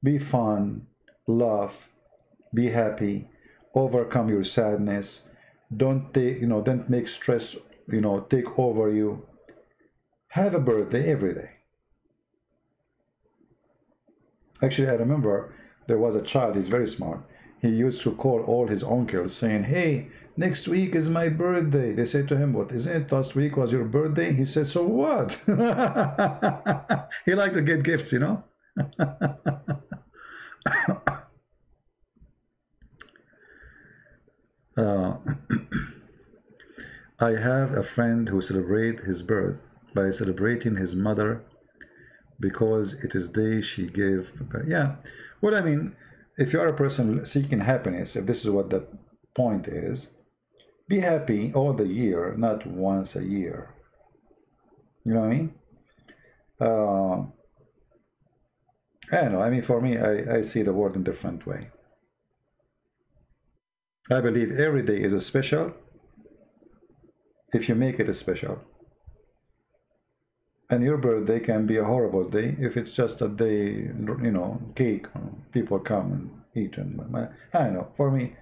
Be fun, laugh, be happy, overcome your sadness. Don't don't make stress, take over you. Have a birthday every day. Actually, I remember there was a child, he's very smart. He used to call all his uncles saying, hey, next week is my birthday. They said to him, what, isn't it last week was your birthday? He said, so what? He liked to get gifts, I have a friend who celebrates his birth by celebrating his mother because it is day she gave. Yeah, well, I mean, if you are a person seeking happiness, if this is what the point is, be happy all the year, not once a year. You know what I mean? uh, I don't know. I mean, for me, I see the world in a different way. I believe every day is a special if you make it a special. And your birthday can be a horrible day if it's just a day, you know, cake, people come and eat. And I don't know. For me,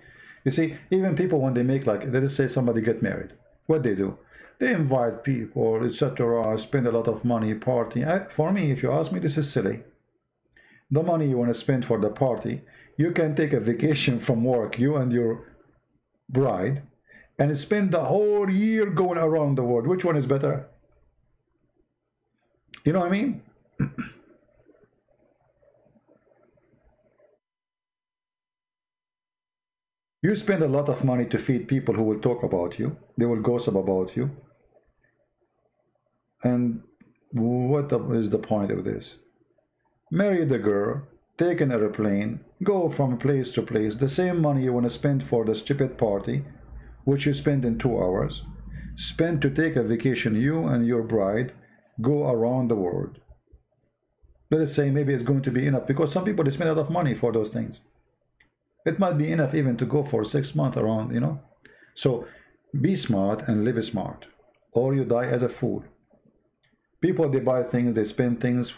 you see, even people when they make, like, let's say somebody get married, what they do? They invite people, etc., spend a lot of money, party. For me, if you ask me, this is silly. The money you want to spend for the party, you can take a vacation from work, you and your bride, and spend the whole year going around the world. Which one is better? You know what I mean? You spend a lot of money to feed people who will talk about you. They will gossip about you. And what is the point of this? Marry the girl, take an airplane, go from place to place. The same money you want to spend for the stupid party, which you spend in 2 hours, spend to take a vacation, you and your bride, go around the world. Let us say maybe it's going to be enough, because some people, they spend a lot of money for those things. It might be enough even to go for 6 months around, you know. So be smart and live smart, or you die as a fool. People, they buy things, they spend things.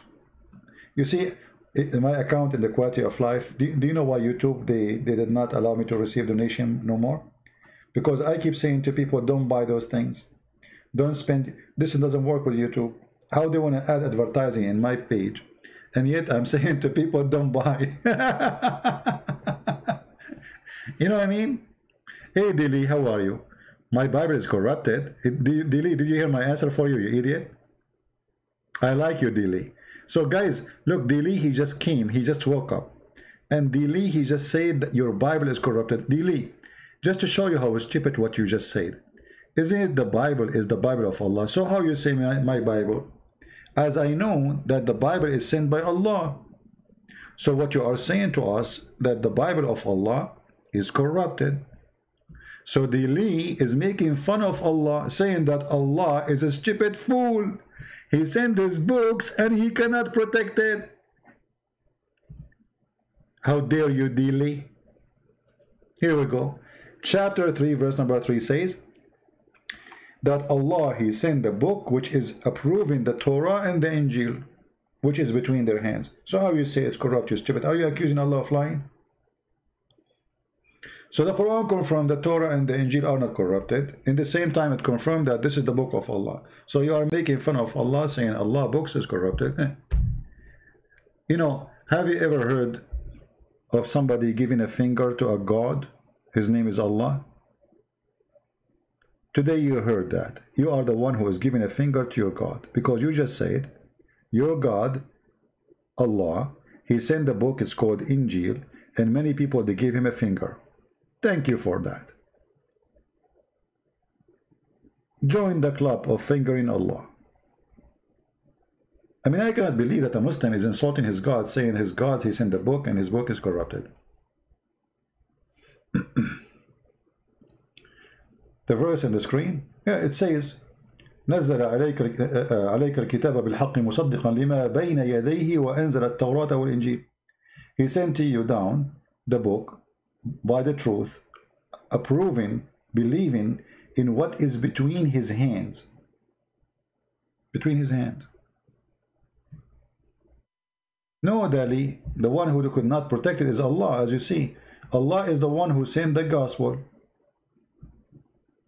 You see, in my account in the quality of life, do you know why YouTube, they did not allow me to receive donation no more? Because I keep saying to people, don't buy those things. Don't spend. This doesn't work with YouTube. How they want to add advertising in my page, and yet I'm saying to people, don't buy. You know what I mean? Hey, Dilly, how are you? My Bible is corrupted. Dilly, did you hear my answer for you, you idiot? I like you, Dilly. So guys, look, Dilly, he just came. He just woke up. And Dilly, he just said that your Bible is corrupted. Dilly, just to show you how stupid what you just said. Isn't it the Bible is the Bible of Allah? So how you say my Bible? As I know that the Bible is sent by Allah. So what you are saying to us, that the Bible of Allah is corrupted. So the Li is making fun of Allah, saying that Allah is a stupid fool. He sent his books and he cannot protect it. How dare you, Dili? Here we go. Chapter 3, verse number 3 says that Allah, he sent the book which is approving the Torah and the Injil, which is between their hands. So how you say it's corrupt, you stupid? Are you accusing Allah of lying? So the Quran confirmed the Torah and the Injil are not corrupted. In the same time, it confirmed that this is the book of Allah. So you are making fun of Allah, saying Allah books is corrupted. You know, have you ever heard of somebody giving a finger to a god? His name is Allah. Today you heard that. You are the one who is giving a finger to your God, because you just said your God, Allah, he sent the book, it's called Injil, and many people, they gave him a finger. Thank you for that. Join the club of fingering Allah. I mean, I cannot believe that a Muslim is insulting his God, saying his God, he sent the book and his book is corrupted. The verse on the screen, yeah, it says, نزل عليك الكتاب بالحق مصدقا لما بين يديه وأنزل التوراة والإنجيل. He sent to you down the book by the truth, approving, believing in what is between his hands. Between his hands. No, Dali, the one who could not protect it is Allah, as you see. Allah is the one who sent the gospel.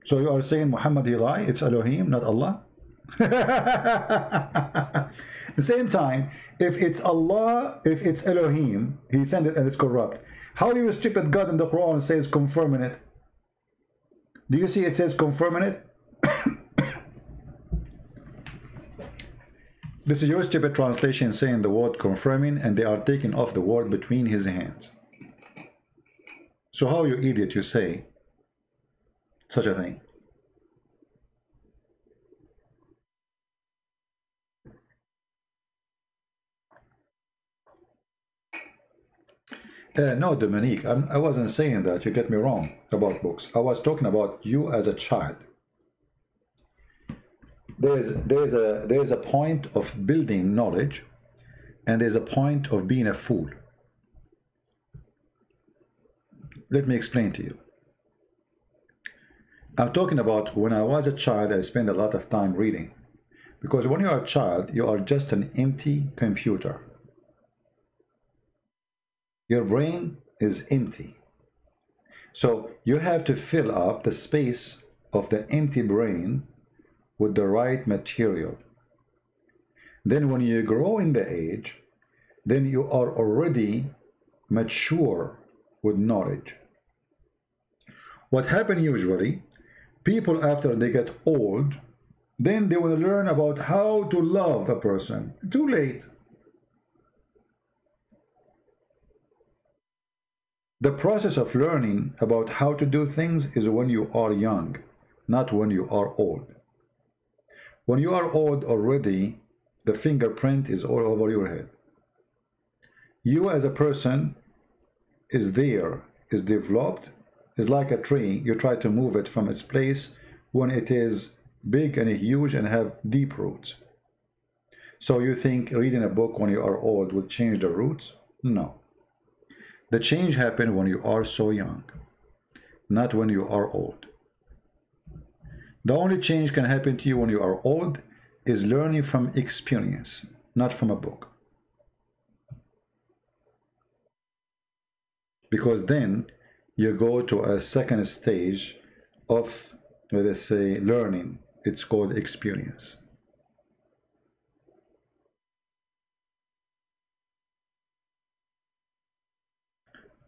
So you are saying Muhammad he lie? It's Elohim, not Allah? At the same time, if it's Allah, if it's Elohim, he sent it and it's corrupt. How do you stupid God in the Quran says confirming it? Do you see it says confirming it? This is your stupid translation saying the word confirming, and they are taking off the word between his hands. So how, you idiot, you say such a thing? No, Dominique, I wasn't saying that. You get me wrong about books. I was talking about you as a child. there's a point of building knowledge, and there's a point of being a fool. Let me explain to you. I'm talking about when I was a child, I spent a lot of time reading. Because when you are a child, you are just an empty computer. Your brain is empty. So you have to fill up the space of the empty brain with the right material. Then when you grow in the age, then you are already mature with knowledge. What happens usually, people after they get old, then they will learn about how to love a person. Too late. The process of learning about how to do things is when you are young, not when you are old. When you are old already, the fingerprint is all over your head. You as a person is there, is developed, is like a tree. You try to move it from its place when it is big and huge and have deep roots. So you think reading a book when you are old will change the roots? No. The change happens when you are so young, not when you are old. The only change can happen to you when you are old is learning from experience, not from a book. Because then you go to a second stage of, let us say, learning. It's called experience.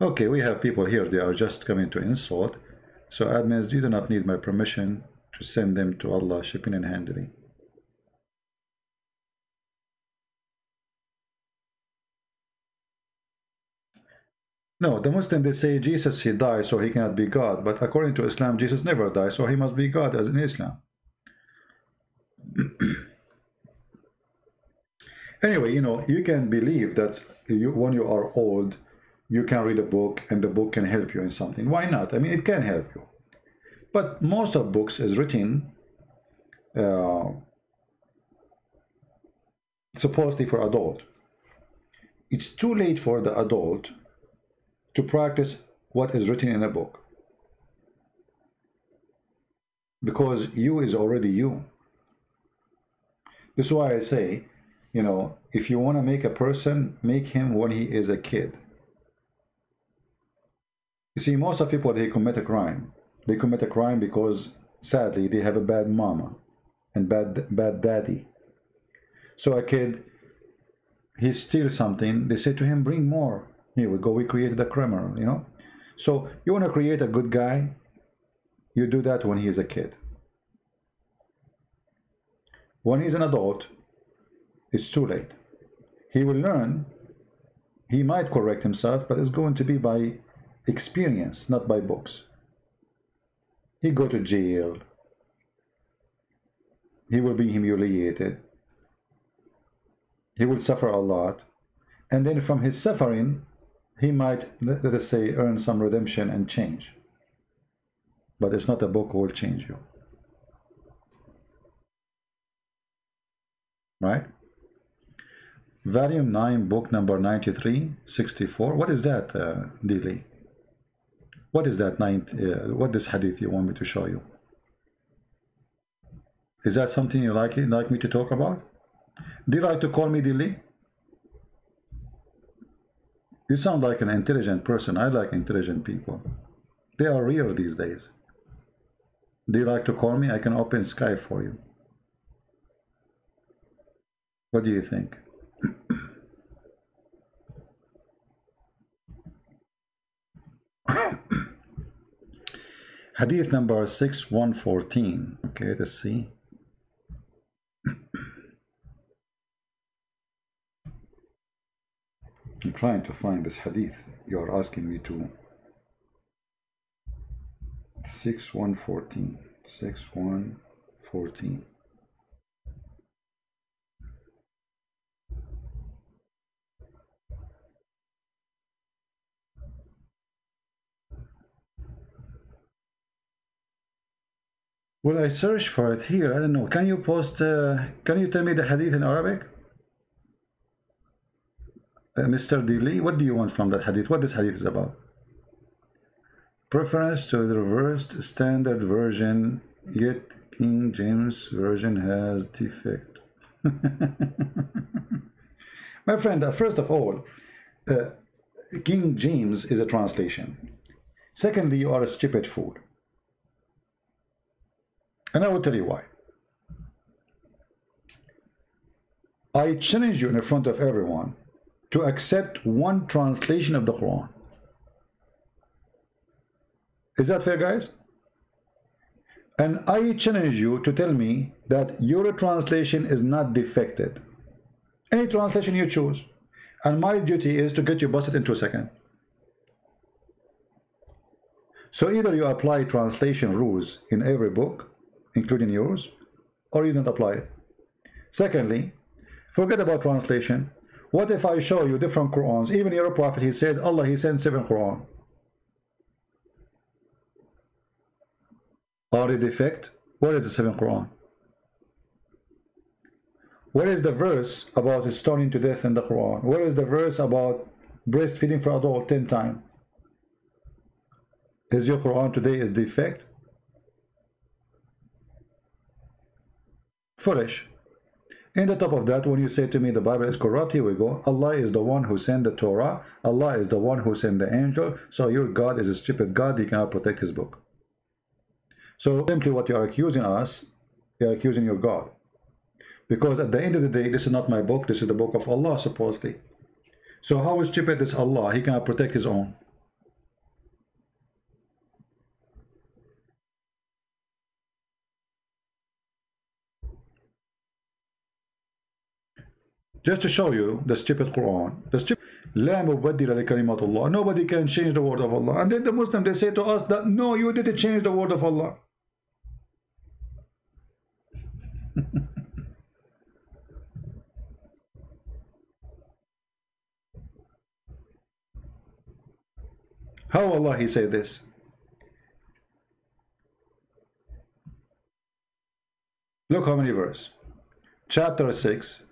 Okay, we have people here, they are just coming to insult. So admins, you do not need my permission to send them to Allah shipping and handling. No, the Muslim, they say Jesus, he died, so he cannot be God. But according to Islam, Jesus never died, so he must be God as in Islam. Anyway, you can believe that when you are old, you can read a book and the book can help you in something. Why not? I mean, it can help you. But most of books is written supposedly for adult. It's too late for the adult to practice what is written in a book. Because you is already you. This is why I say, if you want to make a person, make him when he is a kid. You see, most of people, they commit a crime. They commit a crime because, sadly, they have a bad mama and bad daddy. So a kid, he steals something, they say to him, bring more. Here we go, we created a criminal, So you want to create a good guy, you do that when he is a kid. When he's an adult, it's too late. He will learn, he might correct himself, but it's going to be by experience, not by books. He go to jail. He will be humiliated. He will suffer a lot. And then from his suffering, he might, let us say, earn some redemption and change. But it's not a book will change you. Right? Volume 9, book number 93, 64. What is that, Dili? What is that what this hadith you want me to show you? Is that something you like me to talk about? Do you like to call me Dili? You sound like an intelligent person. I like intelligent people. They are rare these days. Do you like to call me? I can open Skype for you. What do you think? Hadith number 6114. Okay, let's see. I'm trying to find this hadith. You are asking me to. 6114. 6114. Well, I searched for it here. I don't know. Can you post, can you tell me the hadith in Arabic? Mr. Dili, what do you want from that hadith? What this hadith is about? Preference to the reversed standard version, yet King James version has defect. My friend, first of all, King James is a translation. Secondly, you are a stupid fool. And I will tell you why. I challenge you in front of everyone to accept one translation of the Quran. Is that fair, guys? And I challenge you to tell me that your translation is not defected. Any translation you choose. And my duty is to get you busted in 2 seconds. So either you apply translation rules in every book, including yours, or you don't apply it. Secondly, forget about translation. What if I show you different Qurans? Even your prophet, he said, Allah, he sent 7 Quran. Are they defect? What is the 7th Quran? Where is the verse about stoning to death in the Quran? Where is the verse about breastfeeding for adult 10 times? Is your Quran today is defect? Foolish. In the top of that, when you say to me the Bible is corrupt, here we go. Allah is the one who sent the Torah. Allah is the one who sent the angel. So your God is a stupid God. He cannot protect his book. So simply what you are accusing us, you are accusing your God. Because at the end of the day, this is not my book. This is the book of Allah, supposedly. So how stupid is Allah? He cannot protect his own. Just to show you the stupid Quran, the stupid لا مبدل لكلمات الله. Nobody can change the word of Allah. And then the Muslims, they say to us that no, you didn't change the word of Allah. How Allah he said this? Look how many verses. Chapter 6,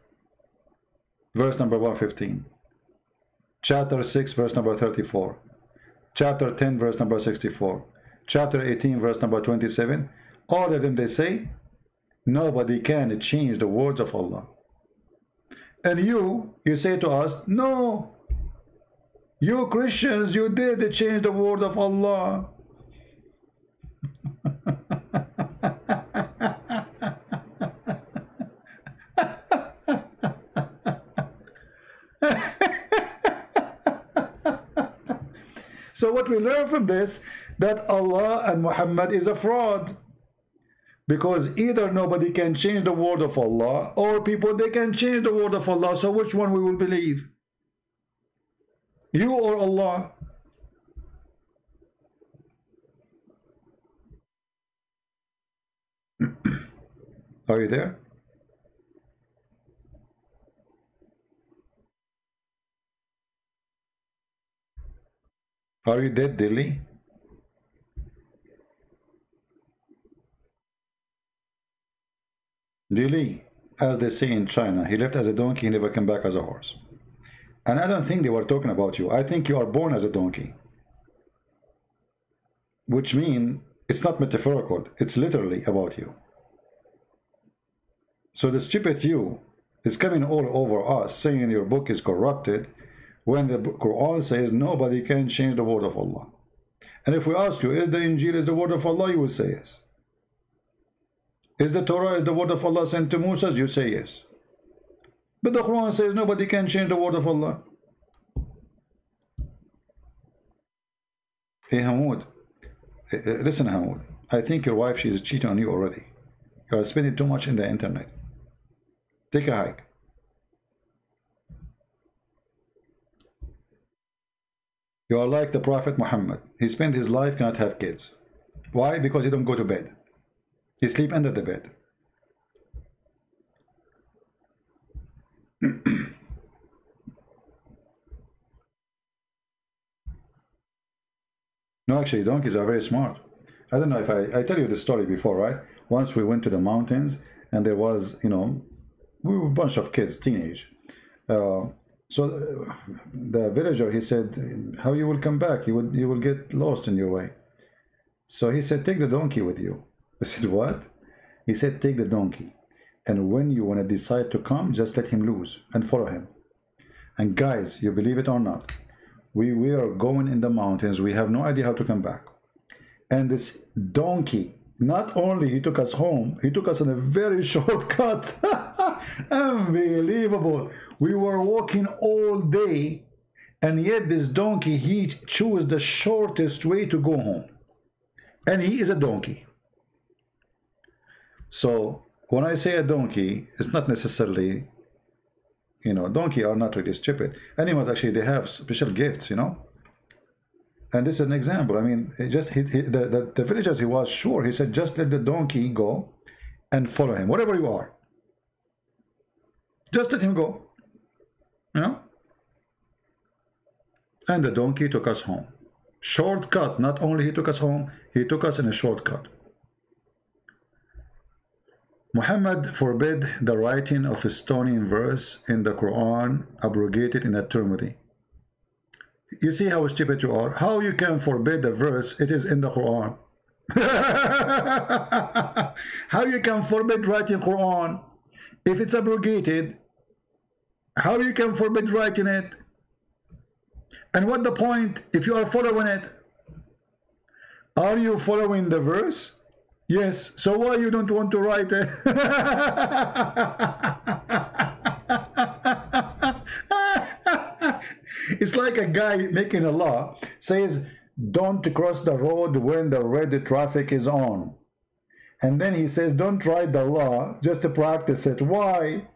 verse number 115. Chapter 6, verse number 34. Chapter 10, verse number 64. Chapter 18, verse number 27. All of them, they say, nobody can change the words of Allah. And you say to us, no, you Christians, you did change the word of Allah. So what we learn from this, that Allah and Muhammad is a fraud. Because either nobody can change the word of Allah, or people, they can change the word of Allah. So which one we will believe? You or Allah? Are you there? Are you dead, Dilly? Dilly, as they say in China, he left as a donkey, he never came back as a horse. And I don't think they were talking about you. I think you are born as a donkey. Which means it's not metaphorical, it's literally about you. So the stupid you is coming all over us, saying your book is corrupted, when the Quran says nobody can change the word of Allah. And if we ask you, is the Injil is the word of Allah? You will say yes. Is the Torah is the word of Allah sent to Musa? You say yes. But the Quran says nobody can change the word of Allah. Hey Hamoud, listen Hamoud, I think your wife, she is cheating on you already. You are spending too much in the internet. Take a hike. You are like the Prophet Muhammad. He spent his life, cannot have kids. Why? Because he don't go to bed. He sleep under the bed. No, actually, donkeys are very smart. I don't know if I tell you this story before, right? Once we went to the mountains, and there was, you know, we were a bunch of kids, teenage. So the villager, he said, how you will come back? You will get lost in your way. So he said, take the donkey with you. I said, what? He said, take the donkey. And when you want to decide to come, just let him loose and follow him. And guys, you believe it or not, we are going in the mountains. We have no idea how to come back. And this donkey, not only he took us home, he took us on a very short cut. Unbelievable. We were walking all day, and yet this donkey, he chose the shortest way to go home. And he is a donkey. So when I say a donkey, it's not necessarily, you know, donkey are not really stupid. Animals, actually, they have special gifts, you know. And this is an example. I mean, the villagers, he was sure. He said, just let the donkey go and follow him, wherever you are. Just let him go, you know. And the donkey took us home. Shortcut. Not only he took us home, he took us in a shortcut. Muhammad forbid the writing of a stoning verse in the Quran, abrogated in eternity. You see how stupid you are? How you can forbid a verse? It is in the Quran. How you can forbid writing Quran? If it's abrogated, how you can forbid writing it? And what the point if you are following it? Are you following the verse? Yes. So why you don't want to write it? It's like a guy making a law, says don't cross the road when the red traffic is on. And then he says don't write the law just to practice it. Why?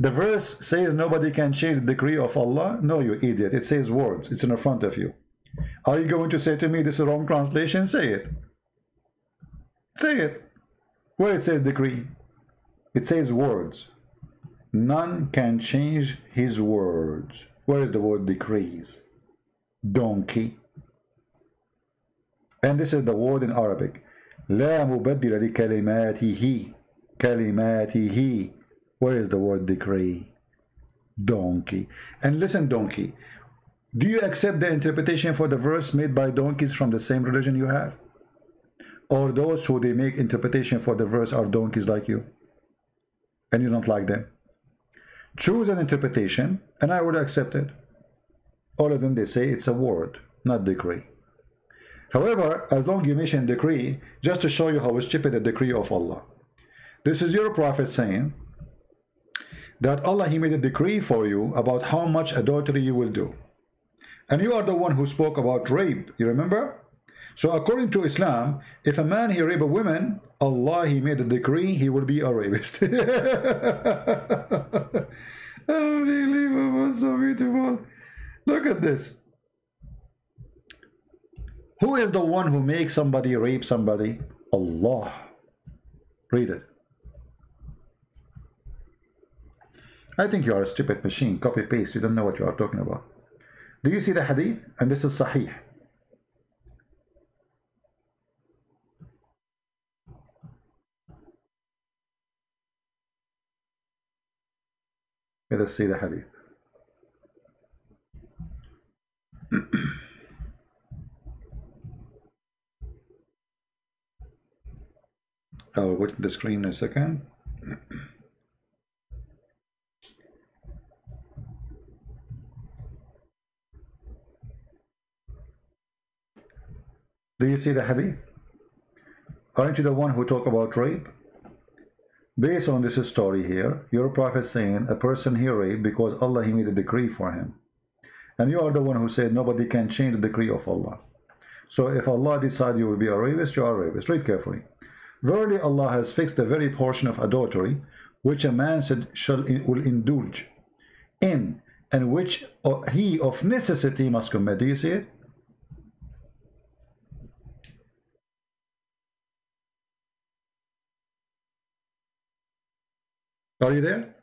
The verse says nobody can change the decree of Allah. No, you idiot. It says words. It's in front of you. Are you going to say to me this is a wrong translation? Say it. Say it. Where it says decree, it says words. None can change his words. Where is the word decrees? Donkey. And this is the word in Arabic. لا مبدل لكلماته. كلماته. Where is the word decree? Donkey. And listen, donkey, do you accept the interpretation for the verse made by donkeys from the same religion you have? Or those who they make interpretation for the verse are donkeys like you? And you don't like them? Choose an interpretation and I would accept it. All of them, they say it's a word, not decree. However, as long as you mention decree, just to show you how stupid the decree of Allah. This is your prophet saying that Allah, he made a decree for you about how much adultery you will do. And you are the one who spoke about rape, you remember? So according to Islam, if a man, he rape a woman, Allah, he made a decree, he will be a rapist. Unbelievable, so beautiful. Look at this. Who is the one who makes somebody rape somebody? Allah. Read it. I think you are a stupid machine. Copy paste. You don't know what you are talking about. Do you see the hadith? And this is Sahih. Let us see the hadith. I'll go to the screen in a second. Do you see the hadith? Aren't you the one who talk about rape? Based on this story here, your prophet saying a person he raped because Allah, he made a decree for him. And you are the one who said nobody can change the decree of Allah. So if Allah decides you will be a rapist, you are a rapist. Read carefully. Verily Allah has fixed the very portion of adultery which a man will indulge in, and which he of necessity must commit. Do you see it? Are you there?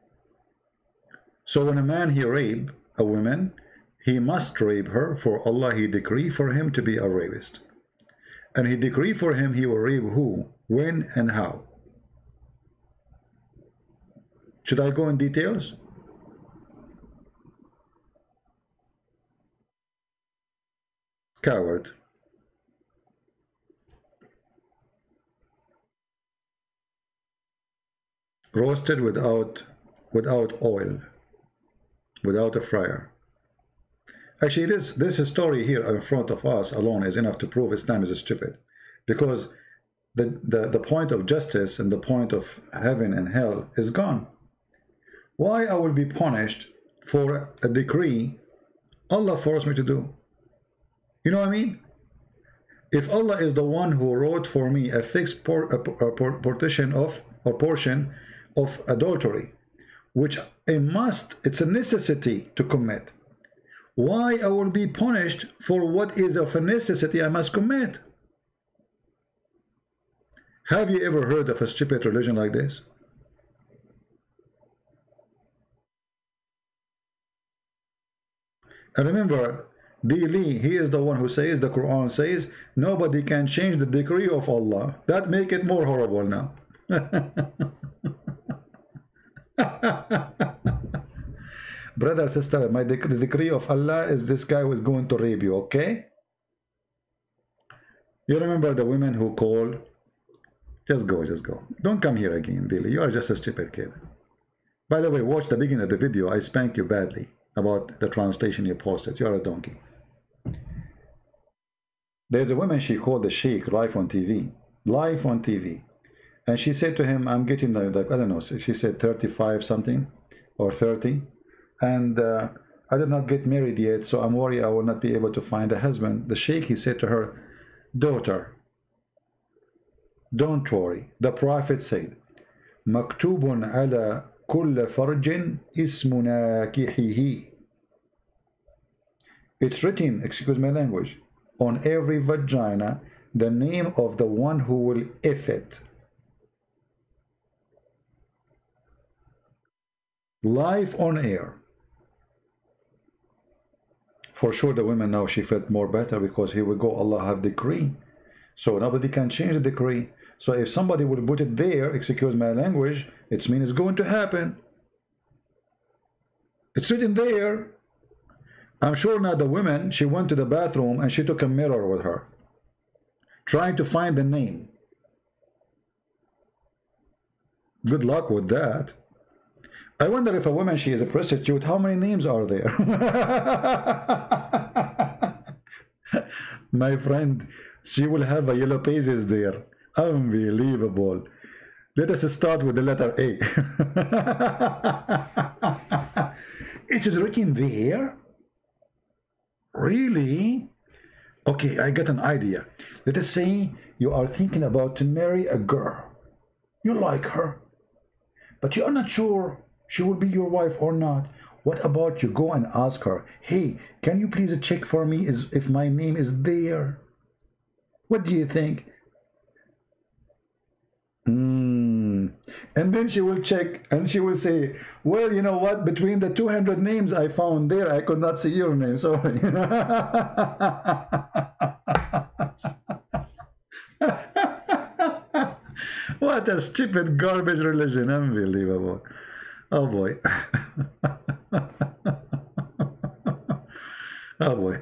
So when a man he rape a woman, he must rape her, for Allah he decree for him to be a rapist. And he decree for him he will rape who, when, and how. Should I go in details? Coward. Roasted without oil, without a fryer. Actually, this story here in front of us alone is enough to prove Islam is stupid, because the point of justice and the point of heaven and hell is gone. Why I will be punished for a decree Allah forced me to do? You know what I mean? If Allah is the one who wrote for me a fixed portion of adultery, which it's a necessity to commit, why I will be punished for what is of a necessity I must commit? Have you ever heard of a stupid religion like this? And remember, Dili, he is the one who says, the Quran says, nobody can change the decree of Allah. That make it more horrible now. Brother, sister, the decree of Allah is this guy was going to rape you, okay? You remember the women who called? Just go, just go. Don't come here again, Dili. You are just a stupid kid. By the way, watch the beginning of the video. I spank you badly about the translation you posted. You are a donkey. There's a woman, she called the sheikh live on TV. Live on TV. And she said to him, I'm getting like, I don't know, she said 35 something or 30. And I did not get married yet, so I'm worried I will not be able to find a husband. The sheikh, he said to her, daughter, don't worry. The Prophet said, Maktubun ala kulla farjin ismu nakihihi. It's written, excuse my language, on every vagina, the name of the one who will if it. Live on air. For sure the women now, she felt more better, because here we go, Allah have decree. So nobody can change the decree. So if somebody will put it there, excuse my language, it means it's going to happen. It's written there. I'm sure now the woman, she went to the bathroom and she took a mirror with her, trying to find the name. Good luck with that. I wonder if a woman, she is a prostitute, how many names are there? My friend, she will have a yellow pages there. Unbelievable. Let us start with the letter A. It is written there? Really? Okay, I got an idea. Let us say you are thinking about to marry a girl. You like her, but you are not sure she will be your wife or not. What about you go and ask her, hey, can you please check for me if my name is there? What do you think? And then she will check and she will say, well, you know what, between the 200 names I found there, I could not see your name, sorry. What a stupid garbage religion. Unbelievable. Oh boy. Oh boy.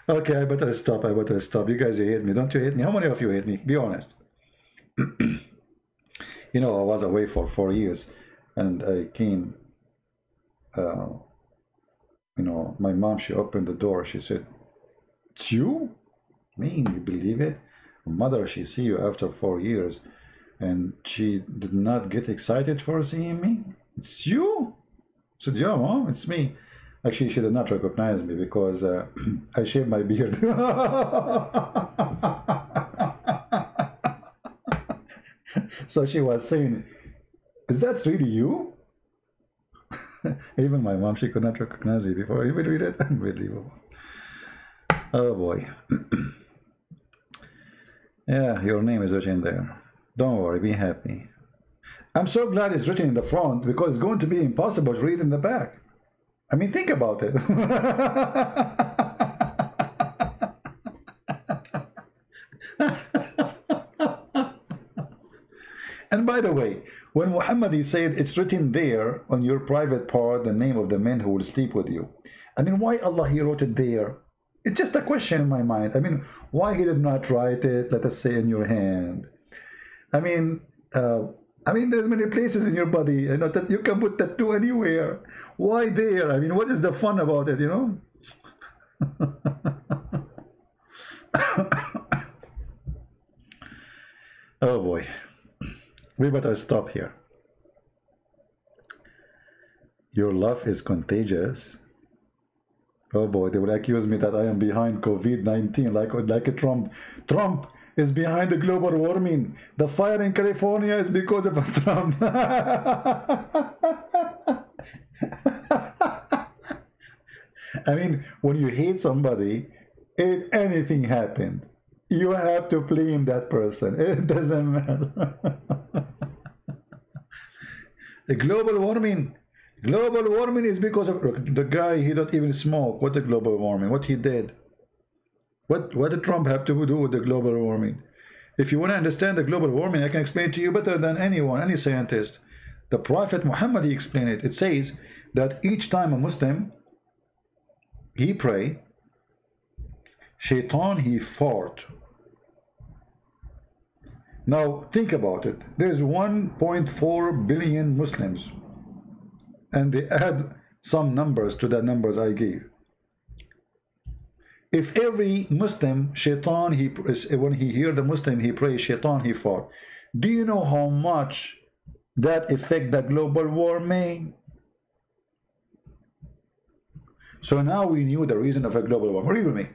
Okay, I better stop. You guys, you hate me. Don't you hate me? How many of you hate me? Be honest. You know, I was away for 4 years, and I came, you know, my mom, she opened the door. She said, it's you? Me? You believe it? Mother, she see you after 4 years, and she did not get excited for seeing me? It's you? I said, yeah, Mom, it's me. Actually, she did not recognize me because I shaved my beard. So she was saying, is that really you? Even my mom, she could not recognize me before. You read it? Unbelievable. Oh boy. Yeah, your name is written there. Don't worry, be happy. I'm so glad it's written in the front because it's going to be impossible to read in the back. I mean, think about it. And by the way, when Muhammad he said it's written there on your private part, the name of the men who will sleep with you. I mean, why Allah he wrote it there? It's just a question in my mind. I mean, why he did not write it, let us say, in your hand? I mean, there's many places in your body, you know, that you can put tattoo anywhere. Why there? I mean, what is the fun about it, you know? Oh boy. We better stop here. Your love is contagious. Oh boy, they will accuse me that I am behind COVID-19, like a Trump. Trump is behind the global warming. The fire in California is because of Trump. I mean, when you hate somebody, if anything happened, you have to blame that person. It doesn't matter. The global warming is because of the guy. He don't even smoke. What the global warming? What he did? What did Trump have to do with the global warming? If you want to understand the global warming, I can explain it to you better than anyone, any scientist. The Prophet Muhammad, he explained it. It says that each time a Muslim he pray, Shaitan he fart. Now think about it. There's 1.4 billion Muslims, and they add some numbers to the numbers I gave. If every Muslim, Shaitan, when he hear the Muslim, he prays, Shaitan, he fart. Do you know how much that affect the global warming? So now we knew the reason of a global warming. Read with me.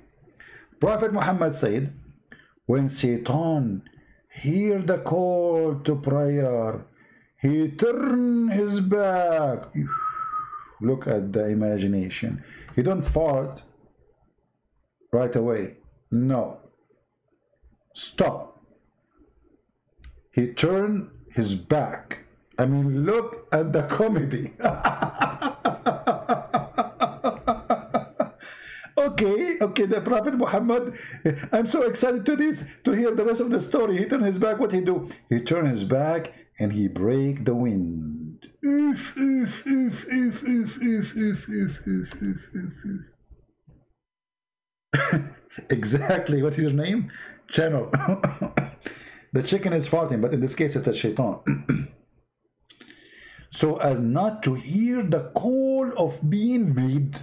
Prophet Muhammad said, when Shaitan hear the call to prayer, he turn his back. Look at the imagination. He don't fart right away. No. Stop. He turned his back. I mean, look at the comedy. Okay, the Prophet Muhammad, I'm so excited to hear the rest of the story. He turned his back, what he do? He turned his back and he break the wind. Exactly, what is your name? Channel. The chicken is farting, but in this case it's a shaitan. So as not to hear the call of being made.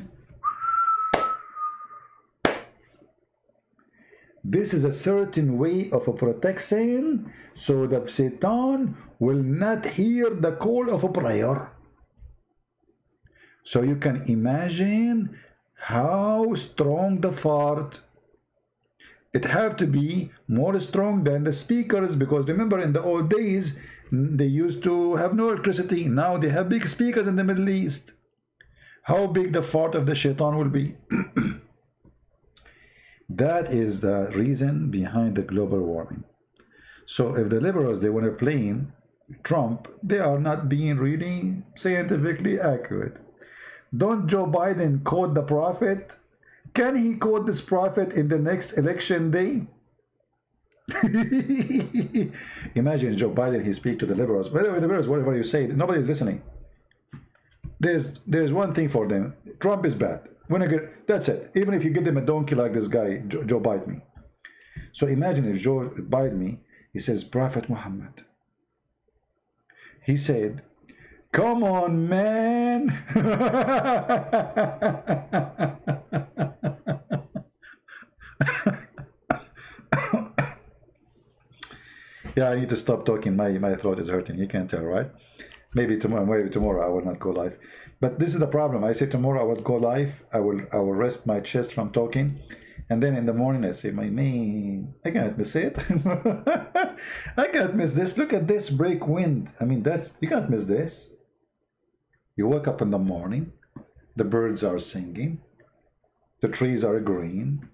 This is a certain way of a protection, so that Satan will not hear the call of a prayer. So you can imagine how strong the fart. It have to be more strong than the speakers, because remember in the old days they used to have no electricity. Now they have big speakers in the Middle East. How big the fart of the shaitan will be? That is the reason behind the global warming. So if the liberals, they want to blame Trump, they are not being really scientifically accurate. Don't Joe Biden quote the prophet? Can he quote this prophet in the next election day? Imagine Joe Biden, he speak to the liberals. By the way, the liberals, whatever you say, nobody's listening. There's one thing for them. Trump is bad. That's it. Even if you give them a donkey like this guy, Joe Biden me. So imagine if Joe Biden me, he says, Prophet Muhammad. He said, come on, man. Yeah, I need to stop talking. My throat is hurting. You can tell, right? Maybe tomorrow I will not go live. But this is the problem. I say tomorrow I will go live. I will rest my chest from talking. And then in the morning I say, my man, I cannot miss it. I cannot miss this. Look at this break wind. I mean, you can't miss this. You wake up in the morning. The birds are singing. The trees are green.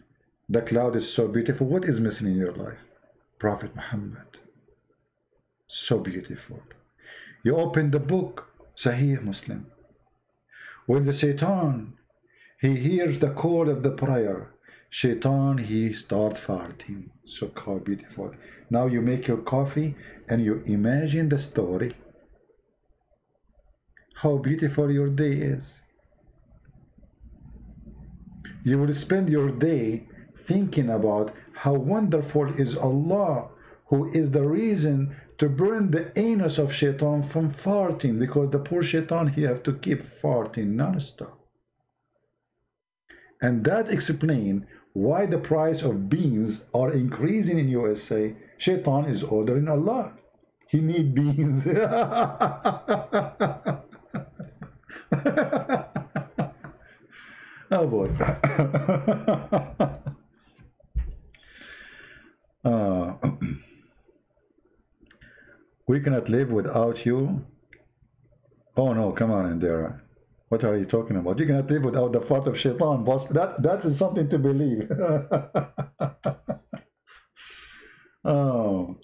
The cloud is so beautiful. What is missing in your life? Prophet Muhammad. So beautiful. You open the book, Sahih Muslim. When the Shaitan, he hears the call of the prayer, Shaitan, he starts farting. So how beautiful. Now you make your coffee and you imagine the story. How beautiful your day is. You will spend your day thinking about how wonderful is Allah, who is the reason to burn the anus of Shaitan from farting, because the poor Shaitan, he have to keep farting non-stop. And that explains why the price of beans are increasing in USA. Shaitan is ordering Allah. He need beans. Oh boy. We cannot live without you. Oh no, come on, Indira. What are you talking about? You cannot live without the fart of Shaitan, boss. That is something to believe. Oh.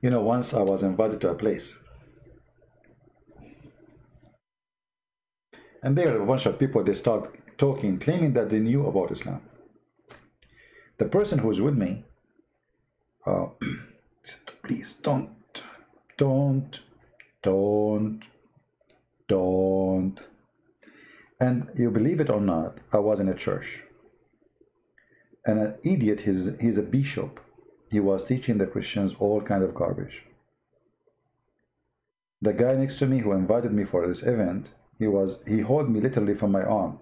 You know, once I was invited to a place. And there are a bunch of people, they start talking, claiming that they knew about Islam. The person who was with me said, please don't. And you believe it or not, I was in a church. And an idiot, he's a bishop. He was teaching the Christians all kind of garbage. The guy next to me who invited me for this event, he held me literally from my arm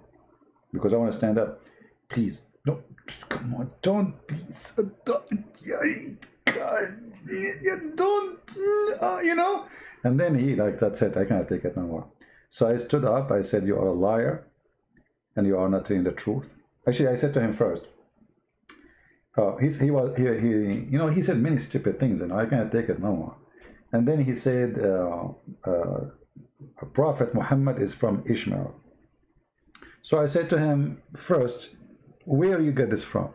because I want to stand up. Please, no, come on, don't, please, don't, God, don't, you know. And then he, like, that's it, I cannot take it no more. So I stood up, I said, you are a liar and you are not telling the truth. Actually, I said to him first, he said many stupid things and I cannot take it no more. And then he said, Prophet Muhammad is from Ishmael. So I said to him, first, where you get this from?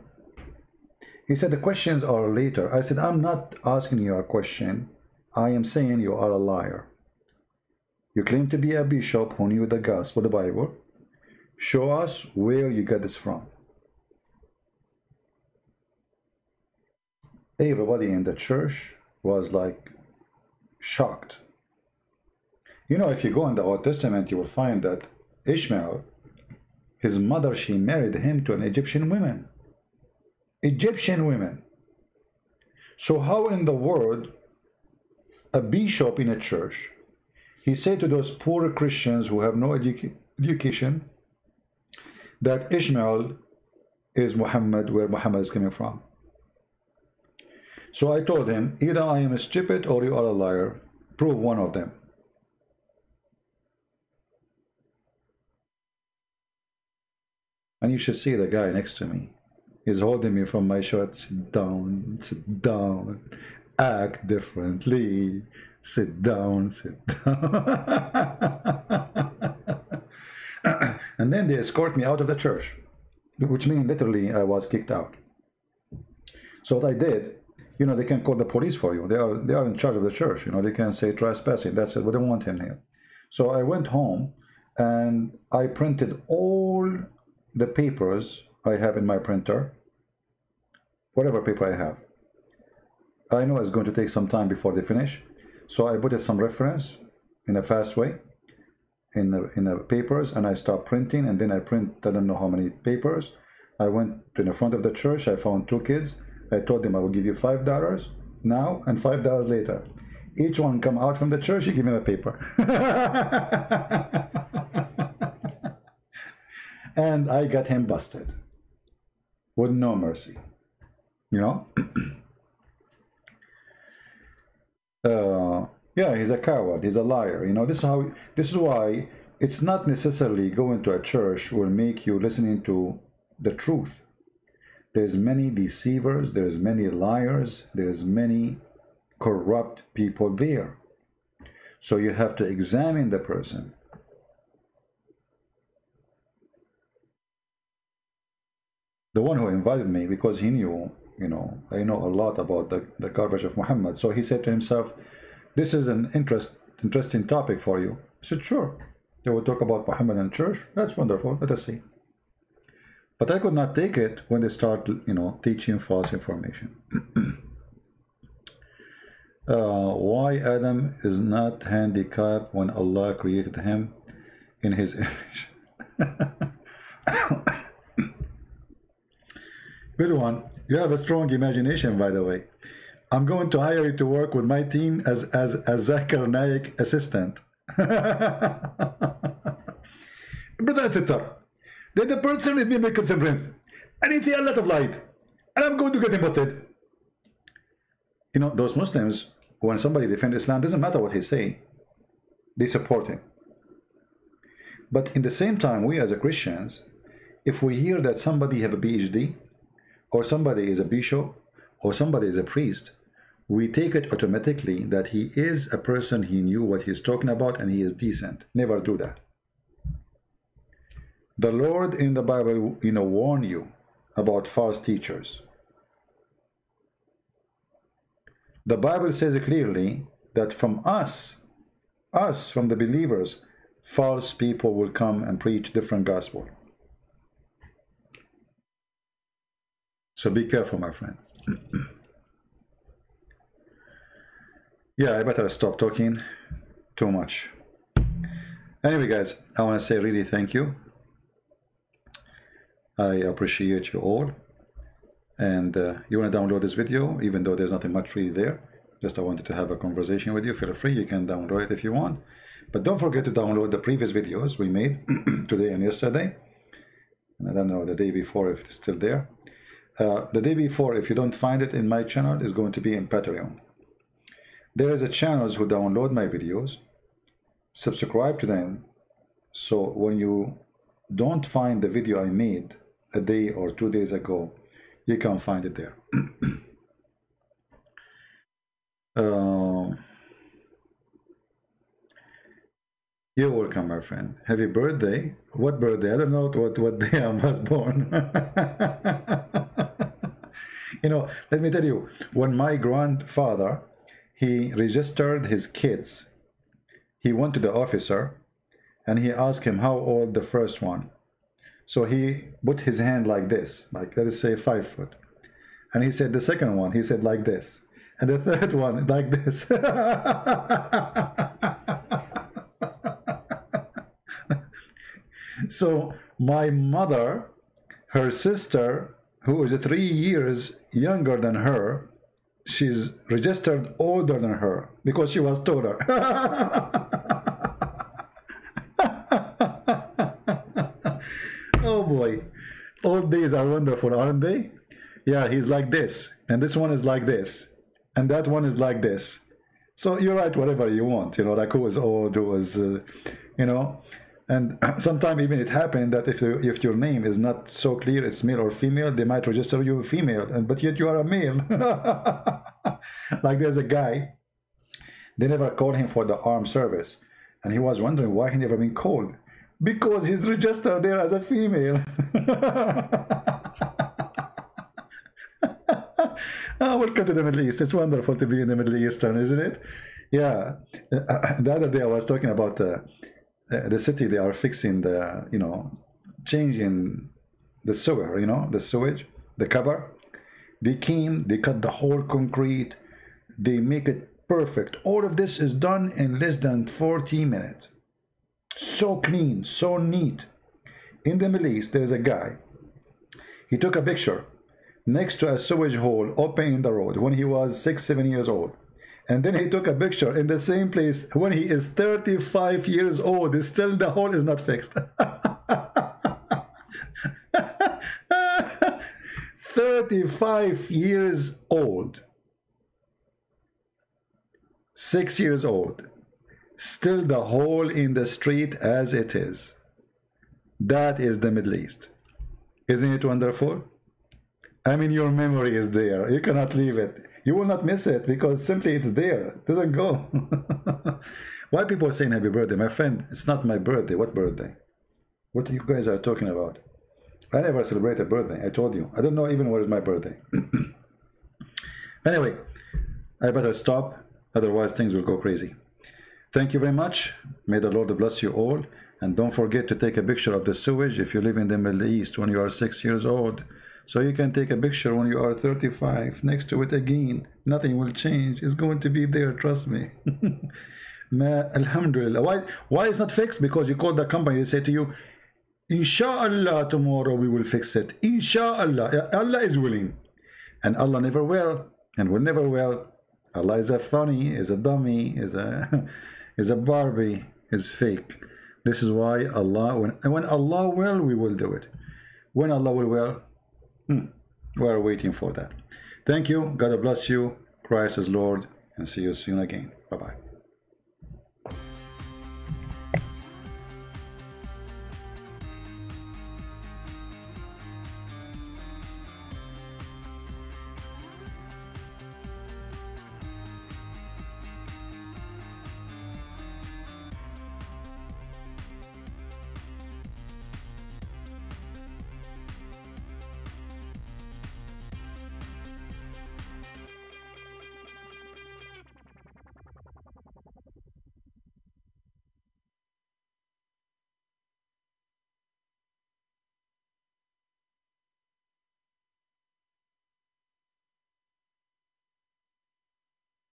He said, the questions are later. I said, I'm not asking you a question. I am saying you are a liar. You claim to be a bishop who knew the gospel, the Bible. Show us where you get this from. Everybody in the church was like shocked. You know, if you go in the Old Testament, you will find that Ishmael, his mother, she married him to an Egyptian woman. Egyptian women. So how in the world a bishop in a church, he said to those poor Christians who have no education that Ishmael is Muhammad, where Muhammad is coming from? So I told him, either I am stupid or you are a liar. Prove one of them. And you should see the guy next to me. He's holding me from my shirt. Sit down, act differently, sit down, And then they escort me out of the church, which means literally I was kicked out. So what I did, you know, they can call the police for you. They are in charge of the church. You know, they can say trespassing. That's it. We don't want him here. So I went home and I printed all the papers I have in my printer, whatever paper I have. I know it's going to take some time before they finish. So I put some reference in a fast way in the papers, and I start printing, and then I print I don't know how many papers. I went to the front of the church. I found two kids. I told them I will give you $5 now and $5 later. Each one come out from the church, you give him a paper. And I got him busted with no mercy, you know. Yeah, he's a coward, he's a liar, you know. This is why it's not necessarily going to a church will make you listening to the truth. There's many deceivers, there's many liars, there's many corrupt people there. So you have to examine the person. The one who invited me, because he knew you know, I know a lot about the garbage of Muhammad. So he said to himself, this is an interesting topic for you. I said, sure. They will talk about Muhammad and church. That's wonderful. Let us see. But I could not take it when they start, you know, teaching false information. Why Adam is not handicapped when Allah created him in his image? Good one. You have a strong imagination, by the way. I'm going to hire you to work with my team as Zakir Naik assistant. Brother and sister, then the person is making contemporary, and he see a lot of light, and I'm going to get him butted. You know, those Muslims, when somebody defends Islam, doesn't matter what he say, they support him. But in the same time, we as a Christians, if we hear that somebody have a PhD, or somebody is a bishop, or somebody is a priest, we take it automatically that he is a person, he knew what he's talking about, and he is decent. Never do that. The Lord in the Bible, you know, warn you about false teachers. The Bible says clearly that from us, from the believers, false people will come and preach different gospel. So be careful, my friend. Yeah, I better stop talking too much. Anyway, guys, I want to say really thank you. I appreciate you all. And you want to download this video, even though there's nothing much really there. Just I wanted to have a conversation with you. Feel free, you can download it if you want. But don't forget to download the previous videos we made today and yesterday. And I don't know the day before if it's still there. The day before, if you don't find it in my channel, is going to be in Patreon. There is a channels who download my videos, subscribe to them, so when you don't find the video I made a day or 2 days ago, you can find it there. You're welcome, my friend. Happy birthday. What birthday? I don't know what day I was born. You know, let me tell you, when my grandfather, he registered his kids, he went to the officer and he asked him how old the first one. So he put his hand like this, like let us say 5 foot. And he said the second one, he said like this. And the third one, like this. So my mother, her sister, who is 3 years younger than her, she's registered older than her because she was taller. Oh boy, old days are wonderful, aren't they? Yeah, he's like this, and this one is like this, and that one is like this. So you write whatever you want, you know, like who was old, who was, you know. And sometimes even it happened that if your name is not so clear, it's male or female, they might register you female, but yet you are a male. Like there's a guy, they never called him for the armed service, and he was wondering why he never been called. Because he's registered there as a female. Oh, welcome to the Middle East. It's wonderful to be in the Middle Eastern, isn't it? Yeah. The other day I was talking about the city. They are fixing the, you know, changing the sewer, you know, the sewage, the cover. They came, they cut the whole concrete, they make it perfect. All of this is done in less than 40 minutes. So clean, so neat. In the Middle East, there's a guy. He took a picture next to a sewage hole open in the road when he was 6-7 years old. And then he took a picture in the same place when he is 35 years old. Still the hole is not fixed. 35 years old. 6 years old. Still the hole in the street as it is. That is the Middle East. Isn't it wonderful? I mean, your memory is there. You cannot leave it. You will not miss it because simply it's there. It doesn't go. Why people are saying happy birthday? My friend, it's not my birthday. What birthday? What you guys are talking about? I never celebrate a birthday. I told you. I don't know even where is my birthday. Anyway, I better stop, otherwise things will go crazy. Thank you very much. May the Lord bless you all. And don't forget to take a picture of the sewage if you live in the Middle East when you are 6 years old. So you can take a picture when you are 35 next to it again. Nothing will change. It's going to be there, trust me. Alhamdulillah. Why it's not fixed? Because you call the company, they say to you, Inshallah, tomorrow we will fix it. Inshallah. Allah is willing. And Allah never will, and will never will. Allah is a funny, is a dummy, is a Barbie, is fake. This is why Allah, when Allah will, we will do it. When Allah will, we are waiting for that. Thank you. God bless you. Christ is Lord, and see you soon again. Bye-bye.